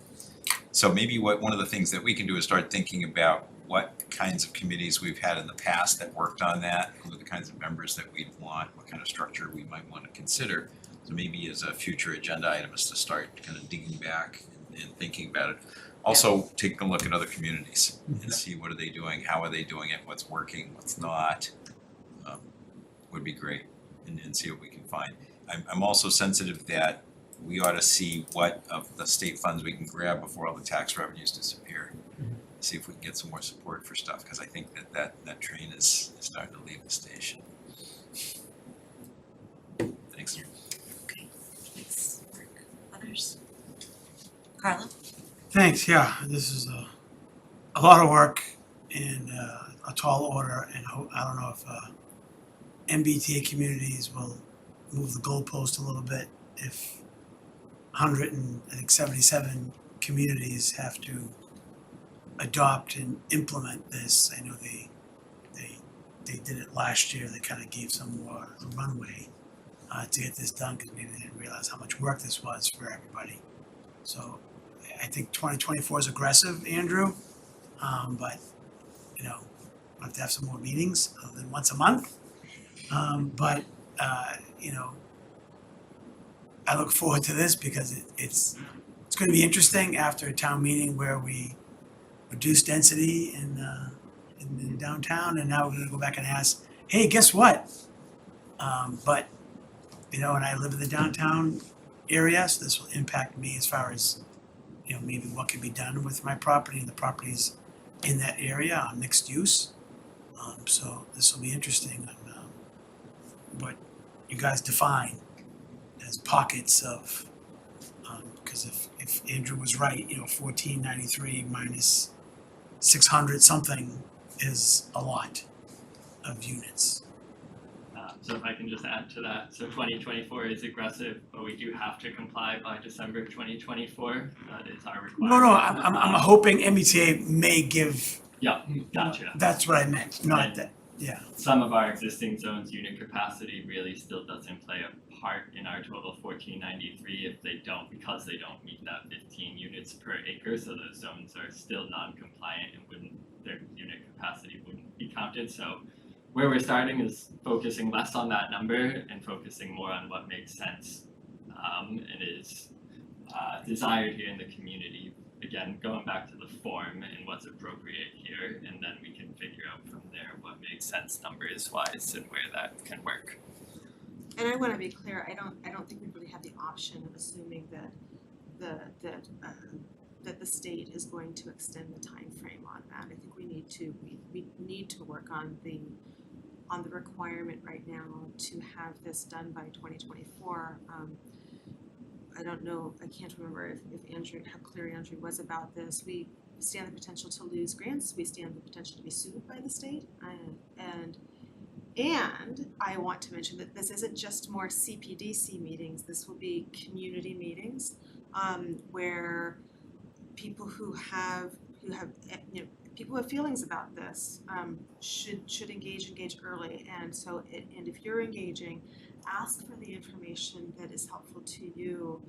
So maybe one of the things that we can do is start thinking about what kinds of committees we've had in the past that worked on that, who are the kinds of members that we'd want, what kind of structure we might want to consider. So maybe as a future agenda item is to start kind of digging back and thinking about it. Also, taking a look at other communities and see what are they doing, how are they doing it, what's working, what's not, would be great, and see what we can find. I'm also sensitive that we ought to see what of the state funds we can grab before all the tax revenues disappear. See if we can get some more support for stuff, because I think that train is starting to leave the station. Thanks. Okay, thanks, Mark. Others? Carla? Thanks, yeah, this is a lot of work and a tall order, and I don't know if MBTA communities will move the goalpost a little bit if 177 communities have to adopt and implement this. I know they did it last year. They kind of gave some more runway to get this done because maybe they didn't realize how much work this was for everybody. So I think 2024 is aggressive, Andrew, but you know, we'll have to have some more meetings other than once a month. But you know, I look forward to this because it's going to be interesting after a town meeting where we reduce density in downtown, and now we're going to go back and ask, hey, guess what? But you know, and I live in the downtown area, so this will impact me as far as, you know, maybe what can be done with my property and the properties in that area on mixed use. So this will be interesting on what you guys define as pockets of, because if Andrew was right, you know, 1493 minus 600 something is a lot of units. So if I can just add to that, so 2024 is aggressive, but we do have to comply by December 2024. That is our requirement. No, I'm hoping MBTA may give. Yeah, gotcha. That's what I meant, not that. Yeah. Some of our existing zones' unit capacity really still doesn't play a part in our total 1493 if they don't, because they don't meet that 15 units per acre, so those zones are still non-compliant and their unit capacity wouldn't be counted. So where we're starting is focusing less on that number and focusing more on what makes sense and is desired here in the community. Again, going back to the form and what's appropriate here, and then we can figure out from there what makes sense numbers wise and where that can work. And I want to be clear, I don't think we really have the option of assuming that the state is going to extend the time frame on that. I think we need to work on the on the requirement right now to have this done by 2024. I don't know, I can't remember if Andrew, how clear Andrew was about this. We stand the potential to lose grants, we stand the potential to be sued by the state, and I want to mention that this isn't just more CPDC meetings, this will be community meetings, where people who have people who have feelings about this, should engage early, and so and if you're engaging, ask for the information that is helpful to you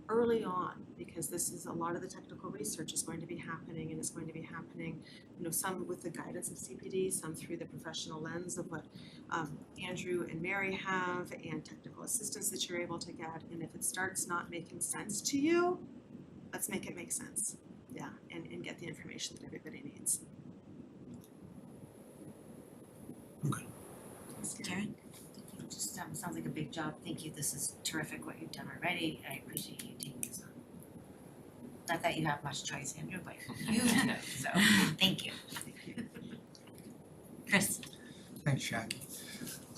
early on, because this is a lot of the technical research is going to be happening, and it's going to be happening, some with the guidance of CPD, some through the professional lens of what Andrew and Mary have, and technical assistance that you're able to get, and if it starts not making sense to you, let's make it make sense, and get the information that everybody needs. Karen? Just sounds like a big job. Thank you. This is terrific what you've done already. I appreciate you taking this on. Not that you have much choice, Andrew, but you do, so thank you. Chris? Thanks, Jackie.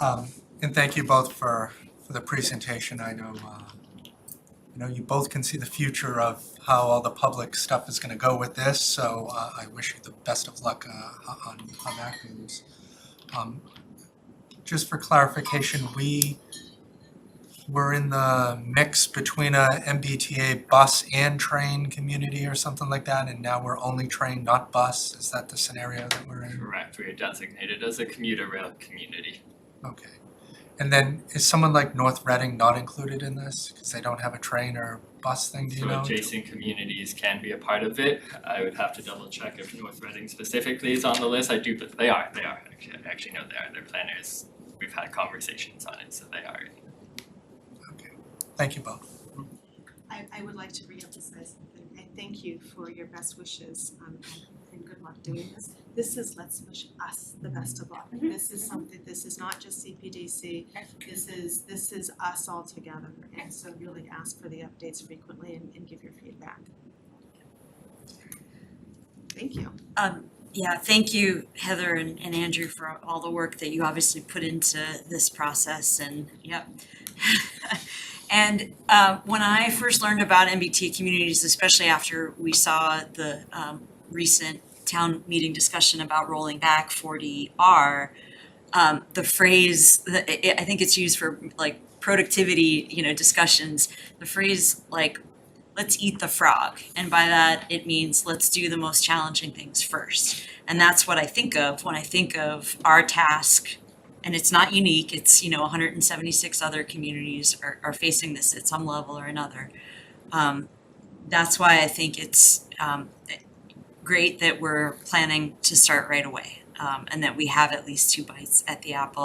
And thank you both for the presentation. I know you both can see the future of how all the public stuff is going to go with this, so I wish you the best of luck on that news. Just for clarification, we were in the mix between a MBTA bus and train community or something like that, and now we're only train, not bus. Is that the scenario that we're in? Correct, we are designated as a commuter rail community. Okay. And then is someone like North Reading not included in this because they don't have a train or bus thing, do you know? So adjacent communities can be a part of it. I would have to double check if North Reading specifically is on the list. I do, but they are, actually no, they are, their planners. We've had conversations on it, so they are. Okay, thank you both. I would like to reemphasize something. I thank you for your best wishes, and good luck doing this. Let's wish us the best of luck. This is something, this is not just CPDC, this is us all together. And so really ask for the updates frequently and give your feedback. Thank you. Yeah, thank you, Heather and Andrew, for all the work that you obviously put into this process, and And when I first learned about MBTA communities, especially after we saw the recent town meeting discussion about rolling back 40R, the phrase, I think it's used for like productivity, discussions, the phrase like, let's eat the frog. And by that, it means let's do the most challenging things first. And that's what I think of when I think of our task. And it's not unique, it's, 176 other communities are facing this at some level or another. That's why I think it's great that we're planning to start right away, and that we have at least 2 bites at the apple.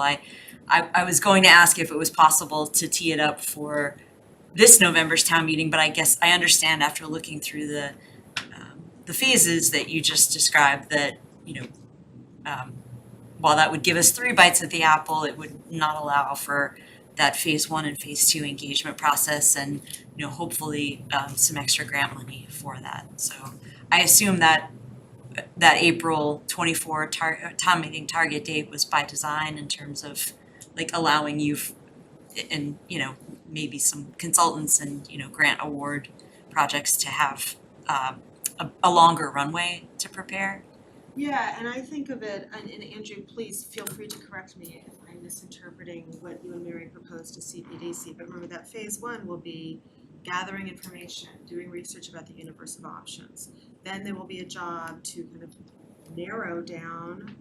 I was going to ask if it was possible to tee it up for this November's town meeting, but I guess I understand after looking through the phases that you just described that, while that would give us 3 bites at the apple, it would not allow for that phase 1 and phase 2 engagement process, and hopefully some extra grant money for that. So I assume that April 24 town meeting target date was by design in terms of like allowing you and maybe some consultants and grant award projects to have a longer runway to prepare. Yeah, and I think of it, and Andrew, please feel free to correct me if I'm misinterpreting what you and Mary proposed to CPDC, but remember that phase 1 will be gathering information, doing research about the universe of options. Then there will be a job to kind of narrow down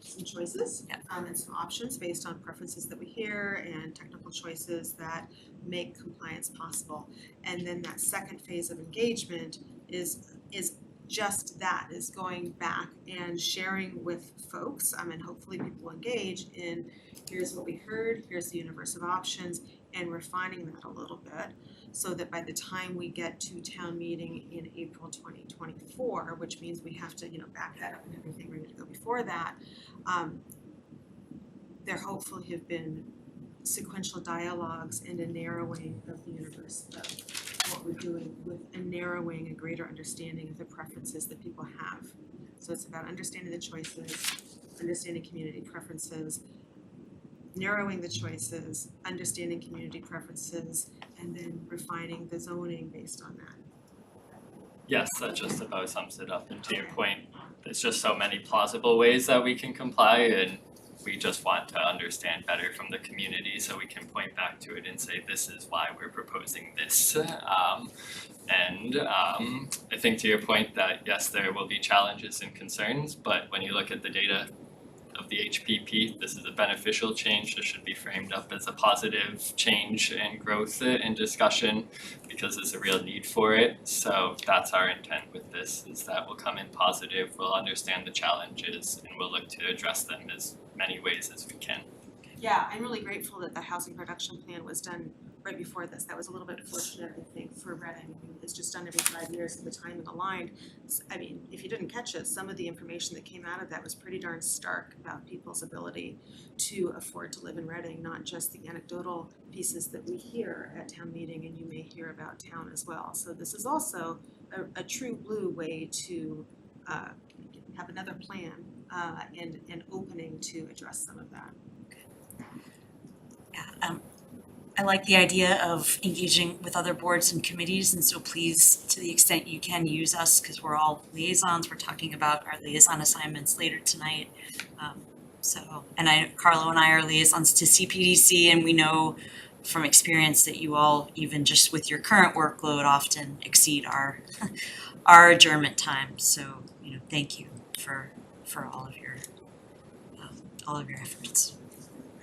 some choices and some options based on preferences that we hear and technical choices that make compliance possible. And then that second phase of engagement is just that, is going back and sharing with folks, and hopefully people will engage in here's what we heard, here's the universe of options, and refining that a little bit so that by the time we get to town meeting in April 2024, which means we have to, back that up and everything ready to go before that, there hopefully have been sequential dialogues and a narrowing of the universe of what we're doing with a narrowing, a greater understanding of the preferences that people have. So it's about understanding the choices, understanding community preferences, narrowing the choices, understanding community preferences, and then refining the zoning based on that. Yes, that just about sums it up. And to your point, there's just so many plausible ways that we can comply, and we just want to understand better from the community so we can point back to it and say, this is why we're proposing this. I think to your point that yes, there will be challenges and concerns, but when you look at the data of the HPP, this is a beneficial change. This should be framed up as a positive change and growth and discussion because there's a real need for it. So that's our intent with this, is that we'll come in positive, we'll understand the challenges, and we'll look to address them as many ways as we can. Yeah, I'm really grateful that the housing production plan was done right before this. That was a little bit fortunate, I think, for Reading. I mean, it's just done every 5 years and the time and aligned. I mean, if you didn't catch it, some of the information that came out of that was pretty darn stark about people's ability to afford to live in Reading, not just the anecdotal pieces that we hear at town meeting and you may hear about town as well. So this is also a true blue way to have another plan and an opening to address some of that. Yeah, I like the idea of engaging with other boards and committees, and so please, to the extent you can, use us, because we're all liaisons. We're talking about our liaison assignments later tonight. Carlo and I are liaisons to CPDC, and we know from experience that you all, even just with your current workload, often exceed our adjournment time. So, thank you for all of your efforts.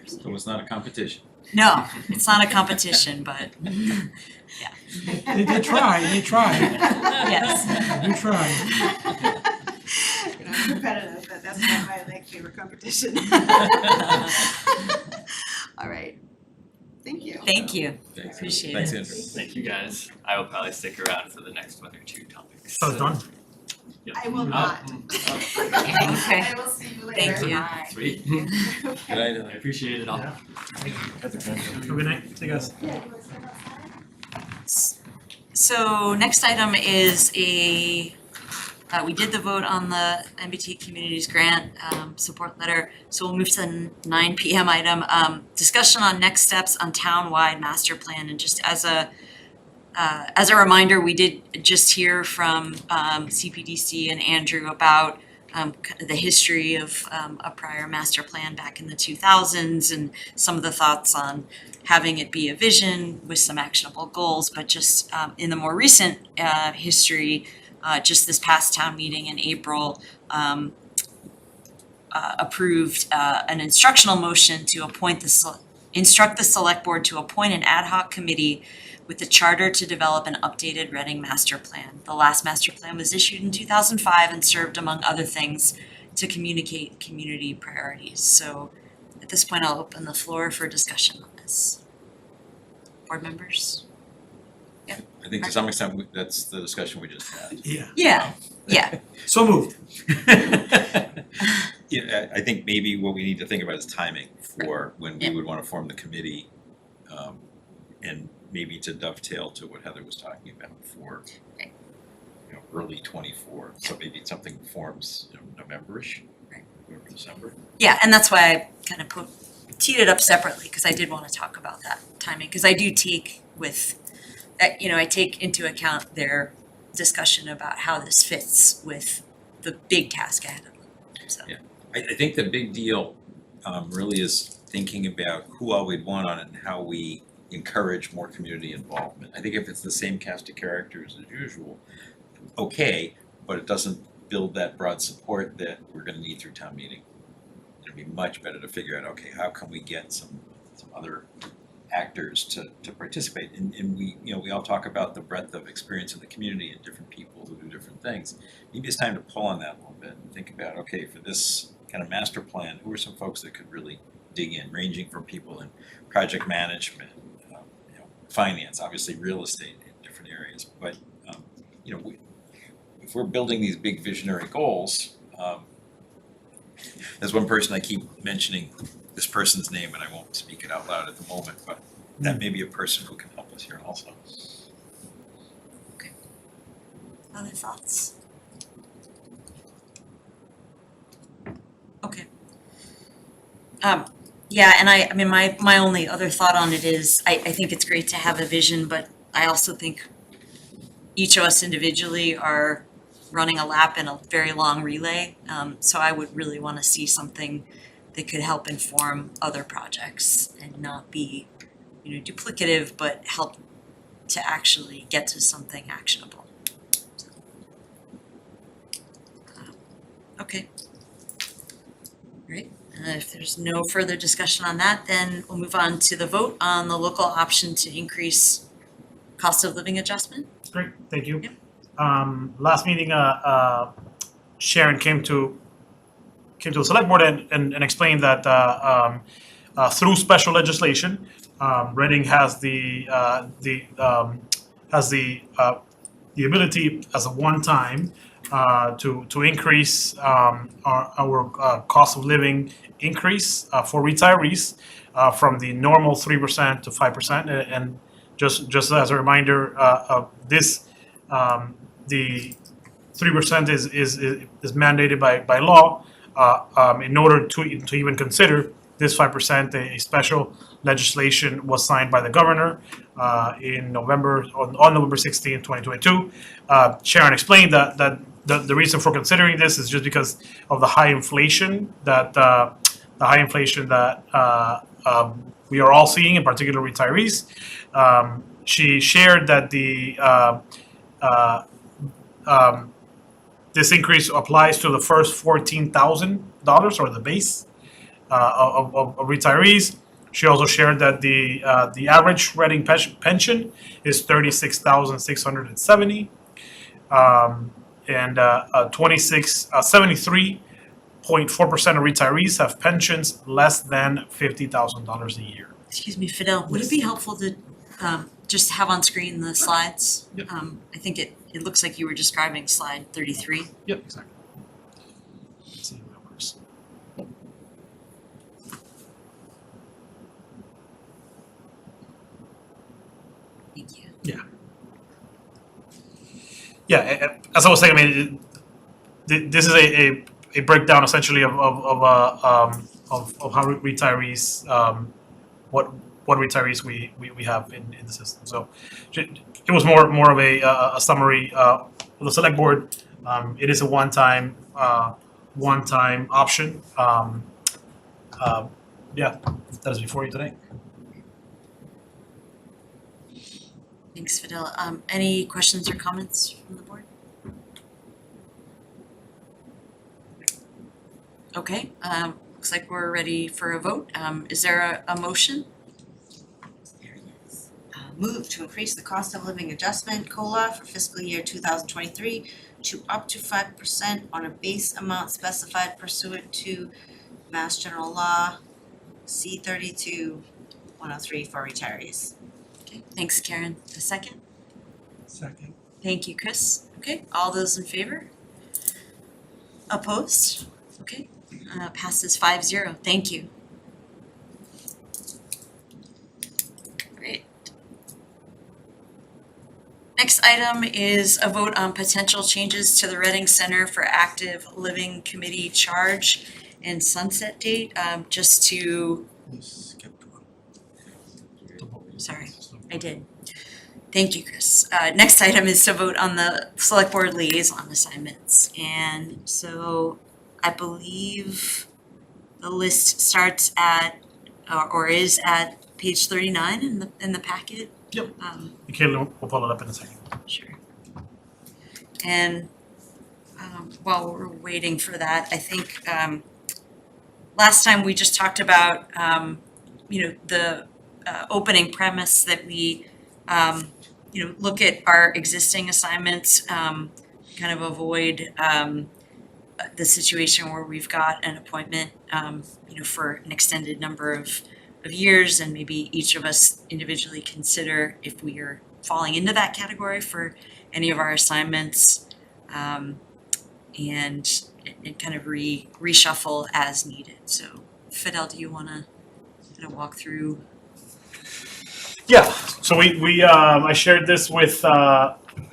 So it's not a competition. No, it's not a competition, but They did try, yes. They did try. I'm competitive, but that's not my favorite competition. All right. Thank you. Thank you. Thanks. Appreciate Thanks, it. Andrew. Thank you guys. I will probably stick around for the next 1 or 2 topics. So it's done. Yep. I will not. Okay. I will see you later. Thank you. Sweet. Good night. I appreciate it all. Yeah. Have a good night. See you guys. So next item is we did the vote on the MBTA Communities Grant support letter, so we'll move to the 9 PM item. Discussion on next steps on town-wide master plan, and just as a reminder, we did just hear from CPDC and Andrew about the history of a prior master plan back in the 2000s and some of the thoughts on having it be a vision with some actionable goals, but just in the more recent history, just this past town meeting in April, approved an instructional motion to instruct the select board to appoint an ad hoc committee with the charter to develop an updated Reading master plan. The last master plan was issued in 2005 and served, among other things, to communicate community priorities. So at this point, I'll open the floor for discussion on this. Board members? I think to some extent, that's the discussion we just had. Yeah. Yeah. So moved. Yeah, I think maybe what we need to think about is timing for when we would wanna form the committee. And maybe to dovetail to what Heather was talking about for, early 24. So maybe something forms, November-ish, or December. Yeah, and that's why I kind of teed it up separately, because I did want to talk about that timing, because I do take I take into account their discussion about how this fits with the big task ahead of them, so. Yeah. I think the big deal really is thinking about who all we'd want on it and how we encourage more community involvement. I think if it's the same cast of characters as usual, okay, but it doesn't build that broad support that we're gonna need through town meeting. It'd be much better to figure out, okay, how can we get some other actors to participate? And we all talk about the breadth of experience in the community and different people who do different things. Maybe it's time to pull on that a little bit and think about, okay, for this kind of master plan, who are some folks that could really dig in, ranging from people in project management, finance, obviously real estate in different areas, but if we're building these big visionary goals, there's one person I keep mentioning this person's name, and I won't speak it out loud at the moment, but that may be a person who can help us here also. Okay. Other thoughts? Okay. Yeah, and I mean, my only other thought on it is, I think it's great to have a vision, but I also think each of us individually are running a lap in a very long relay. So I would really want to see something that could help inform other projects and not be, duplicative, but help to actually get to something actionable. So, okay. Great. If there's no further discussion on that, then we'll move on to the vote on the local option to increase cost of living adjustment. Great, thank you. Yep. Last meeting, Sharon came to the select board and explained that through special legislation, Reading has the ability as a one-time to increase our cost of living increase for retirees from the normal 3% to 5%. And just as a reminder, this the 3% is mandated by law. In order to even consider this 5%, a special legislation was signed by the governor in November, on November 16, 2022. Sharon explained that the reason for considering this is just because of the high inflation that we are all seeing, in particular retirees. She shared that this increase applies to the first $14,000 or the base of retirees. She also shared that the average Reading pension is $36,670, and 73.4% of retirees have pensions less than $50,000 a year. Excuse me, Fidel, would it be helpful to just have on screen the slides? Yep. I think it looks like you were describing slide 33. Yep, exactly. Let's see if that works. Thank you. Yeah, as I was saying, I mean, this is a breakdown essentially of how retirees, what retirees we have in the system. So it was more of a summary of the select board. It is a one-time option. Yeah, that is before you today. Thanks, Fidel. Any questions or comments from the board? Okay, looks like we're ready for a vote. Is there a motion? There it is. Move to increase the cost of living adjustment COLA for fiscal year 2023 to up to 5% on a base amount specified pursuant to Mass General Law C-32-103 for retirees. Okay, thanks, Karen. A second? Second. Thank you, Chris. Okay, all those in favor? Opposed? Okay, passes 5-0. Thank you. Great. Next item is a vote on potential changes to the Reading Center for Active Living Committee charge and sunset date. Just to, You skipped one. sorry, I did. Thank you, Chris. Next item is to vote on the select board liaison assignments. And so I believe the list starts at, or is at page 39 in the packet. Yep. Caitlin will pull it up in a second. Sure. And while we're waiting for that, I think last time we just talked about, the opening premise that we, look at our existing assignments, kind of avoid the situation where we've got an appointment, for an extended number of years, and maybe each of us individually consider if we are falling into that category for any of our assignments, and kind of reshuffle as needed. So Fidel, do you want to kind of walk through? Yeah, so I shared this with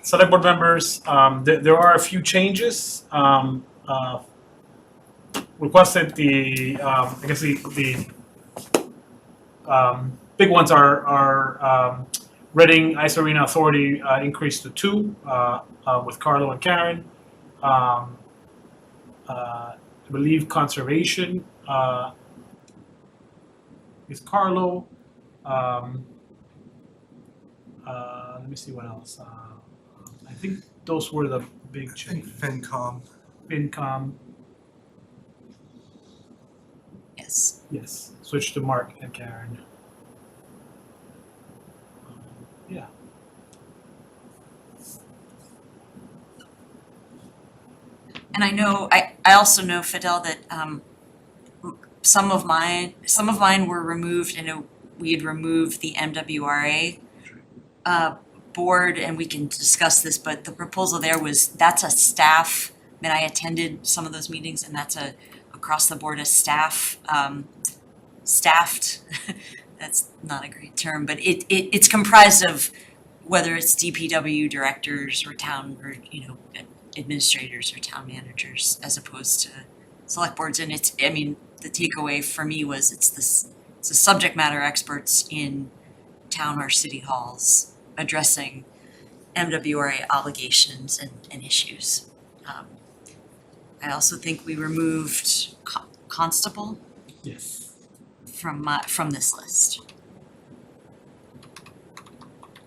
select board members. There are a few changes. Requested the big ones are Reading Ice Arena Authority increased to 2 with Carlo and Karen. I believe Conservation with Carlo. Let me see what else. I think those were the big I think changes. FinCom. FinCom, Yes. yes, switch to Mark and Karen. Yeah. And I also know, Fidel, that some of mine were removed. I know we had removed the MWRA board, and we can discuss this, but the proposal there was, that's a staff, I mean, I attended some of those meetings, and that's a across the board a staffed, that's not a great term, but it's comprised of whether it's DPW directors or town, or, you know, administrators or town managers, as opposed to select boards. And it's, I mean, the takeaway for me was it's the subject matter experts in town or city halls addressing MWRA obligations and issues. I also think we removed constable Yes. from this list,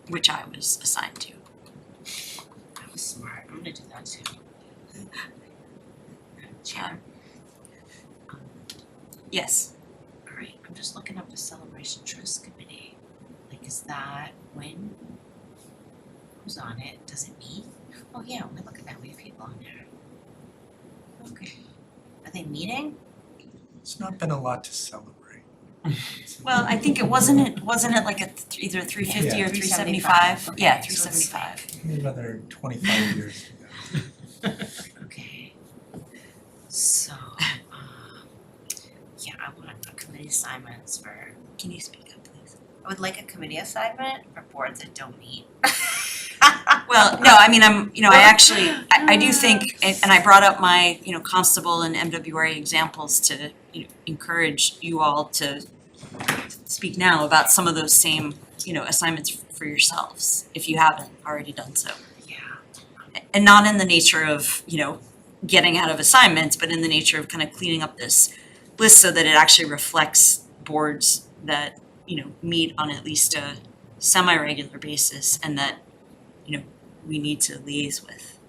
which I was assigned to. That was smart, I'm gonna do that too. Chair, Yes. alright, I'm just looking up the Celebration Trust Committee. Like, is that when? Who's on it? Does it meet? Oh yeah, when I look at that, we have people on there. Okay. Are they meeting? It's not been a lot to celebrate. Well, I think wasn't it like either 350 or 375? Okay, Yeah, so it's 375. Maybe another 25 years to go. Okay. So, yeah, I want a committee assignments for, Can you speak up, please? I would like a committee assignment for boards that don't meet. Well, no, I mean, I do think, and I brought up my, you know, constable and MWRA examples to, you know, encourage you all to speak now about some of those same, you know, assignments for yourselves, if you haven't already done so. Yeah. And not in the nature of, you know, getting out of assignments, but in the nature of kind of cleaning up this list so that it actually reflects boards that, you know, meet on at least a semi-regular basis and that, you know, we need to liaise with.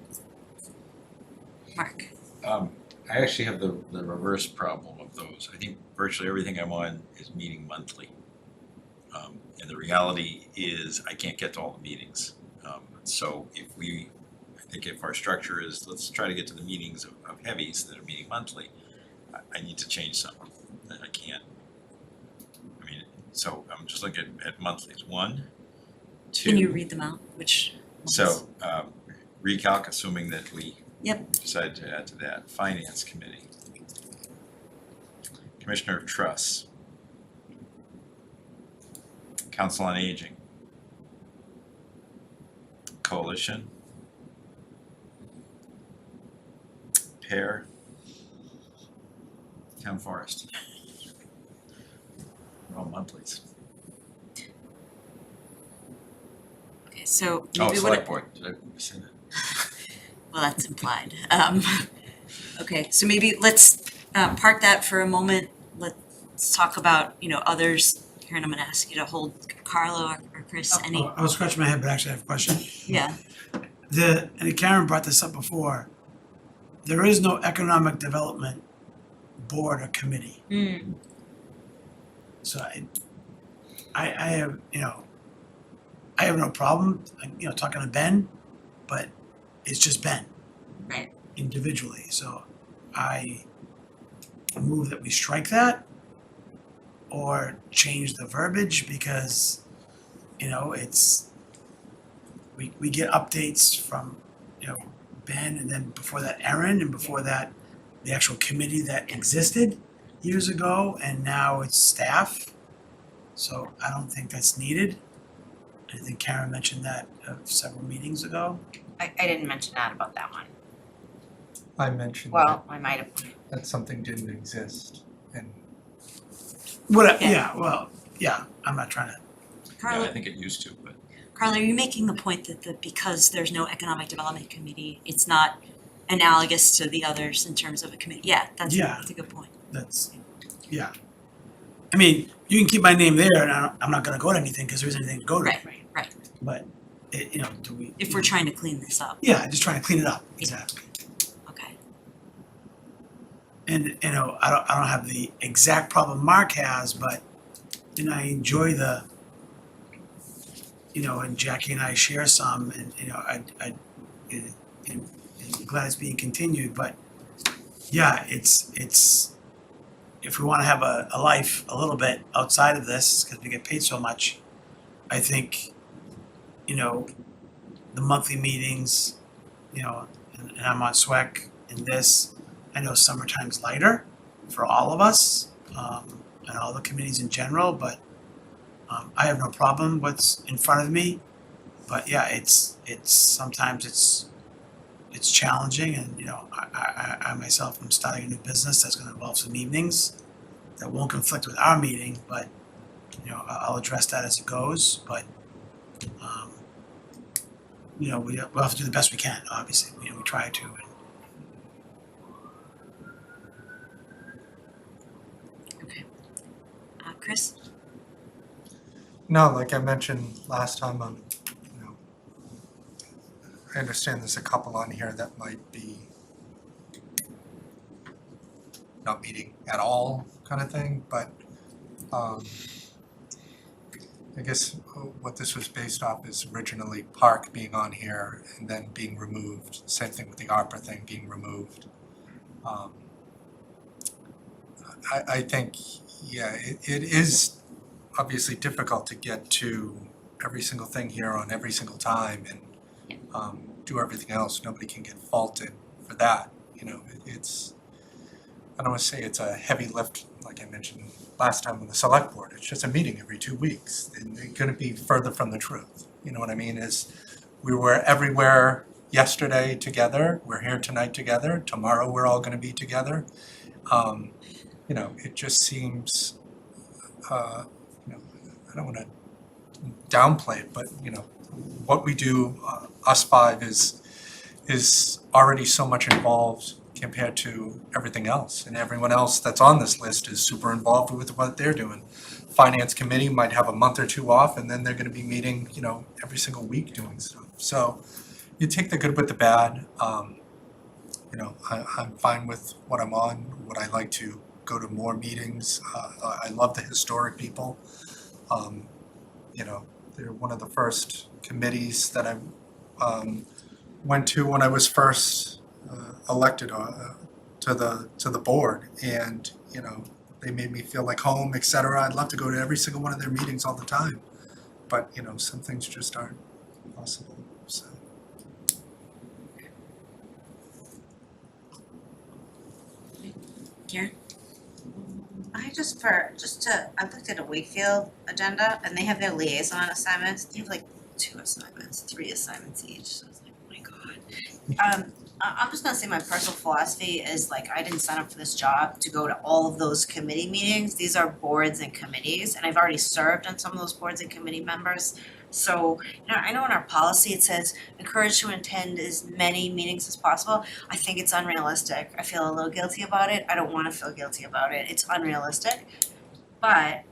Mark? I actually have the reverse problem of those. I think virtually everything I'm on is meeting monthly. And the reality is I can't get to all the meetings. So I think if our structure is, let's try to get to the meetings of heavies that are meeting monthly, I need to change something that I can't. I mean, so I'm just looking at monthlies. 1, 2. Can you read them out? Which ones? So, recalc, assuming that we Yep. decide to add to that. Finance Committee. Commissioner of Trusts. Council on Aging. Coalition. PAIR. Town Forest. They're all monthlies. Okay, so Oh, maybe Select Board, did I say that? well, that's implied. Okay, so maybe let's park that for a moment. Let's talk about, you know, others. Here, and I'm gonna ask you to hold Carlo or Chris, any, I was scratching my head, but actually I have a question. yeah. And Karen brought this up before. There is no economic development board or committee. So I have, you know, I have no problem, you know, talking to Ben, but it's just Ben. Right. Individually, so I move that we strike that or change the verbiage because, you know, it's, we get updates from, you know, Ben, and then before that Erin, and before that the actual committee that existed years ago, and now it's staff. So I don't think that's needed. I think Karen mentioned that several meetings ago. I didn't mention that about that one. I mentioned Well, I might have. that something didn't exist and What? Yeah. Yeah. Well, yeah, I'm not trying to, Yeah, Carla, I think it used to, but Carla, are you making the point that because there's no economic development committee, it's not analogous to the others in terms of a committee? Yeah, that's Yeah. a good point. that's, yeah. I mean, you can keep my name there and I'm not gonna go to anything because there isn't anything to go to. Right. But, you know, do we? If we're trying to clean this up, Yeah, just trying to clean it up, exactly. okay. And, you know, I don't have the exact problem Mark has, but, you know, I enjoy the, you know, and Jackie and I share some, and, you know, and I'm glad it's being continued, but, yeah, it's, if we wanna have a life a little bit outside of this, cause we get paid so much, I think, you know, the monthly meetings, you know, and I'm on SWEC and this, I know summertime's lighter for all of us, and all the committees in general, but I have no problem what's in front of me. But yeah, it's sometimes it's challenging, and you know, I myself am starting a new business that's gonna involve some evenings that won't conflict with our meeting, but you know, I'll address that as it goes, but you know, we'll have to do the best we can, obviously, you know, we try to, and Chris? No, like I mentioned last time, you know, I understand there's a couple on here that might be not meeting at all kind of thing, but I guess what this was based off is originally Park being on here and then being removed. Same thing with the ARPA thing being removed. I think, yeah, it is obviously difficult to get to every single thing here on every single time and do everything else. Nobody can get faulted for that. You know, it's, I don't want to say it's a heavy lift, like I mentioned last time on the select board. It's just a meeting every 2 weeks, and they're going to be further from the truth. You know what I mean? Is we were everywhere yesterday together. We're here tonight together. Tomorrow we're all going to be together. You know, it just seems, you know, I don't want to downplay it, but you know, what we do, us five is already so much involved compared to everything else, and everyone else that's on this list is super involved with what they're doing. Finance committee might have a month or two off, and then they're going to be meeting, you know, every single week doing stuff. So you take the good with the bad. You know, I'm fine with what I'm on. Would I like to go to more meetings? I love the historic people. You know, they're one of the first committees that I went to when I was first elected to the board, and you know, they made me feel like home, etc. I'd love to go to every single one of their meetings all the time, but you know, some things just aren't possible. So. Karen? I looked at a Wakefield agenda and they have their liaison assignments. They have like 2 assignments, 3 assignments each. So I was like, oh my God. I'm just gonna say my personal philosophy is like, I didn't sign up for this job to go to all of those committee meetings. These are boards and committees, and I've already served on some of those boards and committee members. So, you know, I know in our policy it says encourage to attend as many meetings as possible. I think it's unrealistic. I feel a little guilty about it. I don't wanna feel guilty about it. It's unrealistic. But,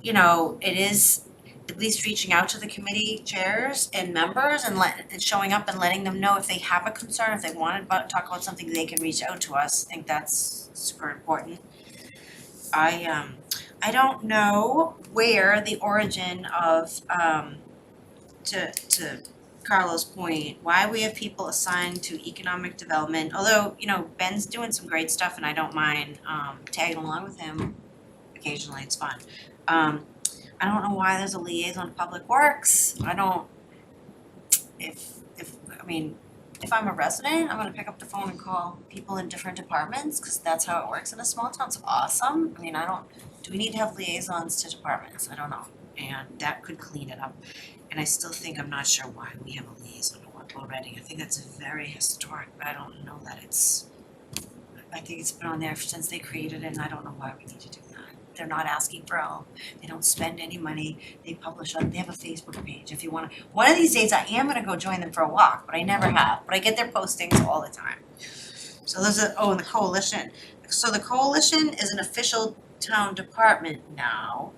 you know, it is at least reaching out to the committee chairs and members and showing up and letting them know if they have a concern, if they want to talk about something, they can reach out to us. I think that's super important. I don't know where the origin of to Carlo's point, why we have people assigned to economic development, although, you know, Ben's doing some great stuff and I don't mind tagging along with him occasionally, it's fun. I don't know why there's a liaison to public works. I don't, if I'm a resident, I'm gonna pick up the phone and call people in different departments, cause that's how it works in a small town. It's awesome. I mean, do we need to have liaisons to departments? I don't know. And that could clean it up. And I still think, I'm not sure why we have a liaison to Wartburg Reading. I think that's very historic, but I don't know that I think it's been on there since they created it, and I don't know why we need to do that. they're not asking for help, they don't spend any money, they have a Facebook page if you wanna. One of these days I am gonna go join them for a walk, but I never have, but I get their postings all the time. So those are, and the coalition. So the coalition is an official town department now.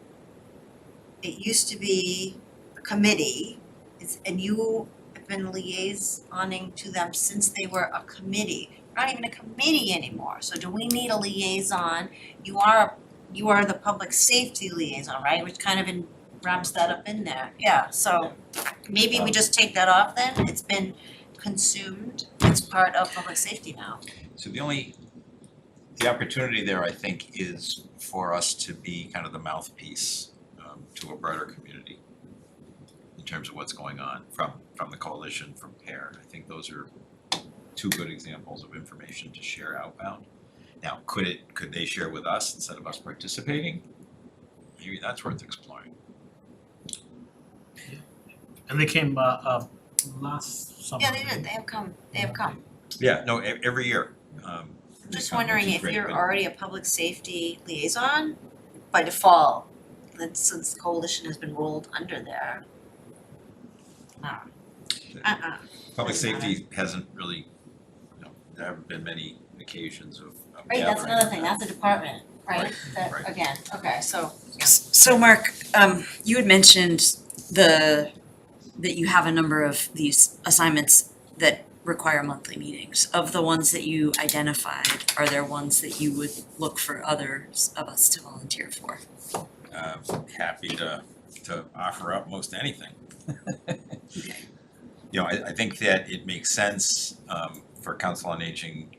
It used to be a committee, and you have been liaisoning to them since they were a committee. They're not even a committee anymore, so do we need a liaison? You are the public safety liaison, right, which kind of wraps that up in there, yeah, so maybe we just take that off then, it's been consumed, it's part of public safety now. So the opportunity there, I think, is for us to be kind of the mouthpiece to a broader community in terms of what's going on from the coalition, from PAIR. I think those are two good examples of information to share outbound. Now, could they share with us instead of us participating? Maybe that's worth exploring. And they came last summer. Yeah, they did, they have come. Yeah, no, every year. Just they come, wondering which is if great, you're but- already a public safety liaison by default, then since the coalition has been rolled under there. Public safety hasn't really, there haven't been many occasions of Right, that's gathering. another thing, that's a department, right? Right, That, right. again, okay, so, So Mark, you had mentioned that you have a number of these assignments that require monthly meetings. Of the ones that you identified, are there ones that you would look for others of us to volunteer for? Happy to offer up most anything. Okay. I think that it makes sense for Council on Aging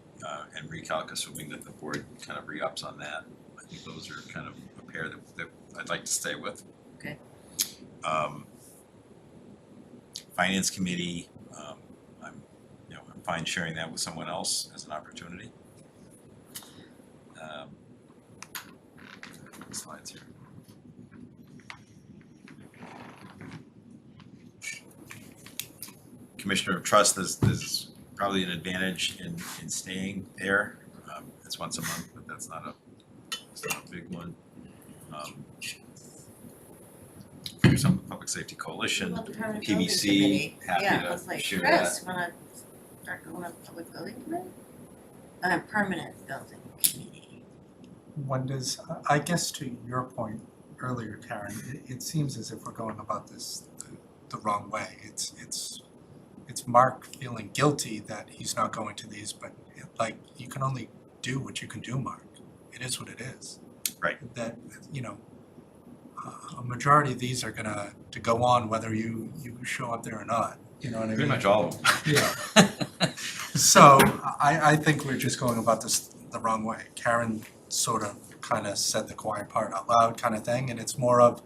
and Recalc, assuming that the board kind of re-ups on that. I think those are kind of a pair that I'd like to stay with. Okay. Finance Committee, I'm fine sharing that with someone else as an opportunity. Slides here. Commissioner of Trust, there's probably an advantage in staying there. It's once a month, but that's not a big one. There's some Public Safety Coalition, What about the permanent building PBC, committee? happy Yeah, to I was like, share Chris, wanna start going on public building committee? Permanent building committee. When does, I guess to your point earlier, Karen, it seems as if we're going about this the wrong way. It's Mark feeling guilty that he's not going to these, but you can only do what you can do, Mark. It is what it is. Right. That, a majority of these are gonna to go on whether you show up there or not, you know what I mean? Pretty much all of them. Yeah. So I think we're just going about this the wrong way. Karen sort of kind of said the quiet part out loud kind of thing, and it's more of,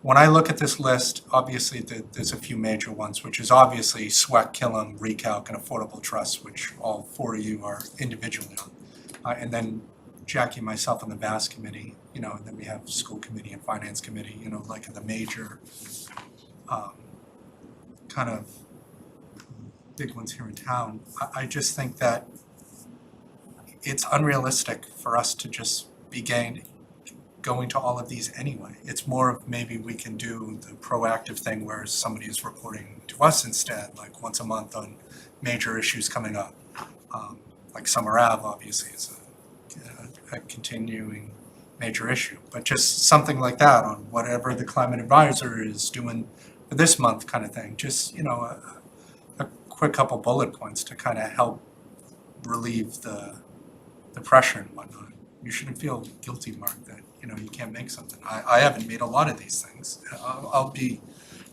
when I look at this list, obviously there's a few major ones, which is obviously SWEC, Killam, Recalc, and Affordable Trust, which all four of you are individually on. And then Jackie, myself, and the VAS committee, and then we have school committee and finance committee, like the major kind of big ones here in town. I just think that it's unrealistic for us to just be going to all of these anyway. It's more of maybe we can do the proactive thing where somebody is reporting to us instead, like once a month on major issues coming up. Like Summer Ave obviously is a continuing major issue, but just something like that on whatever the climate advisor is doing for this month kind of thing. Just, a quick couple bullet points to kind of help relieve the pressure and whatnot. You shouldn't feel guilty, Mark, that, you can't make something. I haven't made a lot of these things. I'll be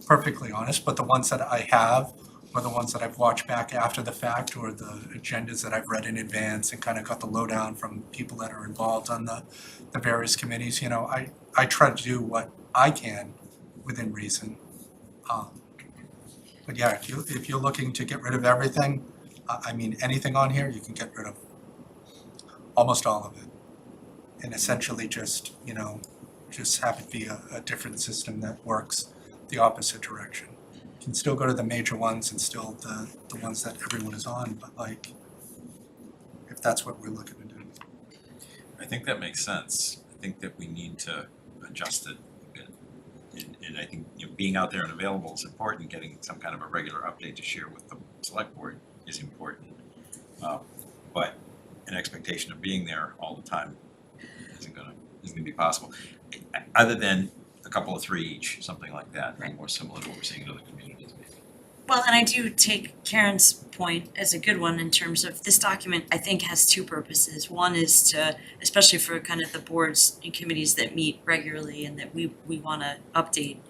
perfectly honest, but the ones that I have, or the ones that I've watched back after the fact, or the agendas that I've read in advance and kind of got the lowdown from people that are involved on the various committees, I try to do what I can within reason. But yeah, if you're looking to get rid of everything, anything on here, you can get rid of almost all of it. And essentially just have it be a different system that works the opposite direction. You can still go to the major ones and still the ones that everyone is on, but if that's what we're looking to do. I think that makes sense. think that we need to adjust it a bit. And I think, you know, being out there and available is important, getting some kind of a regular update to share with the select board is important. But an expectation of being there all the time isn't gonna be possible. Other than a couple of three each, something like that, more similar to what we're seeing in other communities maybe. Well, and I do take Karen's point as a good one in terms of this document, I think, has two purposes. One is to, especially for kind of the boards and committees that meet regularly and that we wanna update,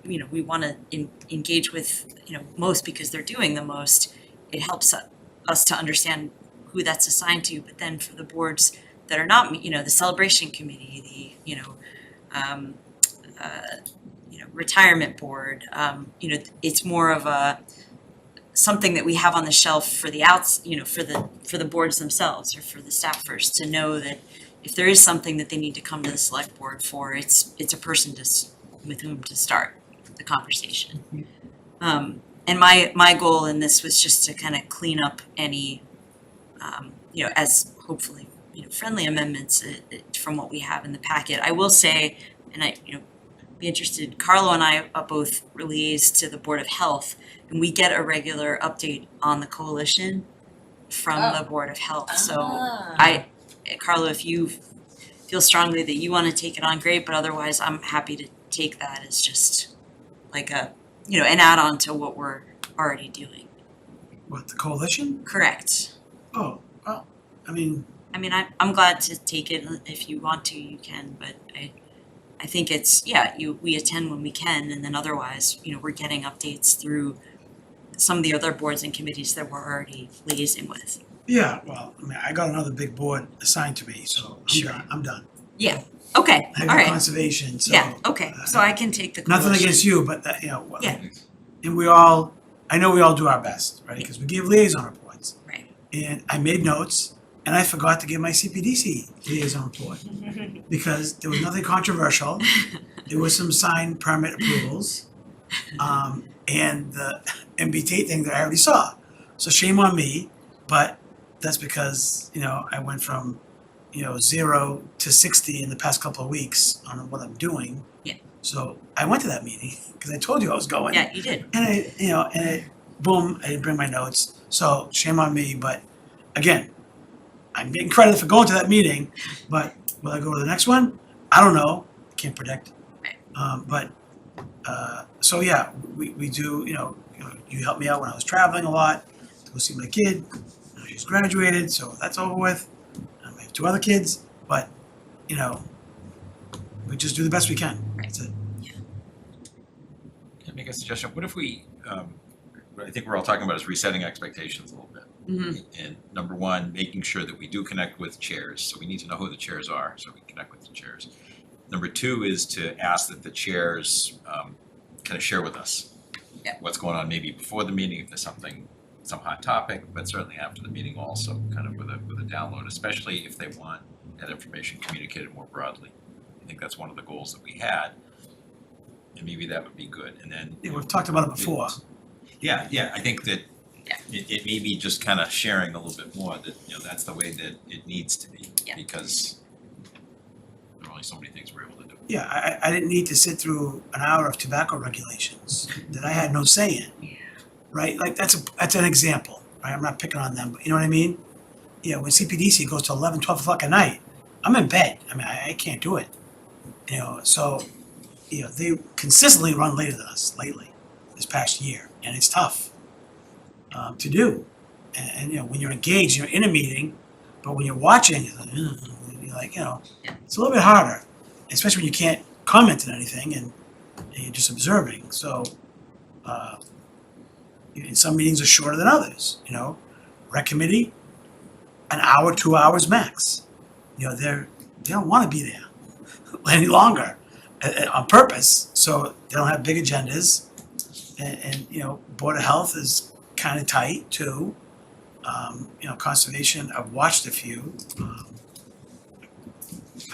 you know, we wanna engage with, you know, most because they're doing the most. It helps us to understand who that's assigned to, but then for the boards that are not, you know, the celebration committee, the, you know, retirement board, you know, it's more of a something that we have on the shelf for the you know, for the boards themselves or for the staffers to know that if there is something that they need to come to the select board for, it's a person with whom to start the conversation. And my goal in this was just to kind of clean up any, you know, as hopefully, you know, friendly amendments from what we have in the packet. I will say, and I, you know, be interested, Carlo and I are both liaise to the Board of Health, and we get a regular update on the coalition from the Board of Health. So Carlo, if you feel strongly that you want to take it on, great, but otherwise I'm happy to take that as just like a, you know, an add-on to what we're already doing. What, the coalition? Correct. Oh, well, I mean, I'm glad to take it. If you want to, you can, but I think it's, we attend when we can, and then otherwise, you know, we're getting updates through some of the other boards and committees that we're already liaising with. yeah, well, I mean, I got another big board assigned to me, so I'm done. Yeah, okay, I all got right. conservation, so. Yeah, okay, so I can take the coalition. Nothing against you, but that, you know, Yeah. and I know we all do our best, right? Because we give liaison reports. Right. And I made notes, and I forgot to give my CPDC liaison report. Because there was nothing controversial. There was some signed permit approvals. And the MBT thing that I already saw. So shame on me, but that's because, you know, I went from, you know, 0 to 60 in the past couple of weeks on what I'm doing. Yeah. So I went to that meeting because I told you I was going. Yeah, you did. And boom, I didn't bring my notes. So shame on me, but again, I'm getting credit for going to that meeting, but will I go to the next one? I don't know. Can't predict. So yeah, we do, you know, you helped me out when I was traveling a lot to go see my kid. She's graduated, so that's over with. I have 2 other kids, but, you know, we just do the best we can. That's it. Can I make a suggestion? What if we, what I think we're all talking about is resetting expectations a little bit. And number one, making sure that we do connect with chairs, so we need to know who the chairs are, so we connect with the chairs. Number two is to ask that the chairs kind of share with us what's going on, maybe before the meeting, if there's some hot topic, but certainly after the meeting also, kind of with a download, especially if they want that information communicated more broadly. I think that's one of the goals that we had, and maybe that would be good. And then Yeah, we've talked about it before. Yeah, I think that it may be just kind of sharing a little bit more that, you know, that's the way that it needs to be, because there are only so many things we're able to do. Yeah, I didn't need to sit through an hour of tobacco regulations that I had no say in. Right, like that's an example, right? I'm not picking on them, but you know what I mean? You know, when CPDC goes to 11, 12 o'clock at night, I'm in bed. I mean, I can't do it. You know, so, you know, they consistently run later than us lately, this past year, and it's tough to do. And you know, when you're engaged, you're in a meeting, but when you're watching, you're like, you know, it's a little bit harder, especially when you can't comment on anything and you're just observing. So, and some meetings are shorter than others, you know. Rec committee, an hour, 2 hours max. You know, they don't want to be there any longer on purpose, so they don't have big agendas. And you know, Board of Health is kind of tight too. You know, conservation, I've watched a few.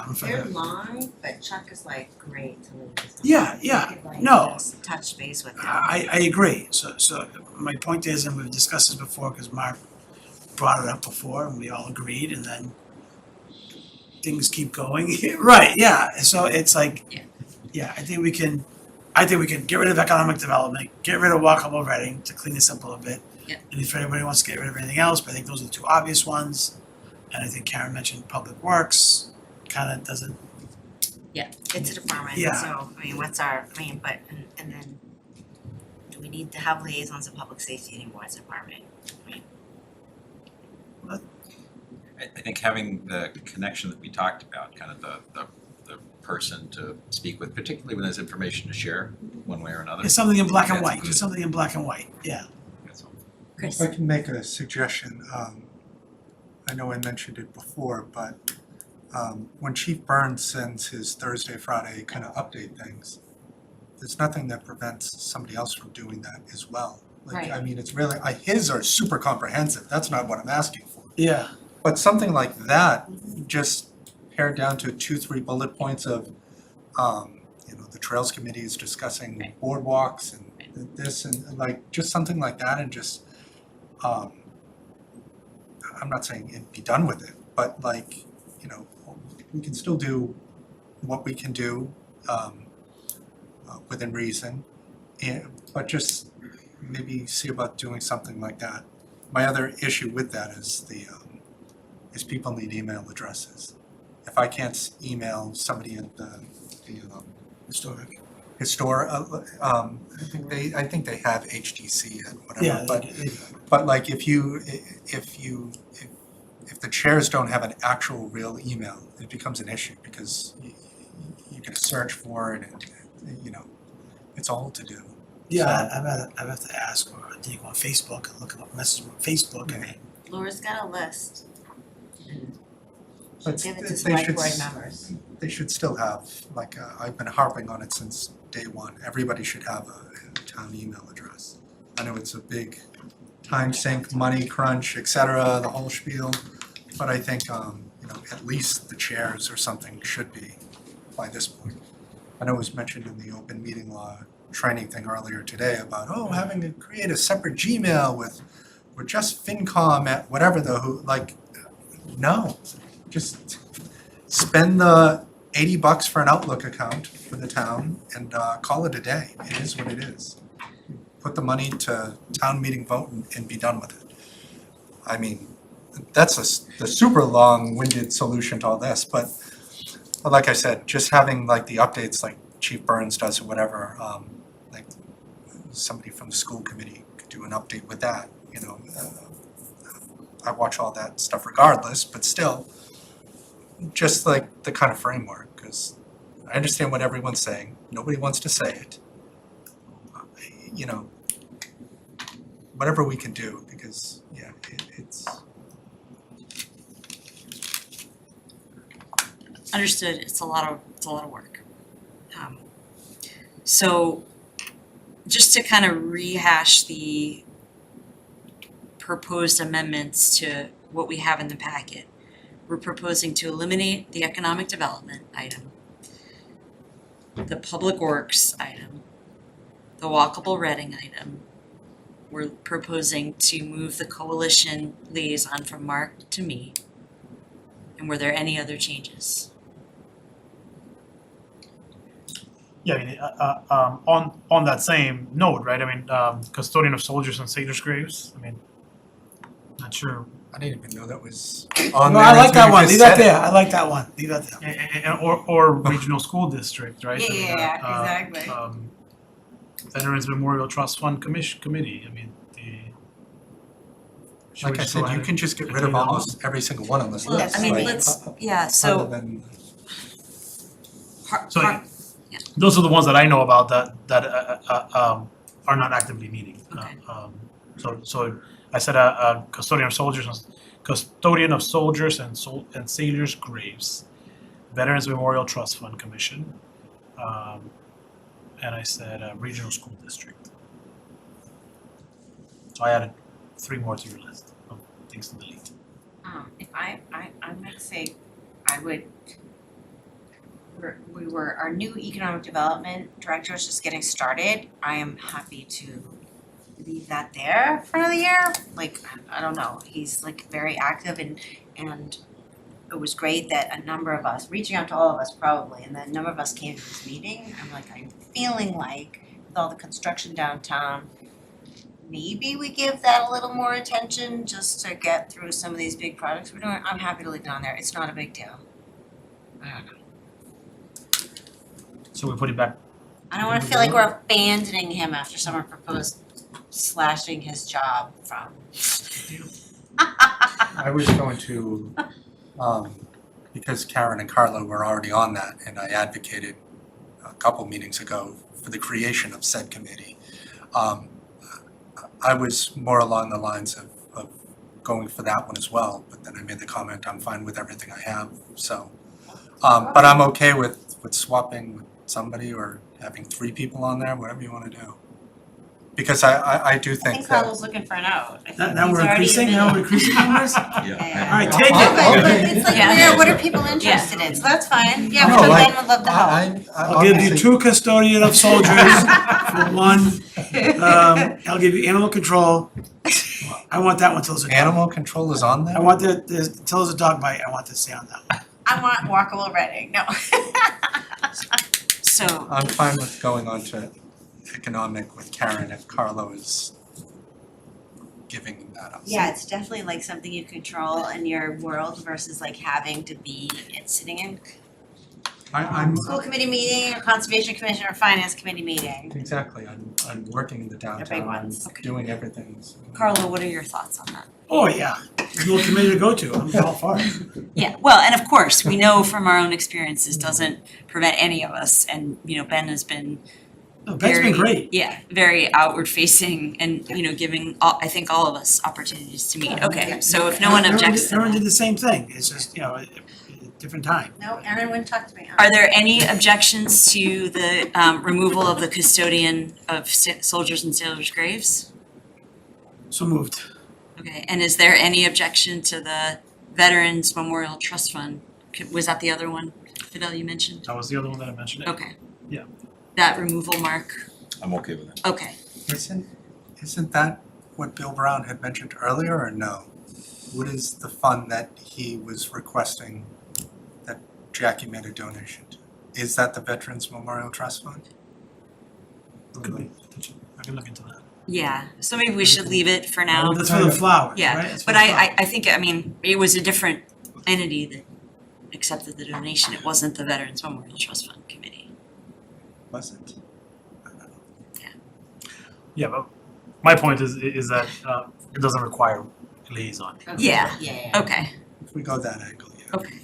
I don't know if They're long, but Chuck is like great to leave. Yeah, no. Just touch base with them. I agree. So my point is, and we've discussed this before because Mark brought it up before and we all agreed, and then things keep going. Right, yeah, so it's like, Yeah. yeah, I think we can get rid of economic development, get rid of walkable Reading to clean this up a little bit. Yeah. And if anybody wants to get rid of anything else, but I think those are the two obvious ones. And I think Karen mentioned Public Works, kinda doesn't, Yeah, it's a department, Yeah. so, I mean, what's our, I mean, but, and then, do we need to have liaisons of public safety anymore as a department? I think having the connection that we talked about, kind of the person to speak with, particularly when there's information to share, one way or another. it's something in black and That's white, good. just something in black and white, yeah. That's all. Chris? If I can make a suggestion, I know I mentioned it before, but when Chief Burns sends his Thursday, Friday kind of update things, there's nothing that prevents somebody else from doing that as well. Like, Right. I mean, it's really, his are super comprehensive, that's not what I'm asking for. Yeah, But something like that, just pared down to 2-3 bullet points of, the Trails Committee is discussing boardwalks and this and like, just something like that and just, I'm not saying it'd be done with it, but like, we can still do what we can do, within reason. But just maybe see about doing something like that. My other issue with that is is people need email addresses. If I can't email somebody at the I think they have HTC and whatever, yeah, but but like if the chairs don't have an actual real email, it becomes an issue because you can search for it and it's all to do. yeah, I'd have to ask, or I think on Facebook and look up messages on Facebook and Laura's got a list. But Give it to they select should board members. They should still have, like, I've been harping on it since day one, everybody should have a town email address. I know it's a big time sink, money crunch, et cetera, the whole spiel, but I think, at least the chairs or something should be by this point. I know it was mentioned in the open meeting law training thing earlier today about, having to create a separate Gmail with just FinCom at whatever no, just spend the $80 for an Outlook account for the town and call it a day. It is what it is. Put the money to town meeting vote and be done with it. I mean, that's the super long-winded solution to all this, but like I said, just having like the updates like Chief Burns does or whatever, like somebody from the school committee could do an update with that, I watch all that stuff regardless, but still, just like the kind of framework, because I understand what everyone's saying, nobody wants to say it. Whatever we can do, because, it's. Understood, it's a lot of work. So just to kind of rehash the proposed amendments to what we have in the packet, we're proposing to eliminate the economic development item, the public works item, the walkable Reading item. We're proposing to move the coalition liaison from Mark to me. And were there any other changes? Yeah, I mean, on that same note, right, I mean, custodian of soldiers and sailors' graves, I mean, not sure. I didn't even know that was No, on there. I like until that you one, just leave that said it. there, I like that one, leave that there. Or regional school district, right? I mean, Yeah, exactly. Veterans Memorial Trust Fund Committee, I mean, should we Like I just go said, you ahead can just get and rid of clean it up? almost every single one on this Well, list. I mean, like, let's, other so than- So those are the ones that I know about that are not actively meeting. Okay. So I said custodian of soldiers and sailors' graves, Veterans Memorial Trust Fund Commission, and I said regional school district. So I added 3 more to your list of things to delete. If I might say, I would, our new economic development director is just getting started. I am happy to leave that there for another year. Like, I don't know, he's like very active and it was great that a number of us, reaching out to all of us probably, and then a number of us came to this meeting. I'm feeling like with all the construction downtown, maybe we give that a little more attention just to get through some of these big projects we're doing. I'm happy to leave it on there. It's not a big deal. I don't know. So we put it back. I don't wanna feel like we're abandoning him after someone proposed slashing his job from. I was going to, because Karen and Carla were already on that, and I advocated a couple meetings ago for the creation of said committee. I was more along the lines of going for that one as well, but then I made the comment, I'm fine with everything I have, so. But I'm okay with swapping with somebody or having 3 people on there, whatever you wanna do. Because I do I think think that. Carla's looking for an out. I think Now he's we're already increasing, admitted. now we're increasing numbers? Yeah. All right, take it. But it's like, Yeah. what are people interested in? So that's fine. Yeah, No, so like, Ben would love to help. I'll give you 2 custodian of soldiers for 1. I'll give you animal control. I want that one till it's a dog. Animal control is on there? I want till it's a dog bite, I want to stay on that one. I want walkable Reading, no. So, I'm fine with going on to economic with Karen if Carlo is giving that up. Yeah, it's definitely like something you control in your world versus like having to be sitting in I'm school committee meeting or conservation commission or finance committee meeting. exactly, I'm working in the downtown, I'm ones. doing everything. So. Carla, what are your thoughts on that? Oh, yeah, there's no committee to go to, I'm all for it. Yeah, well, and of course, we know from our own experiences doesn't prevent any of us, and, Ben has been No, Ben's been very- great. Yeah, very outward facing and, giving I think all of us opportunities to meet. Okay, so if no one objects to Aaron that. did the same thing, it's just, a different time. No, Erin wouldn't talk to me. Are there any objections to the removal of the custodian of soldiers and sailors' graves? So moved. Okay, and is there any objection to the Veterans Memorial Trust Fund? Was that the other one, Fidel, you mentioned? That was the other one that I mentioned. Okay. Yeah. That removal, Mark? I'm okay with that. Okay. Isn't that what Bill Brown had mentioned earlier or no? What is the fund that he was requesting that Jackie made a donation to? Is that the Veterans Memorial Trust Fund? Could be. I can look into that. Yeah, so maybe we should leave it for now. That's for the flowers, right? Yeah, That's for but the flowers. I think, it was a different entity that accepted the donation. It wasn't the Veterans Memorial Trust Fund Committee. Was it? Yeah, but my point is that it doesn't require a liaison. Yeah. Yeah. Okay, If we go that angle, yeah. okay.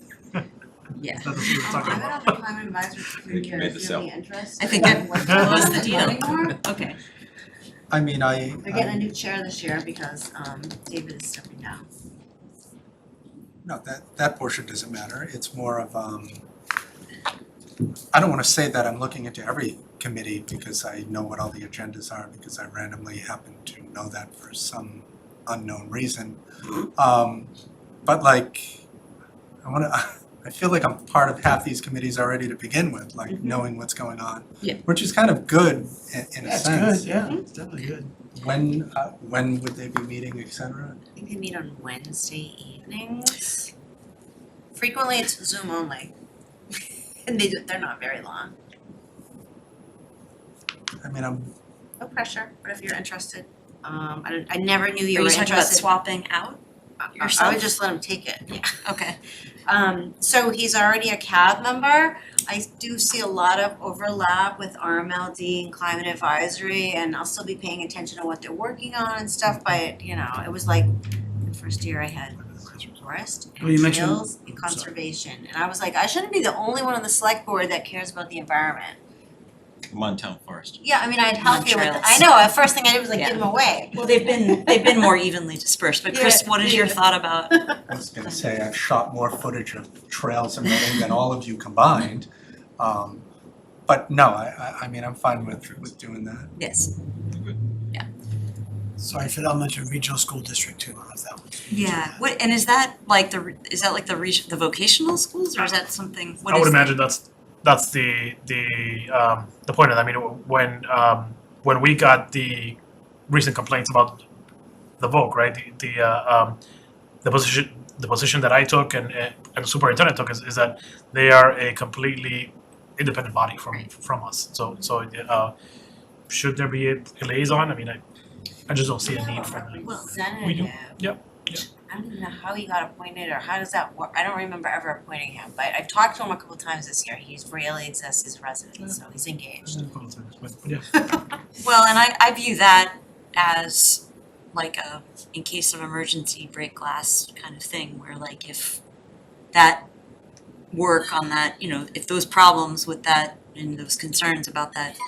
Yeah. That's what we're talking I've been about. on the climate advisory committee, made if this you have up. any interest. I think that was the deal. Anymore? Okay. I mean, We're getting a new chair this year because David is stepping down. No, that portion doesn't matter, it's more of, I don't wanna say that I'm looking into every committee because I know what all the agendas are, because I randomly happen to know that for some unknown reason. But like, I feel like I'm part of half these committees already to begin with, like knowing what's going on. Yeah. Which is kind of good in a That's sense. good, yeah, it's definitely good. When would they be meeting, et cetera? I think they meet on Wednesday evenings. Frequently it's Zoom only. And they're not very long. I mean, No pressure, but if you're interested, I never knew Are you were you talking about interested. swapping out? I yourself? would just let him take it, yeah. Okay. So he's already a CAB member. I do see a lot of overlap with RMLD and climate advisory, and I'll still be paying attention to what they're working on and stuff, but it was like the first year I had forest Well, you and mentioned- trails and conservation. And I was like, I shouldn't be the only one on the select board that cares about the environment. Montown Forest. Yeah, I mean, I'd help you with, Trails. I know, the first thing I did was like Yeah. give them away. Well, they've been more evenly dispersed, but Chris, Yeah, what is your yeah. thought about? I was gonna say, I've shot more footage of trails and Reading than all of you combined. But no, I mean, I'm fine with doing that. Yes. Sorry, Fidel mentioned regional school district too, I don't know if that was. Yeah, what, and is that like the vocational schools, or is that something, what I is would that? imagine that's the point of it. I mean, when we got the recent complaints about the Vogue, right? The position that I took and and the superintendent took is that they are a completely independent body from us. So should there be a liaison? I mean, I just don't see a need for that. We do. Representative. Yep. I don't even know how he got appointed or how does that work. I don't remember ever appointing him, but I've talked to him a couple times this year. He's really exists as a resident, so he's engaged. But yeah. Well, and I view that as like a in case of emergency break glass kind of thing, where like if that work on that, if those problems with that and those concerns about that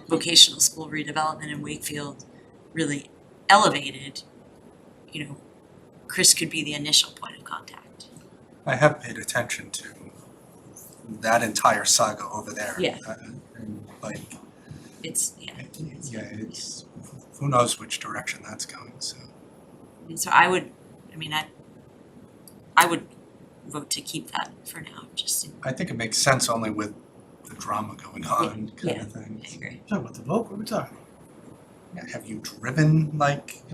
vocational school redevelopment in Wakefield really elevated, Chris could be the initial point of contact. I have paid attention to that entire saga over there. Yeah. And like, It's, it's, who knows which direction that's going, so. And so I would vote to keep that for now, just to, I think it makes sense only with the drama going on kind yeah. of thing. I agree. Talking about the vote, what are we talking? Yeah, have you driven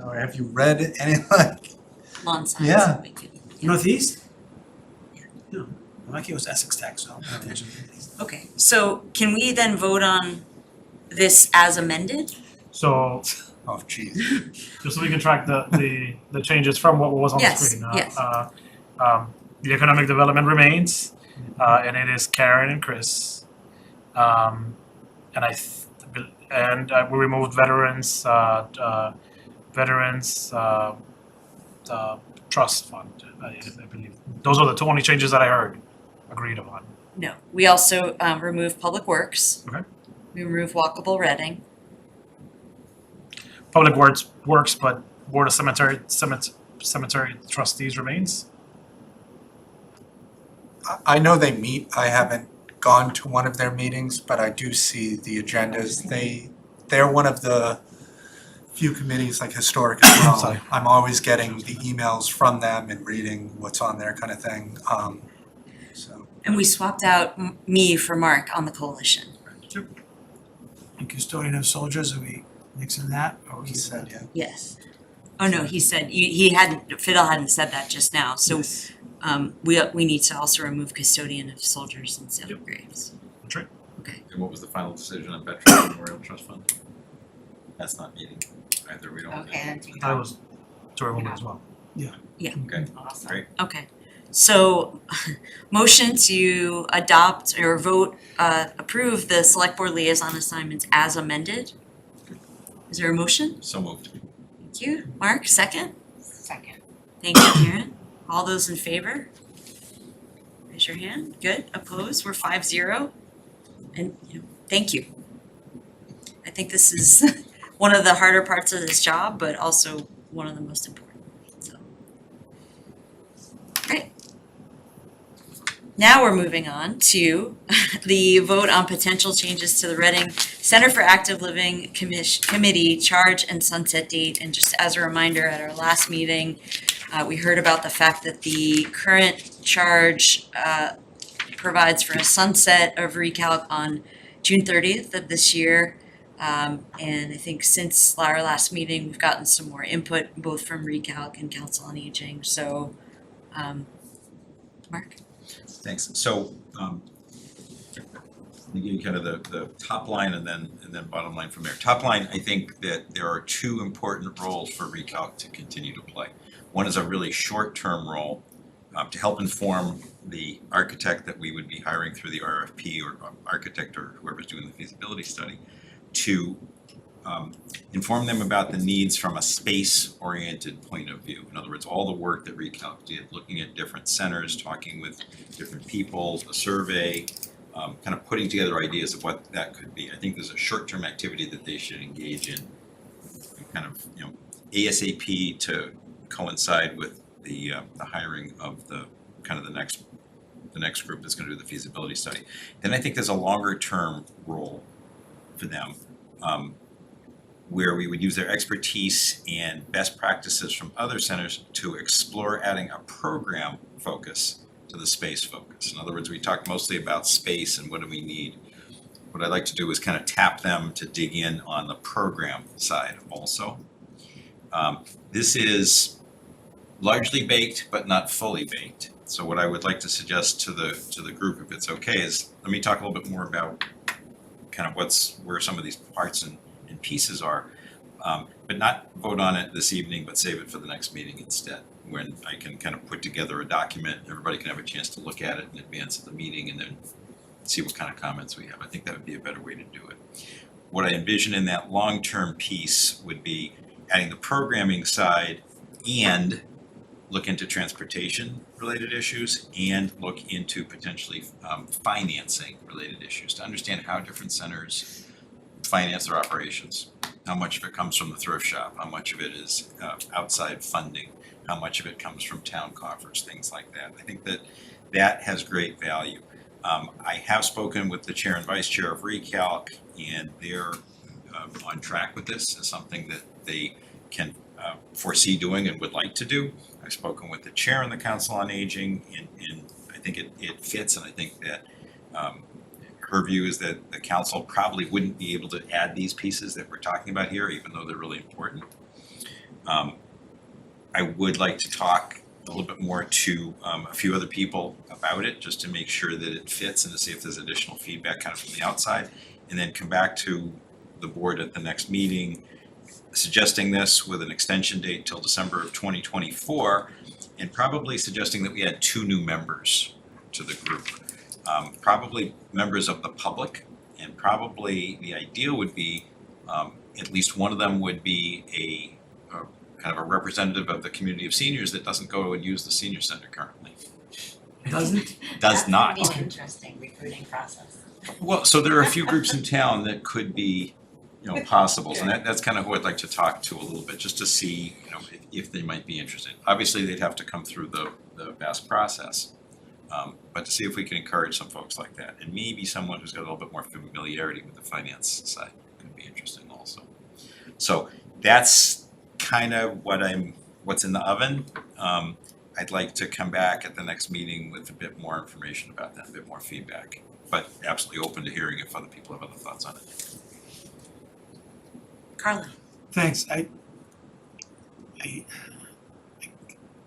or have you read any Lawn signs. Yeah. that we could- Northeast? No, I'm lucky it was Essex Tech, so I'm not attention. Okay, so can we then vote on this as amended? So Oh, geez. just so we can track the changes from what was on the Yes, screen. yes. The economic development remains, and it is Karen and Chris. And we removed veterans trust fund, I believe. Those are the two only changes that I heard agreed upon. No, we also removed Public Works. Okay. We removed Walkable Reading. Public works, but Board of Cemetery Trustees remains. I know they meet, I haven't gone to one of their meetings, but I do see the agendas. They're one of the few committees like historic as well. Sorry. I'm always getting the emails from them and reading what's on there kind of thing, so. And we swapped out me for Mark on the coalition. And custodian of soldiers, are we mixing that, or He said, yeah. Yes. Oh, no, he said, Fiddle hadn't said that just now, so we need to also remove custodian of soldiers and civil graves. That's right. And what was the final decision on Veterans Memorial Trust Fund? That's not meeting either, we don't. Okay, then take it That off. was to remove it as well. Okay, Awesome. great. Okay, so motion to adopt or vote, approve the select board liaison assignments as amended. Is there a motion? So moved. Thank you. Mark, second? Second. Thank you, Karen. All those in favor? Raise your hand. Good. Opposed? We're 5-0. And thank you. I think this is one of the harder parts of this job, but also one of the most important. So, great. Now we're moving on to the vote on potential changes to the Reading Center for Active Living Committee charge and sunset date. And just as a reminder, at our last meeting, we heard about the fact that the current charge provides for a sunset of recalc on June 30th of this year. And I think since our last meeting, we've gotten some more input both from recalc and Council on Aging. So, Mark? Thanks. So, let me give you kind of the top line and then bottom line from there. Top line, I think that there are two important roles for recalc to continue to play. One is a really short-term role to help inform the architect that we would be hiring through the RFP or architect or whoever's doing the feasibility study to inform them about the needs from a space-oriented point of view. In other words, all the work that recalc did, looking at different centers, talking with different people, a survey, kind of putting together ideas of what that could be. I think there's a short-term activity that they should engage in, kind of, ASAP to coincide with the hiring of the next group that's gonna do the feasibility study. Then I think there's a longer-term role for them, where we would use their expertise and best practices from other centers to explore adding a program focus to the space focus. In other words, we talked mostly about space and what do we need. What I'd like to do is kind of tap them to dig in on the program side also. This is largely baked, but not fully baked. So what I would like to suggest to the group, if it's okay, is let me talk a little bit more about kind of where some of these parts and pieces are, but not vote on it this evening, but save it for the next meeting instead, when I can kind of put together a document, everybody can have a chance to look at it in advance of the meeting and then see what kind of comments we have. I think that would be a better way to do it. What I envision in that long-term piece would be adding the programming side and look into transportation related issues and look into potentially financing related issues to understand how different centers finance their operations. How much of it comes from the thrift shop, how much of it is outside funding, how much of it comes from town coffers, things like that. I think that has great value. I have spoken with the chair and vice chair of Recalc, and they're on track with this as something that they can foresee doing and would like to do. I've spoken with the chair and the Council on Aging, and I think it fits, and I think that her view is that the council probably wouldn't be able to add these pieces that we're talking about here, even though they're really important. I would like to talk a little bit more to a few other people about it, just to make sure that it fits and to see if there's additional feedback kind of from the outside, and then come back to the board at the next meeting, suggesting this with an extension date till December of 2024, and probably suggesting that we add 2 new members to the group. Probably members of the public, and probably the ideal would be at least one of them would be a kind of a representative of the community of seniors that doesn't go and use the senior center currently. Doesn't? Does not. That would be an interesting recruiting process. Well, so there are a few groups in town that could be, possibles, and that's kind of who I'd like to talk to a little bit, just to see, if they might be interested. Obviously, they'd have to come through the best process, but to see if we can encourage some folks like that, and maybe someone who's got a little bit more familiarity with the finance side could be interesting also. So that's kind of what's in the oven. I'd like to come back at the next meeting with a bit more information about that, a bit more feedback, but absolutely open to hearing if other people have other thoughts on it. Carla. Thanks. I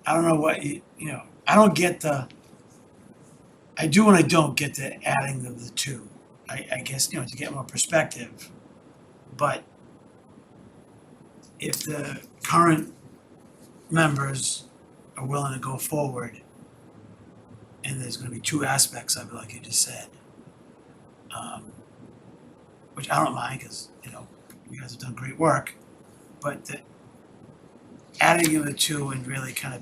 don't know what I don't get I do and I don't get the adding of the 2. I guess, to get more perspective. But if the current members are willing to go forward, and there's gonna be 2 aspects of it, like you just said, which I don't mind, because, you guys have done great work, but the adding of the 2 and really kind of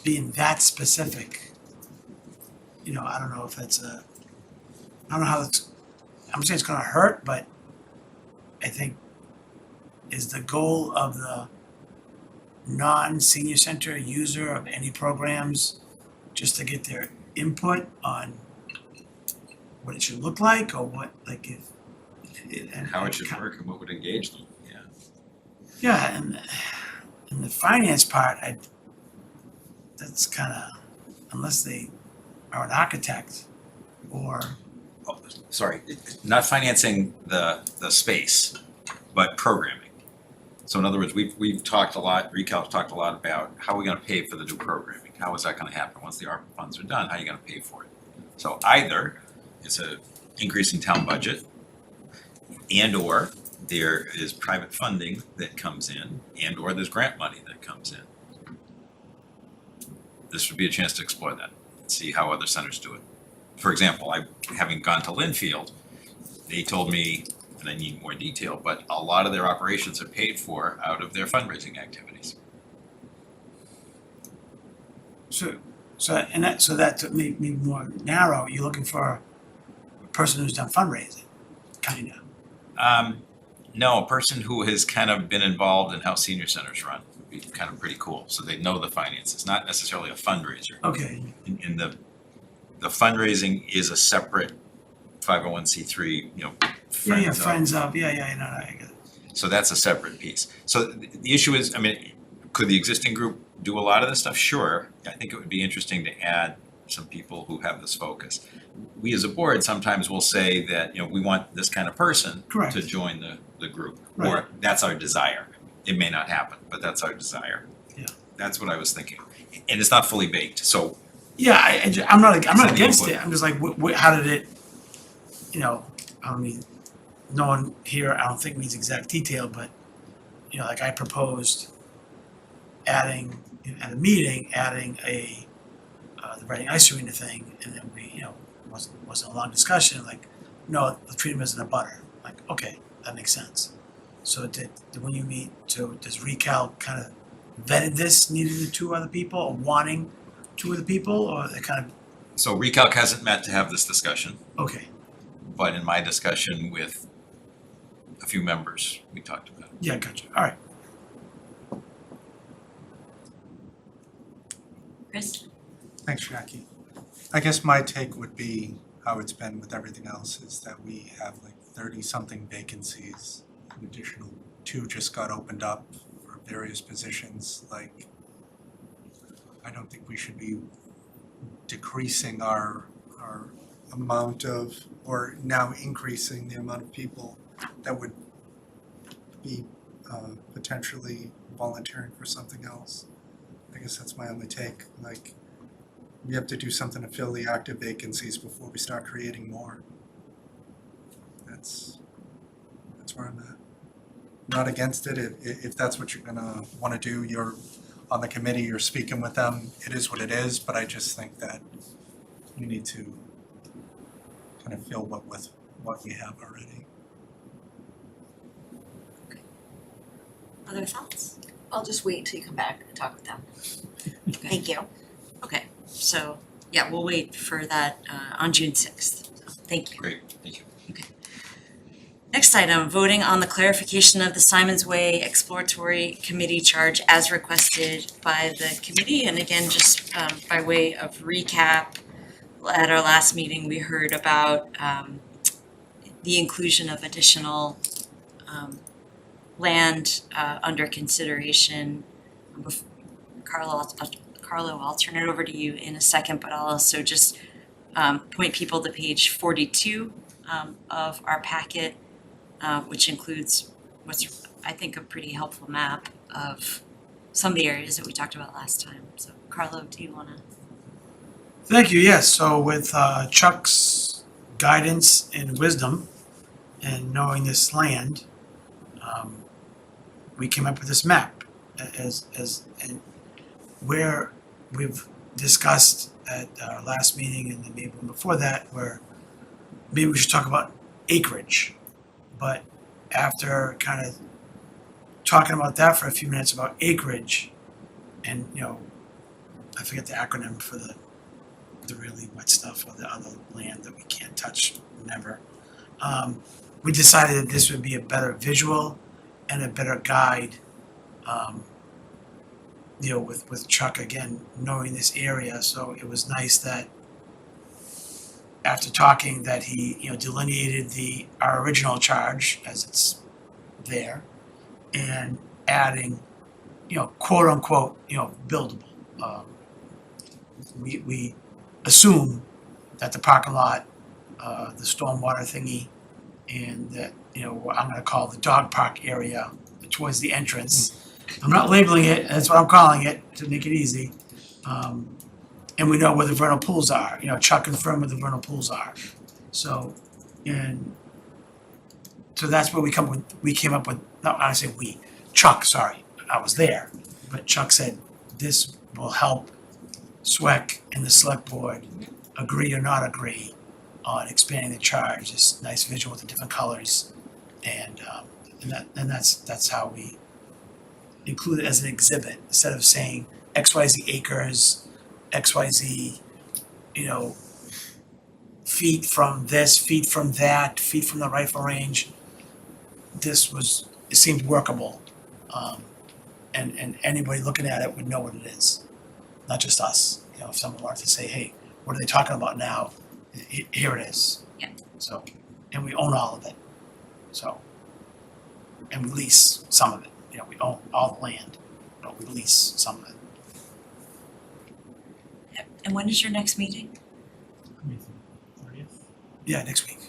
being that specific, I don't know if that's I don't know how it's, I'm saying it's gonna hurt, but I think is the goal of the non-senior center user of any programs just to get their input on what it should look like, or what, like, if And how it should work and what would engage them, yeah. Yeah, and the finance part, that's kind of, unless they are an architect or. Oh, sorry, not financing the space, but programming. So in other words, we've talked a lot, Recalc talked a lot about how are we gonna pay for the new programming? How is that gonna happen? Once the ARPA funds are done, how are you gonna pay for it? So either it's a increase in town budget, and or there is private funding that comes in, and or there's grant money that comes in. This would be a chance to explore that, and see how other centers do it. For example, having gone to Linfield, they told me, and I need more detail, but a lot of their operations are paid for out of their fundraising activities. So that to make me more narrow, you're looking for a person who's done fundraising, kind of. No, a person who has kind of been involved in how senior centers run would be kind of pretty cool, so they know the finances, not necessarily a fundraiser. Okay. In the fundraising is a separate 501c3, Friends of, I get it. So that's a separate piece. So the issue is, could the existing group do a lot of this stuff? Sure. I think it would be interesting to add some people who have this focus. We as a board sometimes will say that, we want this kind of person Correct. to join the group. Right. Or that's our desire. It may not happen, but that's our desire. Yeah. That's what I was thinking. And it's not fully baked, so Yeah, I'm not Some against input. it, I'm just like, how did it, you know, I mean, no one here, I don't think needs exact detail, but, you know, like I proposed adding, at a meeting, adding the Reading Ice Arena thing, and then we, you know, wasn't a long discussion, like, no, let's treat him as an abutter, like, okay, that makes sense. So when you meet, so does ReCal kind of vetted this, needed the two other people, or wanting two other people, or they kind so Recalc hasn't met to have this discussion, of, okay, but in my discussion with a few members, we talked about it. yeah, gotcha, all right. Chris? Thanks, Jackie. I guess my take would be how it's been with everything else is that we have like 30-something vacancies. An additional 2 just got opened up for various positions. Like, I don't think we should be decreasing our amount of, or now increasing the amount of people that would be potentially volunteering for something else. I guess that's my only take. Like, we have to do something to fill the active vacancies before we start creating more. That's where I'm at. Not against it. If that's what you're gonna wanna do, you're on the committee, you're speaking with them, it is what it is, but I just think that we need to kind of fill with what we have already. Other thoughts? I'll just wait until you come back and talk with them. Okay. Thank you. Okay, so, yeah, we'll wait for that on June 6th. So, thank you. Great, thank you. Next item, voting on the clarification of the Simon's Way Exploratory Committee charge as requested by the committee. And again, just by way of recap, at our last meeting, we heard about the inclusion of additional land under consideration. Carlo, I'll turn it over to you in a second, but I'll also just point people to page 42 of our packet, which includes what's, I think, a pretty helpful map of some of the areas that we talked about last time. So Carlo, do you wanna? Thank you, yes, so with Chuck's guidance and wisdom and knowing this land, we came up with this map and where we've discussed at our last meeting and then maybe one before that, where maybe we should talk about acreage. But after kind of talking about that for a few minutes about acreage, and you know, I forget the acronym for the really wet stuff or the other land that we can't touch never. We decided that this would be a better visual and a better guide. You know, with Chuck again knowing this area, so it was nice that after talking that he, you know, delineated our original charge as it's there, and adding, you know, quote unquote, you know, buildable. We assume that the parking lot, the stormwater thingy, and that, you know, what I'm gonna call the dog park area towards the entrance. I'm not labeling it, that's what I'm calling it, to make it easy. And we know where the vernal pools are, you know, Chuck confirmed where the vernal pools are. So, and so that's where we came up with, no, I say we, Chuck, sorry, I was there. But Chuck said, this will help SWEC and the select board agree or not agree on expanding the charge, this nice visual with the different colors. And that's how we include it as an exhibit, instead of saying XYZ acres, XYZ, you know, feet from this, feet from that, feet from the rifle range. It seemed workable. And anybody looking at it would know what it is, not just us. You know, if someone wanted to say, hey, what are they talking about now? Here it is. Yeah. So, and we own all of it. So, and we lease some of it. You know, we own all the land, but we lease some of it. And when is your next meeting? Yeah, next week.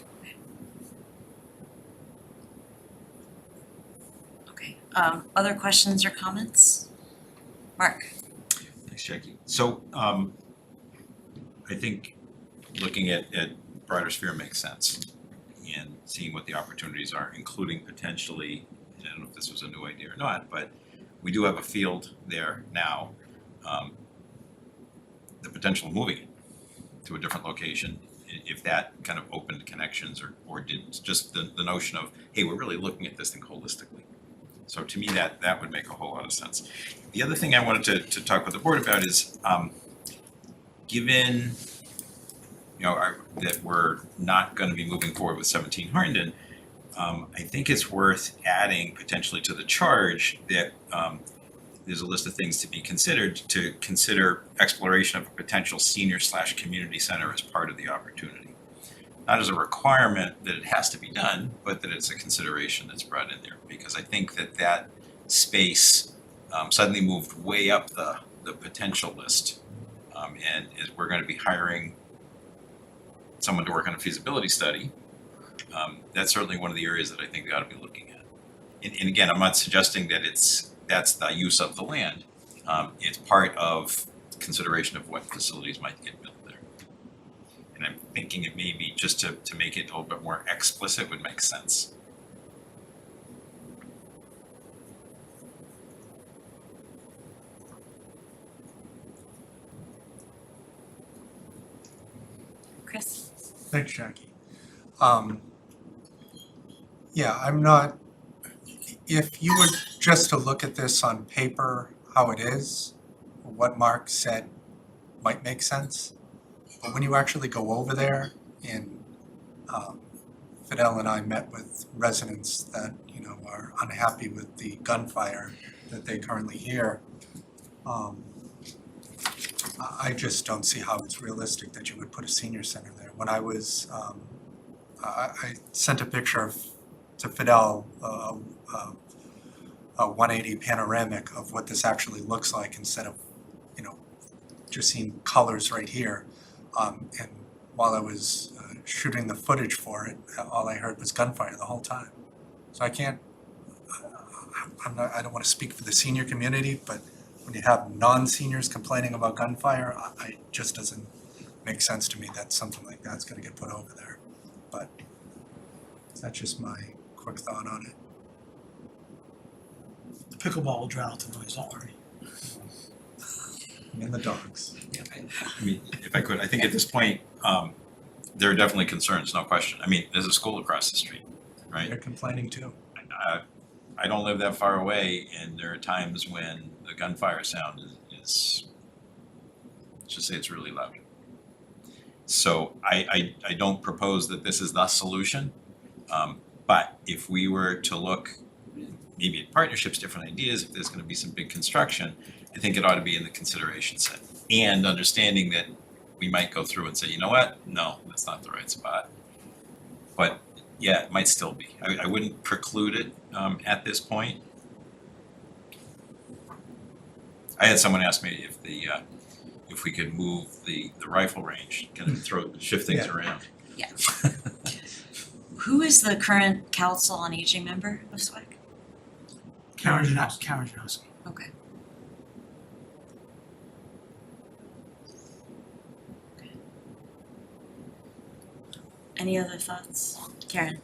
Okay, other questions or comments? Mark? Thanks, Jackie. So, I think looking at broader sphere makes sense and seeing what the opportunities are, including potentially, I don't know if this was a new idea or not, but we do have a field there now. The potential of moving it to a different location, if that kind of opened connections or didn't, just the notion of, hey, we're really looking at this thing holistically. So to me, that would make a whole lot of sense. The other thing I wanted to talk with the board about is, given, that we're not gonna be moving forward with 17 Harnden, I think it's worth adding potentially to the charge that, there's a list of things to be considered, to consider exploration of a potential senior/community center as part of the opportunity. Not as a requirement that it has to be done, but that it's a consideration that's brought in there, because I think that space suddenly moved way up the potential list. And as we're gonna be hiring someone to work on a feasibility study, that's certainly one of the areas that I think we ought to be looking at. And again, I'm not suggesting that that's the use of the land. It's part of consideration of what facilities might get built there. And I'm thinking it may be, just to make it a little bit more explicit, would make sense. Chris? Thanks, Jackie. Yeah, I'm not, if you were just to look at this on paper, how it is, what Mark said might make sense. But when you actually go over there, and Fidel and I met with residents that, are unhappy with the gunfire that they currently hear, I just don't see how it's realistic that you would put a senior center there. When I was, I sent a picture to Fidel, a 180 panoramic of what this actually looks like, instead of, just seeing colors right here. And while I was shooting the footage for it, all I heard was gunfire the whole time. So I can't, I don't want to speak for the senior community, but when you have non-seniors complaining about gunfire, it just doesn't make sense to me that something like that's gonna get put over there. But that's just my quick thought on it. The pickleball will drown out the noise, don't worry. And the dogs. I mean, if I could, I think at this point, there are definitely concerns, no question. I mean, there's a school across the street, right? They're complaining too. I don't live that far away, and there are times when the gunfire sound is let's just say it's really loud. So I don't propose that this is the solution, but if we were to look maybe at partnerships, different ideas, if there's gonna be some big construction, I think it ought to be in the consideration set. And understanding that we might go through and say, you know what, no, that's not the right spot. But yeah, it might still be. I wouldn't preclude it at this point. I had someone ask me if we could move the rifle range, kind of shift things Yeah. around. Yeah. Who is the current council on aging member of SWAC? Karen Janowski. Okay. Any other thoughts? Karen?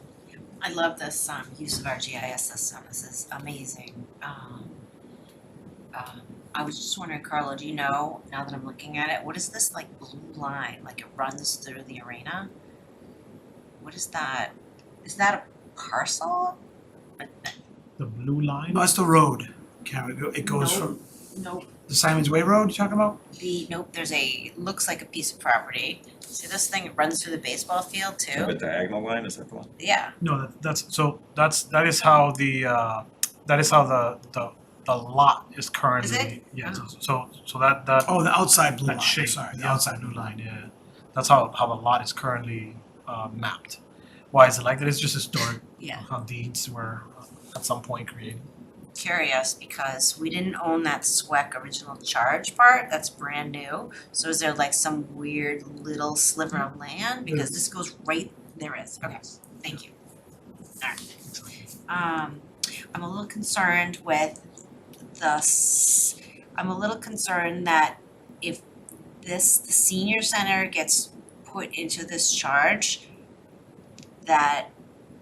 I love this use of our GIS system. This is amazing. I was just wondering, Carla, do you know, now that I'm looking at it, what is this like blue line? Like it runs through the arena? What is that? Is that a parcel? The blue line? No, that's the road, Karen. It goes Nope. from Nope. the Simons Way Road you talking about? Nope, there's it looks like a piece of property. See this thing, it runs through the baseball field too? diagonal line, is that the one? Yeah. No, that is how the lot is currently. Is it? Yeah, Oh. so that Oh, the outside blue line, that shape, sorry, the outside blue line, yeah. That's how the lot is currently mapped. Why is it like that? It's just historic Yeah. deeds were at some point created. Curious because we didn't own that SWEC original charge part, that's brand new. So is there like some weird little sliver of land? Because this goes right, there is, okay, thank you. Alright. I'm a little concerned with I'm a little concerned that if the senior center gets put into this charge, that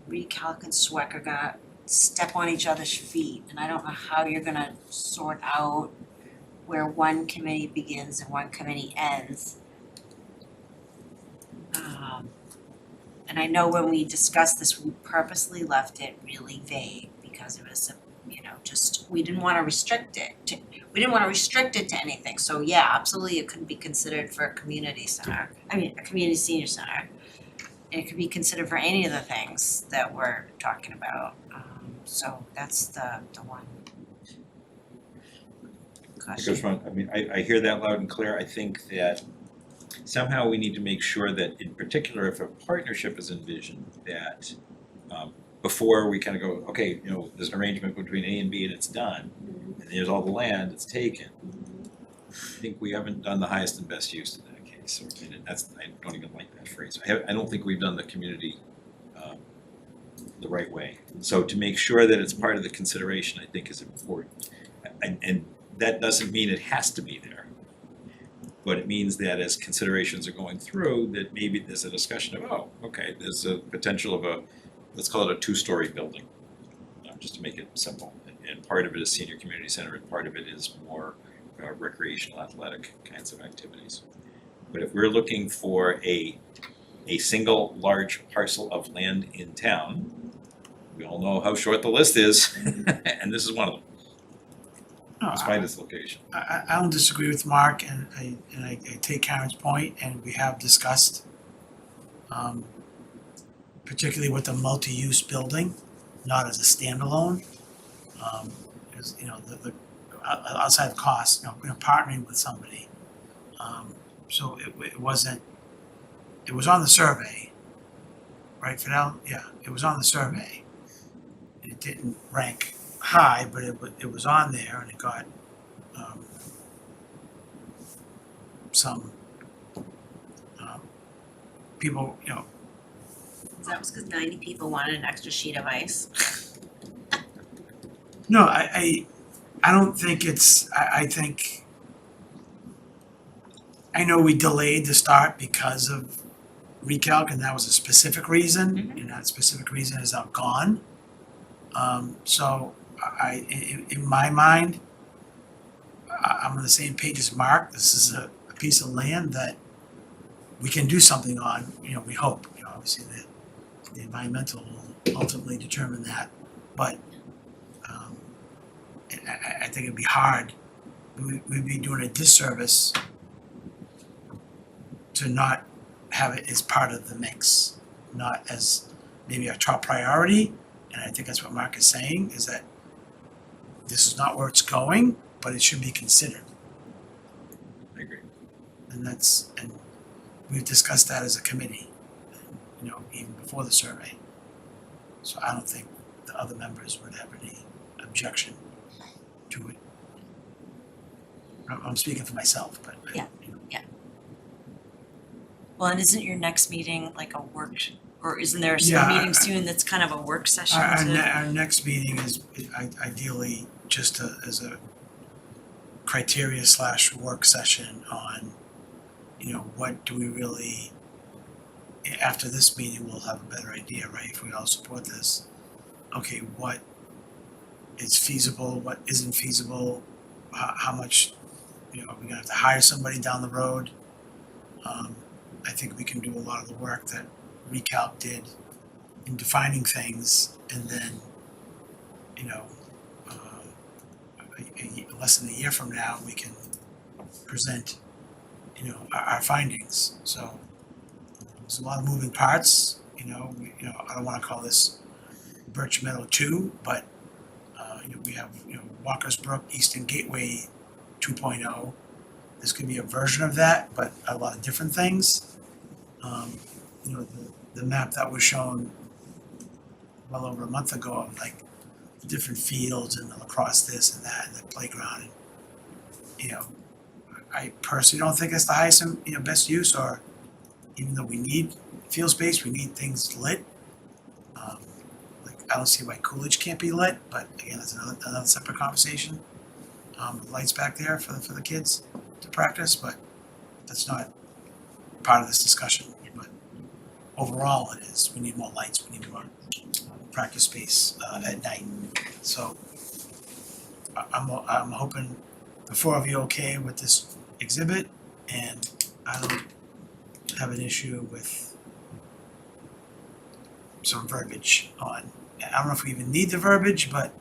Recalc and SWEC are gonna step on each other's feet, and I don't know how you're gonna sort out where one committee begins and one committee ends. And I know when we discussed this, we purposely left it really vague because it was, just, we didn't wanna restrict it to anything. So yeah, absolutely, it could be considered for a community center, a community senior center. And it could be considered for any of the things that we're talking about. So that's the one caution. Because I hear that loud and clear. I think that somehow we need to make sure that, in particular, if a partnership is envisioned, that before we kind of go, okay, there's an arrangement between A and B and it's done, and there's all the land, it's taken. I think we haven't done the highest and best use in that case. And I don't even like that phrase. I don't think we've done the community the right way. So to make sure that it's part of the consideration, I think is important. And that doesn't mean it has to be there. But it means that as considerations are going through, that maybe there's a discussion of, okay, there's a potential of let's call it a 2-story building, just to make it simple. And part of it is senior community center, and part of it is more recreational, athletic kinds of activities. But if we're looking for a single large parcel of land in town, we all know how short the list is, and this is one of them, No, despite its location. I don't disagree with Mark, and I take Karen's point, and we have discussed, particularly with the multi-use building, not as a standalone. As the outside of cost, partnering with somebody. So it wasn't. It was on the survey, right, Fidel? Yeah, it was on the survey. It didn't rank high, but it was on there, and it got some people, That was because 90 people wanted an extra sheet of ice. No, I don't think it's, I think, I know we delayed the start because of Recalc, and that was a specific reason, and that specific reason is now gone. So in my mind, I'm on the same page as Mark. This is a piece of land that we can do something on, we hope, obviously the environmental will ultimately determine that, but I think it'd be hard. We'd be doing a disservice to not have it as part of the mix, not as maybe a top priority. And I think that's what Mark is saying, is that this is not where it's going, but it should be considered. I agree. And we've discussed that as a committee, even before the survey. So I don't think the other members would have any objection to it. I'm speaking for myself, but. Yeah. Well, and isn't your next meeting like a work, or isn't there some meeting soon that's kind of a work session Our next meeting is ideally just as a criteria / work session on, what do we really, after this meeting, we'll have a better idea, right, if we all support this. Okay, what is feasible, what isn't feasible, how much, are we gonna have to hire somebody down the road? I think we can do a lot of the work that Recalc did in defining things, and then, less than a year from now, we can present, our findings. So there's a lot of moving parts, I don't wanna call this Birch Meadow 2, but we have, Walker's Brook, Eastern Gateway 2.0. This could be a version of that, but a lot of different things. The map that was shown well over a month ago of like the different fields and the lacrosse this and that and the playground. And, I personally don't think it's the highest and best use, or even though we need field space, we need things lit. I don't see why Coolidge can't be lit, but again, that's another separate conversation. lights back there for the kids to practice, but that's not part of this discussion. But overall, it is, we need more lights, we need more practice space at night. So I'm hoping the four of you okay with this exhibit, and I don't have an issue with some verbiage on, I don't know if we even need the verbiage, but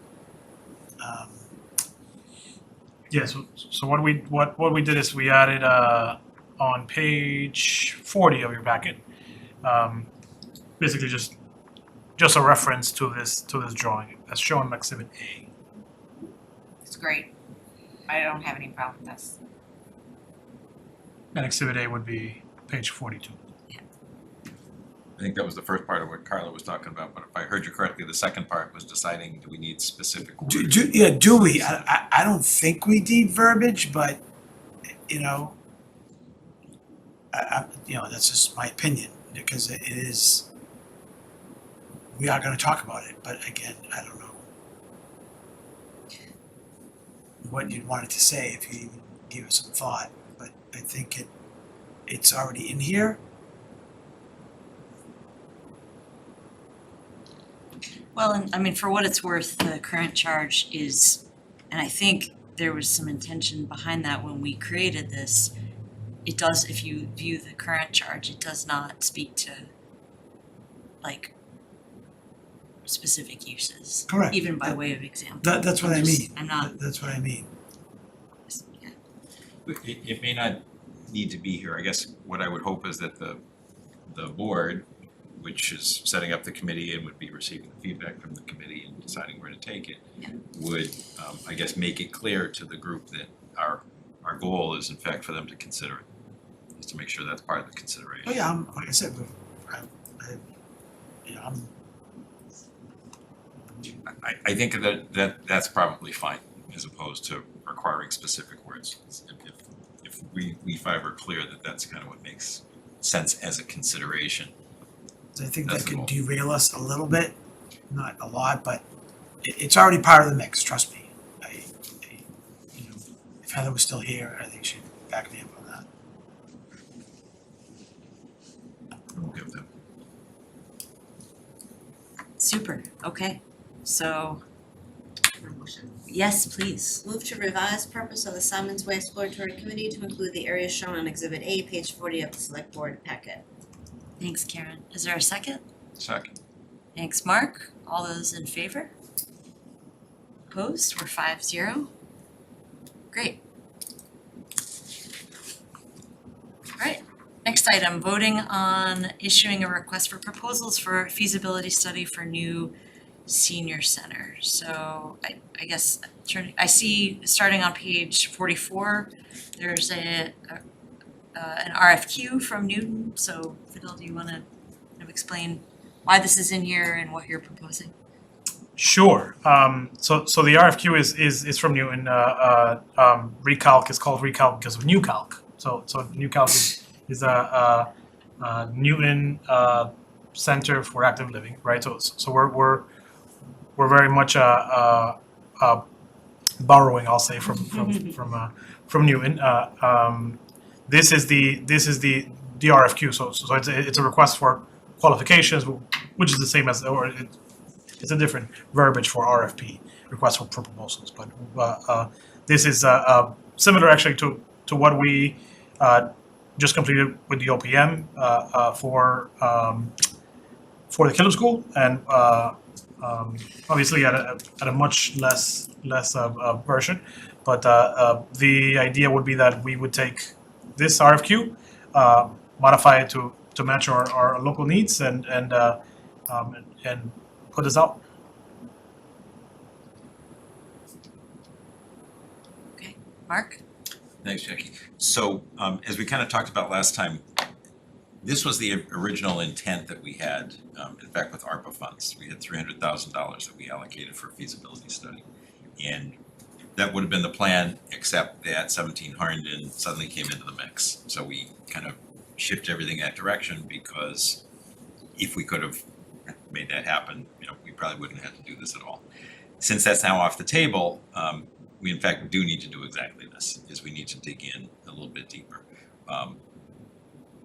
Yeah, so what we did is we added on page 40 of your packet, basically just a reference to this drawing as shown in Exhibit A. It's great. I don't have any problem with this. And Exhibit A would be page 42. I think that was the first part of what Carla was talking about, but if I heard you correctly, the second part was deciding, do we need specific words? do we? I don't think we need verbiage, but you know, that's just my opinion, because it is, we are going to talk about it, but again, I don't know what you'd want it to say if you give it some thought, but I think it's already in here. Well, and I mean, for what it's worth, the current charge is, and I think there was some intention behind that when we created this. It does, if you view the current charge, it does not speak to like specific uses. Correct. Even by way of example. That's what I mean. I'm not. That's what I mean. Yeah. It may not need to be here. I guess what I would hope is that the board, which is setting up the committee and would be receiving the feedback from the committee and deciding where to take it, would, I guess, make it clear to the group that our goal is in fact for them to consider it, is to make sure that's part of the consideration. Oh yeah, like I said, I think that's probably fine, as opposed to requiring specific words. If we five are clear that that's kind of what makes sense as a consideration. I think That's that the could goal. derail us a little bit, not a lot, but it's already part of the mix, trust me. If Heather was still here, I think she'd back me up on that. I'm okay with that. Super, okay, so, yes, please. Move to revise purpose of the Simons Way Exploratory Committee to include the areas shown on Exhibit A, page 40 of the Select Board packet. Thanks, Karen. Is there a second? Second. Thanks, Mark. All those in favor? Opposed? We're 5-0. Great. All right, next item, voting on issuing a request for proposals for feasibility study for new senior center. So I guess, I see starting on page 44, there's an RFQ from Newton. So Fidel, do you want to kind of explain why this is in here and what you're proposing? Sure. So the RFQ is from Newton. Recalc is called Recalc because of NewCalc. So NewCalc is a Newton Center for Active Living, right? So we're very much borrowing, I'll say, from Newton. This is the RFQ. So it's a request for qualifications, which is the same as, or it's a different verbiage for RFP, request for proposals. But this is similar actually to what we just completed with the OPM for the Killam School, and obviously at a much less version. But the idea would be that we would take this RFQ, modify it to match our local needs, and put this out. Okay, Mark? Thanks, Jackie. So, as we kind of talked about last time, this was the original intent that we had, in fact, with ARPA funds. We had $300,000 that we allocated for a feasibility study. And that would have been the plan, except that 17 Harnden suddenly came into the mix. So we kind of shifted everything that direction, because if we could have made that happen, we probably wouldn't have had to do this at all. Since that's now off the table, we in fact do need to do exactly this, is we need to dig in a little bit deeper.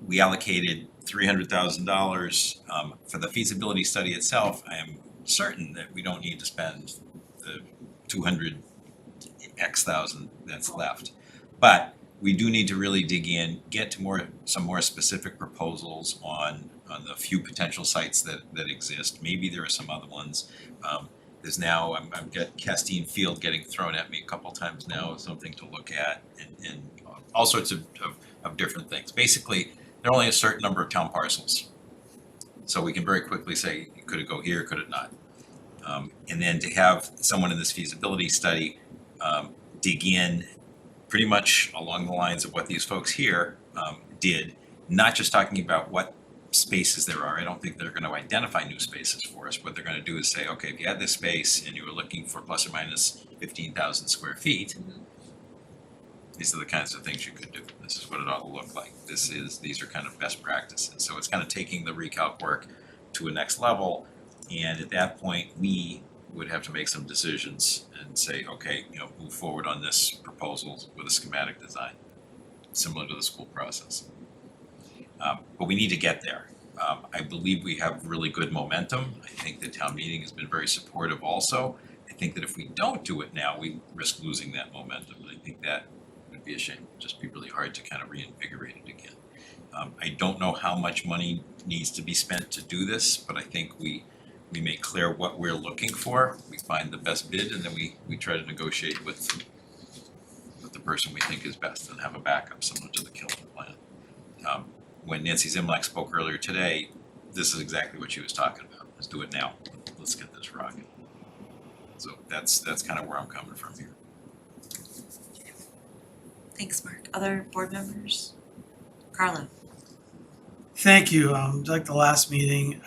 We allocated $300,000 for the feasibility study itself. I am certain that we don't need to spend the 200X thousand that's left. But we do need to really dig in, get to some more specific proposals on the few potential sites that exist. Maybe there are some other ones. There's now, I've got Castine Field getting thrown at me a couple times now as something to look at, and all sorts of different things. Basically, there are only a certain number of town parcels. So we can very quickly say, could it go here, could it not? And then to have someone in this feasibility study dig in pretty much along the lines of what these folks here did, not just talking about what spaces there are. I don't think they're gonna identify new spaces for us. What they're gonna do is say, okay, if you had this space and you were looking for plus or minus 15,000 square feet, these are the kinds of things you could do. This is what it ought to look like. These are kind of best practices. So it's kind of taking the recalc work to a next level. And at that point, we would have to make some decisions and say, okay, move forward on this proposal with a schematic design, similar to the school process. But we need to get there. I believe we have really good momentum. I think the town meeting has been very supportive also. I think that if we don't do it now, we risk losing that momentum. And I think that would be a shame. It'd just be really hard to kind of reinvigorate it again. I don't know how much money needs to be spent to do this, but I think we make clear what we're looking for. We find the best bid, and then we try to negotiate with the person we think is best and have a backup similar to the Killen plan. When Nancy Zimlak spoke earlier today, this is exactly what she was talking about. Let's do it now. Let's get this rocking. So that's kind of where I'm coming from here. Thanks, Mark. Other board members? Carlo? Thank you. Like the last meeting,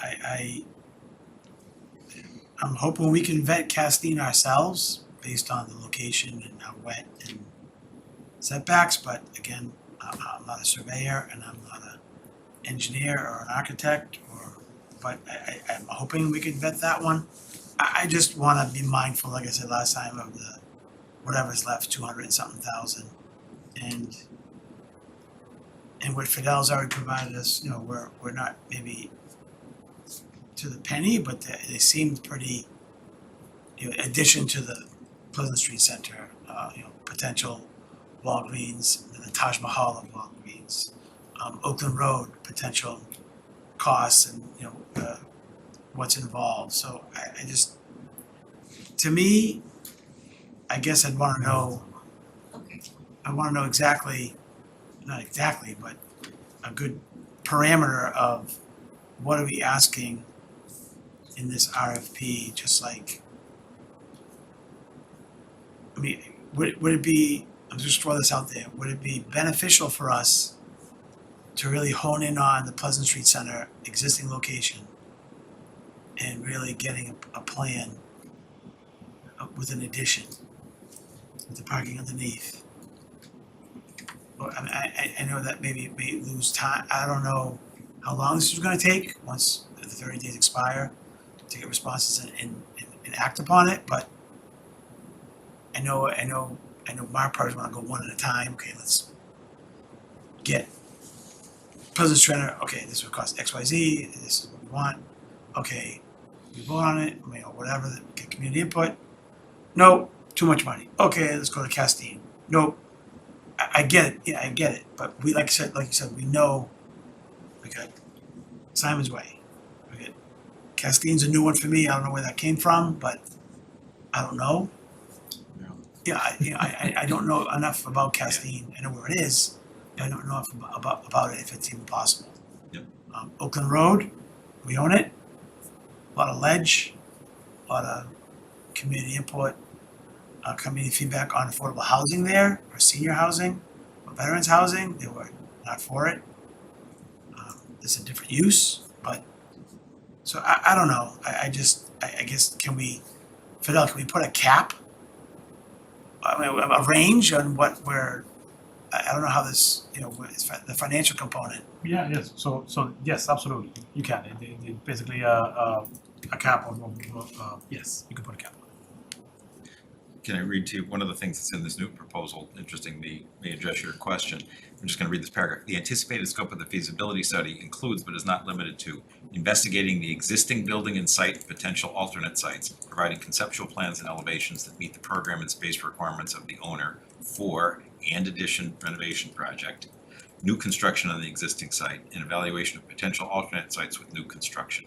I'm hoping we can vet Castine ourselves based on the location and how wet and setbacks, but again, I'm not a surveyor and I'm not an engineer or an architect, but I'm hoping we can vet that one. I just wanna be mindful, like I said last time, of the whatever's left, 200 and something thousand. And what Fidel's already provided us, we're not maybe to the penny, but they seemed pretty, addition to the Pleasant Street Center, potential Walgreens, the Taj Mahal of Walgreens, Oakland Road, potential costs and, what's involved. So I just, to me, I guess I'd wanna know, exactly, not exactly, but a good parameter of what are we asking in this RFP, just like, I mean, would it be, I'll just throw this out there, would it be beneficial for us to really hone in on the Pleasant Street Center existing location and really getting a plan with an addition, with the parking underneath? Well, I mean, I know that maybe may lose time. I don't know how long this is gonna take once the 30 days expire to get responses and act upon it, but I know my parties wanna go one at a time. Okay, let's get Pleasant Street, okay, this would cost XYZ, this is what we want. Okay, we vote on it, whatever, get community input. Nope, too much money. Okay, let's go to Castine. Nope. I get it, yeah, I get it, but we, like you said, we know we got Simon's Way. We got Castine's a new one for me. I don't know where that came from, but I don't know. Yeah, I don't know enough about Castine. I know where it is, but I don't know enough about it if it's even possible. Yep. Oakland Road, we own it. A lot of ledge, a lot of community input. Community feedback on affordable housing there, or senior housing, or veterans housing. They were not for it. It's a different use, but so I don't know. I guess Fidel, can we put a cap? I mean, a range on what we're. I don't know how this, the financial component. Yeah, yes, so yes, absolutely, you can, it basically a cap on, yes, you can put a cap on it. can I read to you, one of the things that's in this new proposal, interesting, may address your question. I'm just gonna read this paragraph. The anticipated scope of the feasibility study includes, but is not limited to, investigating the existing building and site potential alternate sites, providing conceptual plans and elevations that meet the program and space requirements of the owner for and addition renovation project, new construction on the existing site, and evaluation of potential alternate sites with new construction.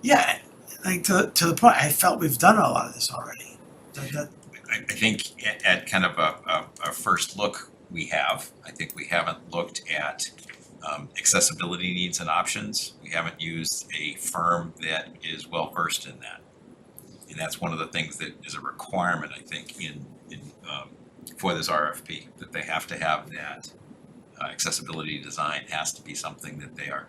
Yeah, like to the point, I felt we've done a lot of this already. That I think at kind of a first look, we have. I think we haven't looked at accessibility needs and options. We haven't used a firm that is well versed in that. And that's one of the things that is a requirement, I think, in for this RFP, that they have to have that accessibility design has to be something that they are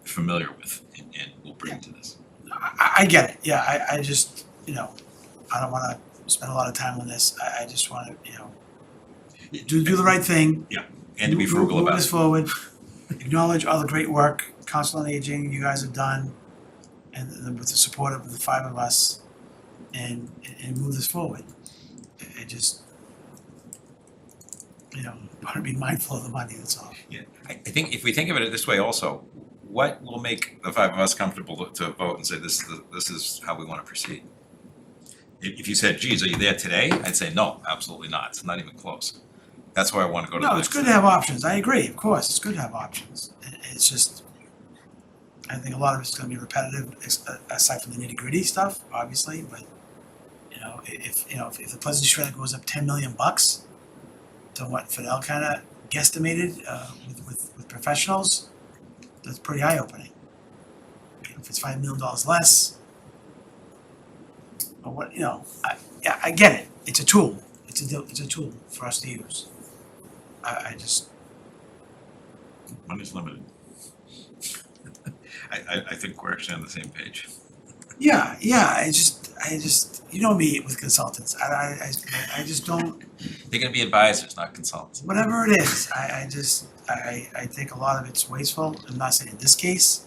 familiar with and will bring to this. I get it, yeah, I just, I don't wanna spend a lot of time on this, I just wanna, do the right thing. Yeah, and to be frugal move about this it. forward, acknowledge all the great work Council on Aging you guys have done, and with the support of the five of us, and move this forward. I just, wanna be mindful of the money, that's all. Yeah, I think if we think of it this way also, what will make the five of us comfortable to vote and say this is how we wanna proceed? If you said, geez, are you there today? I'd say, no, absolutely not, it's not even close. That's why I wanna go to the No, next it's good to have options, I agree, of course, it's good to have options. It's just, I think a lot of it's gonna be repetitive, aside from the nitty-gritty stuff, obviously, but, if the Pleasant Street trailer goes up $10 million to what Fidel kinda guesstimated, with professionals, that's pretty eye-opening. If it's $5 million less, or what, I get it, it's a tool, it's a tool for us to use. I just, Money's limited. I think we're actually on the same page. yeah, I just, you know me with consultants, I just don't, They're gonna be advisors, not consultants. whatever it is, I think a lot of it's wasteful, I'm not saying in this case,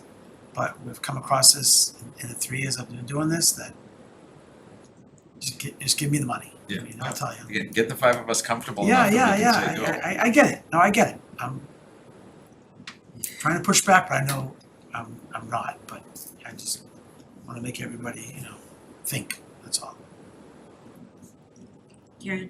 but we've come across this in the 3 years I've been doing this, that just give me the money. Yeah. I mean, I'll tell you. Get the five of us comfortable Yeah, enough that we can say, go. I get it, no, I get it, I'm trying to push back, but I know I'm not, but I just wanna make everybody, think, that's all. Karen?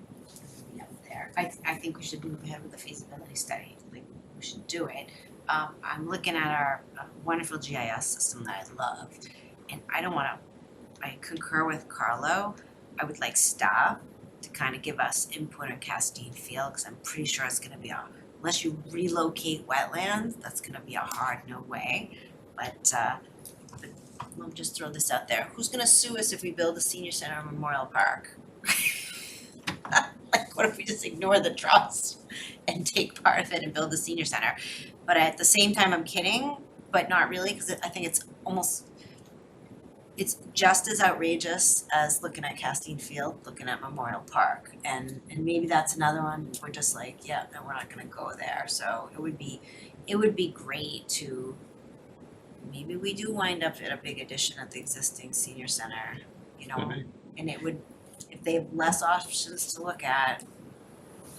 There, I think we should move ahead with the feasibility study, like, we should do it. I'm looking at our wonderful GIS system that I love, and I concur with Carlo, I would like staff to kind of give us input on Castine Field, because I'm pretty sure it's gonna be unless you relocate wetlands, that's gonna be a hard no way, but let me just throw this out there, who's gonna sue us if we build a senior center in Memorial Park? Like, what if we just ignore the trust and take part of it and build the senior center? But at the same time, I'm kidding, but not really, because I think it's just as outrageous as looking at Castine Field, looking at Memorial Park. And maybe that's another one, we're just like, yeah, no, we're not gonna go there. So it would be great to, maybe we do wind up at a big addition at the existing senior center, Could be. and it would, if they have less options to look at,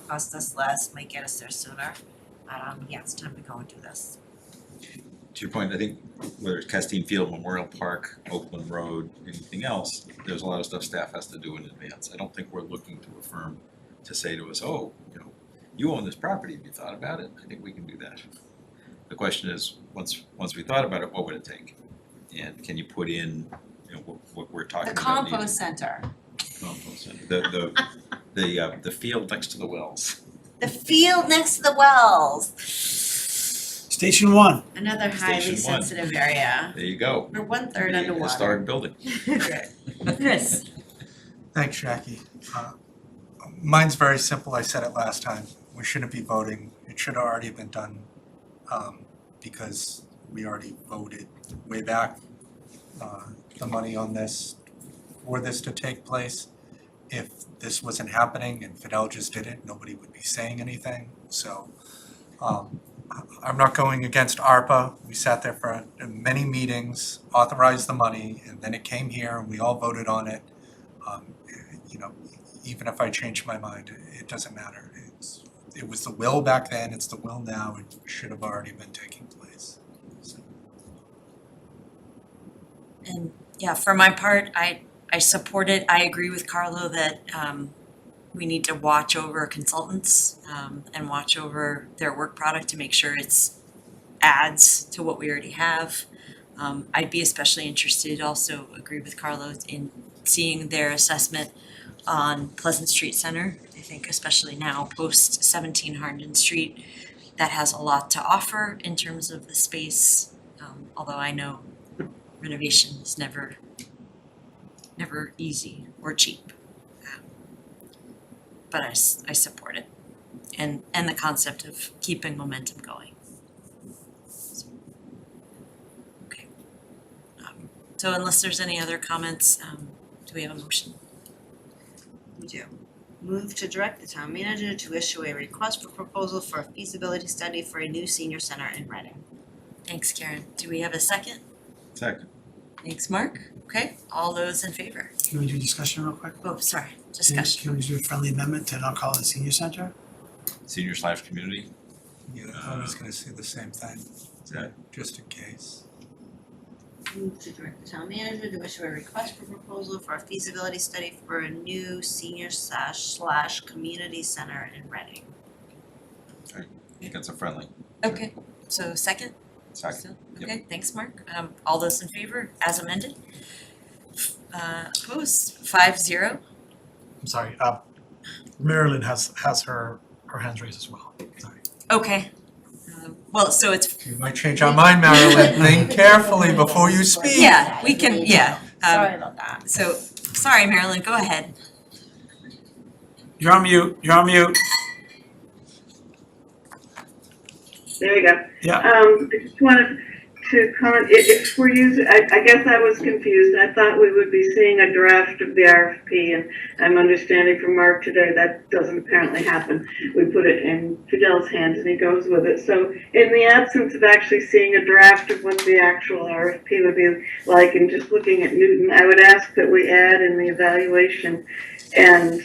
cost us less, might get us there sooner. But yeah, it's time to go and do this. To your point, I think whether it's Castine Field, Memorial Park, Oakland Road, anything else, there's a lot of stuff staff has to do in advance. I don't think we're looking to a firm to say to us, oh, you own this property, have you thought about it? I think we can do that. The question is, once we thought about it, what would it take? And can you put in, what we're talking The about? compost center. Compost center. The field next to the wells. The field next to the wells, Station 1, another highly Station one. sensitive area. There you go. We're 1/3 The underwater. Historic building. Chris? Thanks, Jackie. Mine's very simple, I said it last time, we shouldn't be voting, it should have already been done, because we already voted way back, the money on this, for this to take place. If this wasn't happening and Fidel just did it, nobody would be saying anything, so, I'm not going against ARPA, we sat there for many meetings, authorized the money, and then it came here and we all voted on it. you know, even if I change my mind, it doesn't matter. It was the will back then, it's the will now, it should have already been taking place. So, And yeah, for my part, I support it. I agree with Carlo that we need to watch over consultants and watch over their work product to make sure it's adds to what we already have. I'd be especially interested, also agree with Carlo, in seeing their assessment on Pleasant Street Center. I think especially now, post 17 Harnden Street, that has a lot to offer in terms of the space, although I know renovation is never easy or cheap. But I support it and the concept of keeping momentum going. Okay. So unless there's any other comments, do we have a motion? We do. Move to direct the town manager to issue a request for proposal for a feasibility study for a new senior center in Reading. Thanks, Karen. Do we have a second? Second. Thanks, Mark. Okay, all those in favor? Can we do discussion real quick? Oh, sorry, discussion. Can we do a friendly amendment to not call it a senior center? Senior/community. yeah, I was gonna say the same thing, Yeah. just in case. Move to direct the town manager to issue a request for proposal for a feasibility study for a new senior/slash community center in Reading. I think it's a friendly. Okay, so second? Second. So- Yep. Okay, thanks, Mark. All those in favor, as amended? Opposed, 5-0. I'm sorry, Marilyn has her hands raised as well, sorry. Okay. Well, so it's, You might change our mind, Marilyn, think carefully before you speak. yeah, we can, yeah. Sorry about that. So, sorry, Marilyn, go ahead. You're on mute, There you go. Yeah. I just wanted to comment, if we're using, I guess I was confused. I thought we would be seeing a draft of the RFP, and I'm understanding from Mark today that doesn't apparently happen. We put it in Fidel's hands and he goes with it. So in the absence of actually seeing a draft of what the actual RFP would be like, and just looking at Newton, I would ask that we add in the evaluation and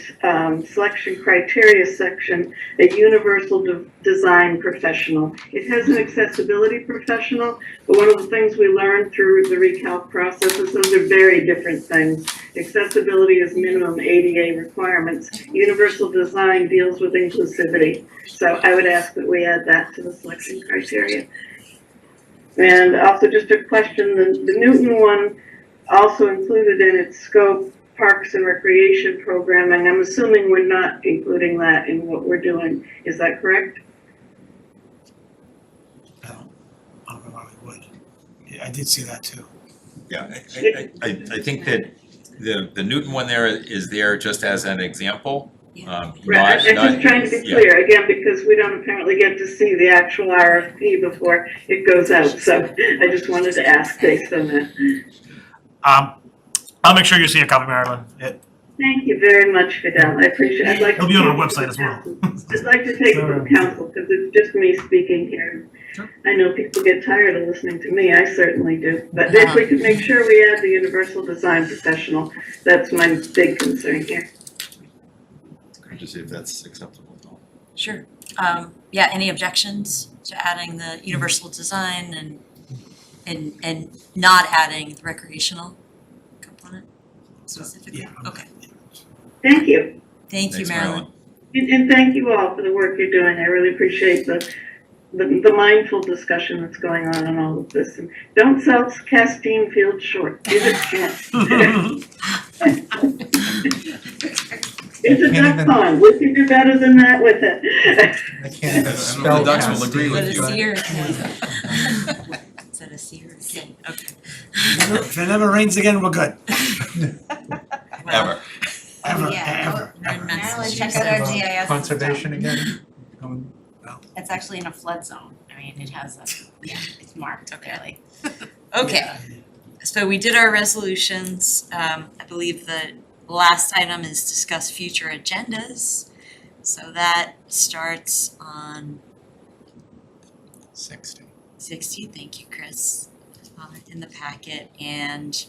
selection criteria section a universal design professional. It has an accessibility professional, but one of the things we learned through the recalc process is those are very different things. Accessibility is minimum ADA requirements. Universal design deals with inclusivity. So I would ask that we add that to the selection criteria. And also just a question, the Newton one also included in its scope Parks and Recreation programming. I'm assuming we're not including that in what we're doing. Is that correct? I don't know why we would. Yeah, I did see that too. Yeah, I think that the Newton one there is there just as an example. Right, I'm just trying to be clear, again, because we don't apparently get to see the actual RFP before it goes out, so I just wanted to ask based on that. I'll make sure you see a copy, Marilyn. Thank you very much, Fidel, I appreciate it. I'd like It'll to be on our take it website as well. I'd like to take it from council, because it's just me speaking here. I know people get tired of listening to me, I certainly do, but if we could make sure we add the universal design professional, that's my big concern here. Just see if that's acceptable at all. Sure. Yeah, any objections to adding the universal design and not adding the recreational component specifically? Yeah. Okay. Thank you. Thank you, Thanks, Marilyn. And thank you all for the work you're doing. I really appreciate the mindful discussion that's going on in all of this. And don't sell Castine Field short. Give it a chance. It's a duck pond. We can do better than that with it. I can't even The spell ducks will agree Castine. with Is you. that a C or a K? Is that a C or a K? Okay. If it never rains again, we're good. Ever. Ever, Yeah. ever, ever. Marilyn, check out our GIS. Conservation again? Going- It's actually in a flood zone. I mean, it has it's marked clearly. Okay. So we did our resolutions. I believe the last item is discuss future agendas. So that starts on 60. 60, thank you, Chris, in the packet. And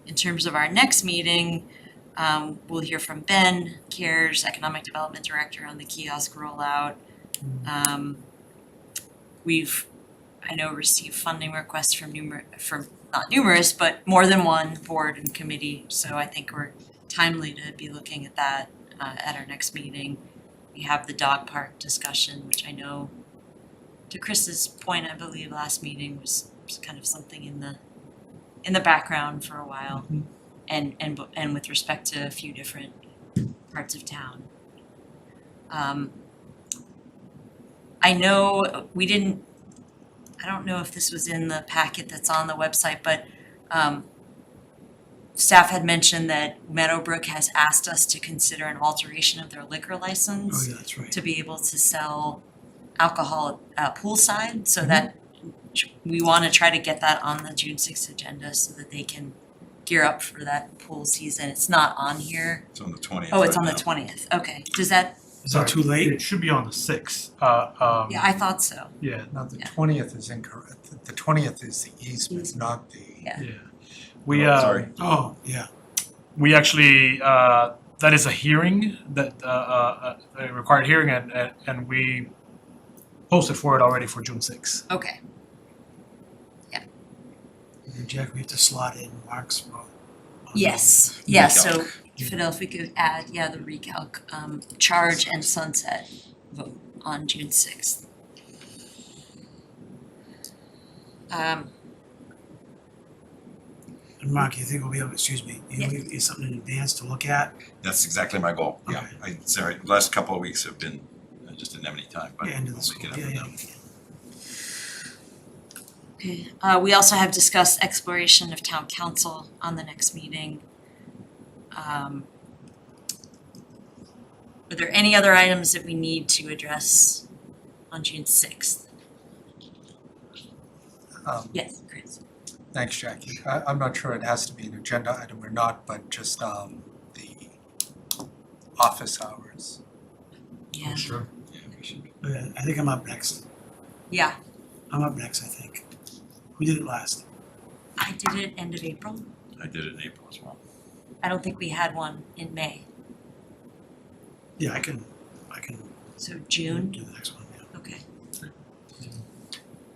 in terms of our next meeting, We'll hear from Ben Cares, Economic Development Director, on the kiosk rollout. We've, I know, received funding requests from not numerous, but more than one board and committee. So I think we're timely to be looking at that at our next meeting. We have the dog park discussion, which I know, to Chris's point, I believe last meeting was kind of something in the background for a while. And with respect to a few different parts of town. I know we didn't, I don't know if this was in the packet that's on the website, but staff had mentioned that Meadowbrook has asked us to consider an alteration of their liquor license Oh, yeah, that's right. to be able to sell alcohol poolside, so that we wanna try to get that on the June sixth agenda so that they can gear up for that pool season. It's not on here. It's on the 20th. Oh, it's right on the now. 20th. Okay. Does that, Is that too late? It should be on the 6th. yeah, I thought so. Yeah, No, the Yeah. 20th is incorrect. The 20th is the easement, not the. Yeah. yeah. We, Sorry. Oh, yeah. we actually, that is a hearing, that, a required hearing, and we posted for it already for June 6th. Okay. And Jack, we have to slot in Mark's vote. Yes. Yeah, so Recalc. Fidel, if we could add, the recalc, charge and sunset vote on June 6th. And Mark, you think we'll be able, excuse me, you Yeah. think it's something in advance to look at? That's exactly my goal, yeah. Okay. Sorry, the last couple of weeks have been just an empty time, but Yeah, end of we'll the make school, it yeah, happen. yeah. Okay, we also have discussed exploration of town council on the next meeting. Are there any other items that we need to address on June 6th? Yes, Chris. Thanks, Jackie. I'm not sure it has to be an agenda item or not, but just the office hours. Yeah. Sure. Yeah, we should be. Okay, I think I'm up next. Yeah, I'm up next, I think. Who did it last? I did it end of April. I did it in April as well. I don't think we had one in May, Yeah, I can so June, do the next one, yeah. okay.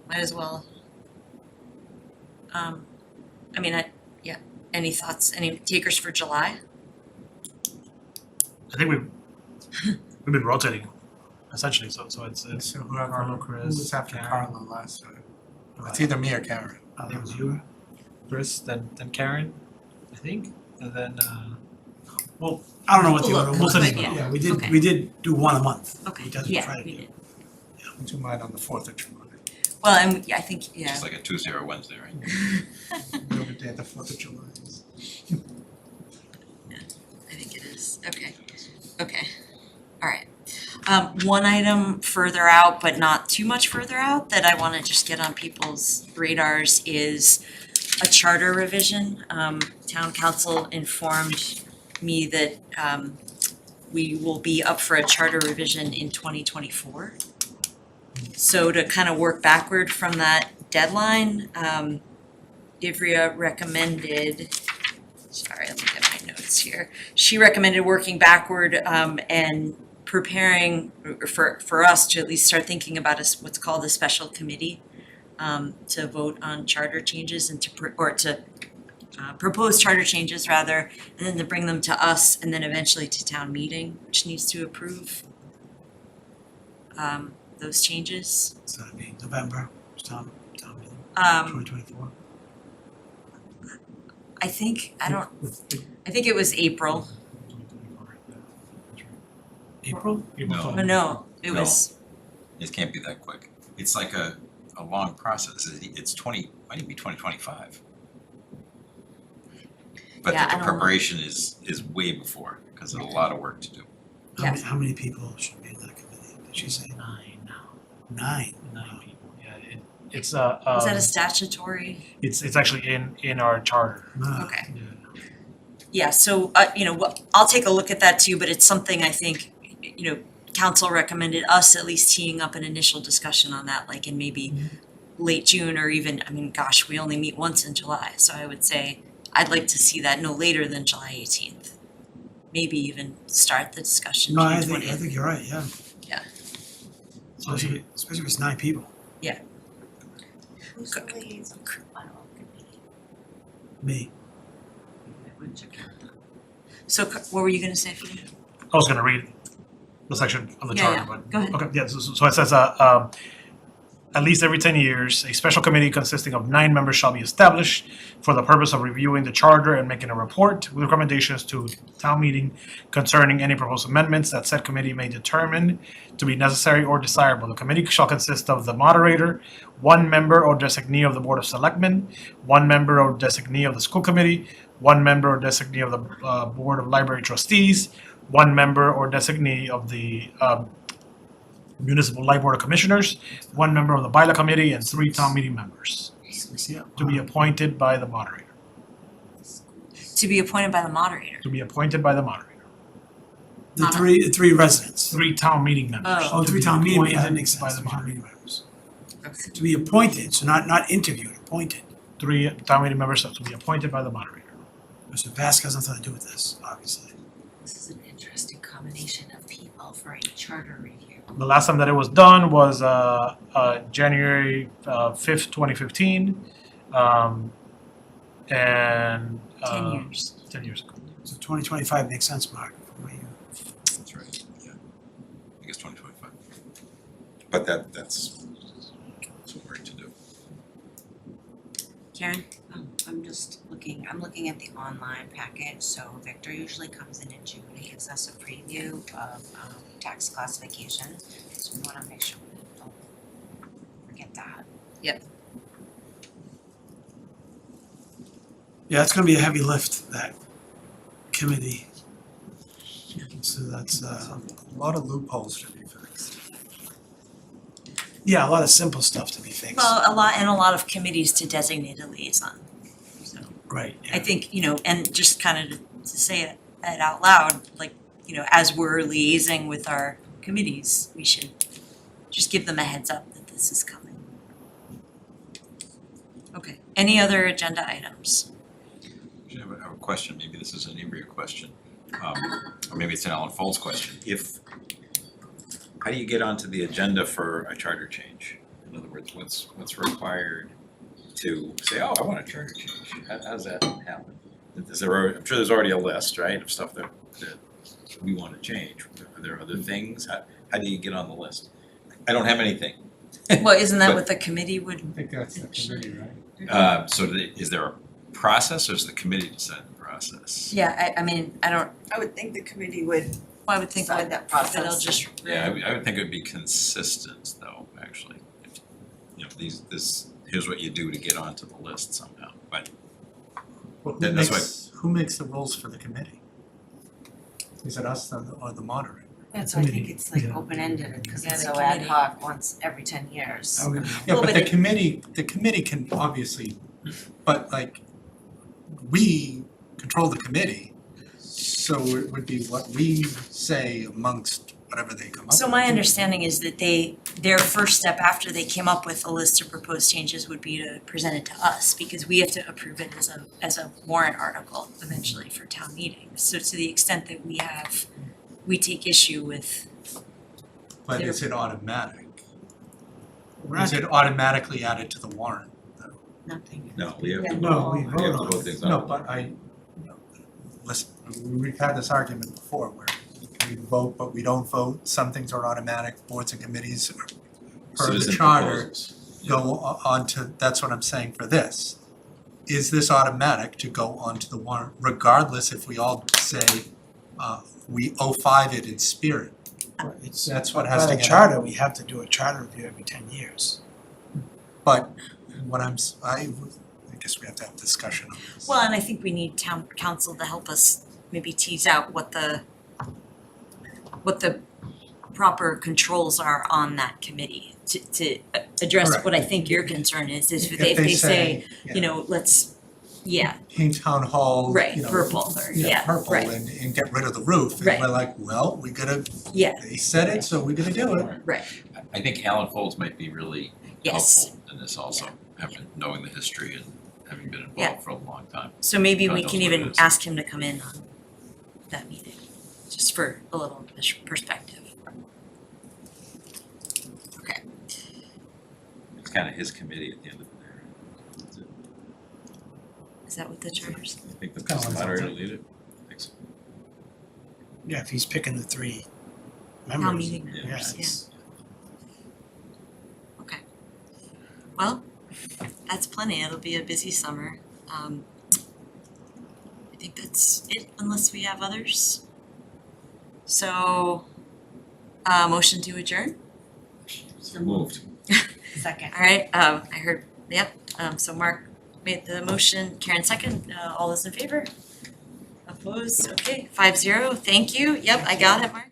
Might as well. I mean, any thoughts, any takers for July? I think we've been rotating, essentially, so it's So Carlo, who Chris, was after Karen. Carlo last time? It's either me or Karen. That was you? Chris, then Karen, I think, and then well, I don't know what the We'll order look, was. we'll send it. Yeah, Okay. we did do one a month. Okay, We does yeah, try to we do. did. We'll do mine on the 4th of July. Well, and I think, yeah, Just like a Tuesday or Wednesday, right? Whatever day the 4th of July is. I think it is, okay, all right. One item further out, but not too much further out, that I wanna just get on people's radars is a charter revision. Town council informed me that, we will be up for a charter revision in 2024. So to kind of work backward from that deadline, Ivrea recommended, sorry, let me get my notes here. She recommended working backward and preparing for us to at least start thinking about what's called a special committee to vote on charter changes and to propose charter changes rather, and then to bring them to us and then eventually to town meeting, which needs to approve those changes. So that'd be November, town meeting, Um, 2024. I think it was April. April? No. Oh, no, it No. was, It can't be that quick. It's like a long process. It's might even be 2025. But Yeah, I the don't know. preparation is way before, because there's a lot of work to do. How many people should be in that committee? Did she say 9 now. 9? 9 people. Yeah, it's is that a statutory? it's actually in our charter. No. Okay. Yeah. Yeah, so, I'll take a look at that too, but it's something I think, council recommended us at least teeing up an initial discussion on that, like in maybe late June or even, we only meet once in July, so I would say I'd like to see that no later than July 18th. maybe even start the discussion No, June I 20th. think you're right, yeah. Yeah. Especially if it's 9 people, Who's the liaison to bylaw committee? me. I would check out that. So what were you gonna say, Peter? I was gonna read the section of the Yeah, charter, yeah. but. Go ahead. Okay, yeah, so it says, at least every 10 years, a special committee consisting of 9 members shall be established for the purpose of reviewing the charter and making a report with recommendations to town meeting concerning any proposed amendments that said committee may determine to be necessary or desirable. The committee shall consist of the moderator, 1 member or designee of the Board of Selectmen, 1 member or designee of the school committee, 1 member or designee of the Board of Library Trustees, 1 member or designee of the Municipal Light Board of Commissioners, 1 member of the Bylaw Committee, and 3 town meeting members to be appointed by the moderator. To be appointed by the moderator. To be appointed by the moderator. The three residents. 3 town meeting members. Oh. Oh, to 3 be town meeting, appointed that makes by sense, the 3 town moderator. meeting members. Okay. To be appointed, so not interviewed, appointed. 3 town meeting members to be appointed by the moderator. Mr. Basque has nothing to do with this, obviously. This is an interesting combination of people for a charter review. The last time that it was done was January 5th, 2015. And 10 years. 10 years ago. So 2025 makes sense, Mark. from what you- That's right, yeah. I guess 2025. But that's what we're to do. Karen? I'm just looking, I'm looking at the online package, so Victor usually comes in June, he gives us a preview of tax classification. So we wanna make sure we don't forget that. Yeah, it's gonna be a heavy lift, that committee. So that's, A lot of loopholes to be fixed. yeah, a lot of simple stuff to be fixed. Well, a lot of committees to designate a liaison. So Right, I think, and just kind of to say it out loud, like, as we're liaising with our committees, we should just give them a heads up that this is coming. Okay, any other agenda items? Actually, I have a question, maybe this is an Imbria question, or maybe it's an Alan Fold's question. How do you get onto the agenda for a charter change? In other words, what's required to say, oh, I want a charter change? How does that happen? I'm sure there's already a list, right, of stuff that we want to change. Are there other things? How do you get on the list? I don't have anything. Well, isn't that But- what the committee would? I think that's the committee, right? So is there a process or does the committee decide the process? Yeah, I mean, I don't, I would think the committee would I would think decide that that that it'll process. just. Yeah, I would think it would be consistent though, actually. Here's what you do to get onto the list somehow, but Well, that's who makes the rules for the committee? Is it us or the moderator? That's why I think Committee, it's like yeah. open-ended, cause Yeah, it's the so ad committee. hoc once every 10 years. Okay. Yeah, Well, but but the it- committee can obviously, but like, we control the committee, so it would be what we say amongst whatever they come up with. So my understanding is that their first step after they came up with a list of proposed changes would be to present it to us, because we have to approve it as a warrant article eventually for town meeting. So to the extent that we take issue with, But is it automatic? We're Is not- it automatically added to the warrant? Nothing. no, we have to No, vote, we we have vote to on vote it. things No, out. but listen, we've had this argument before where we vote, but we don't vote, some things are automatic, boards and committees per the Citizen charter proposals. go on to, that's what I'm saying for this. Is this automatic to go onto the warrant regardless if we all say, we 05 it in spirit? It's, That's what has to by the get- charter, we have to do a charter review every 10 years. But what I guess we have to have discussion on this. well, and I think we need town council to help us maybe tease out what the proper controls are on that committee to address Correct. what I think your concern is if If they say, yeah, let's, yeah, Paint town hall, right, you know, purple or, yeah, purple right, and get rid of the roof. And Right. we're like, well, we gotta, yeah, they said it, so we gotta do it. right, I think Alan Folds might be really yes. helpful in this also, knowing the history and having been Yeah. involved for a long time. So maybe God we knows can what even it is. ask him to come in on that meeting, just for a little perspective. Okay, It's kind of his committee at the end of the day. is that what the charter's? I think the Kinda like moderator that. will lead it. Thanks. Yeah, if he's picking the three Town members, meeting yeah, members, yeah. it's- Well, that's plenty, it'll be a busy summer. I think that's it, unless we have others. So, motion to adjourn? So moved. Second. All right, I heard, yep, so Mark made the motion, Karen second, all those in favor? Opposed, okay, 5-0, thank you, yep, I got it, Mark.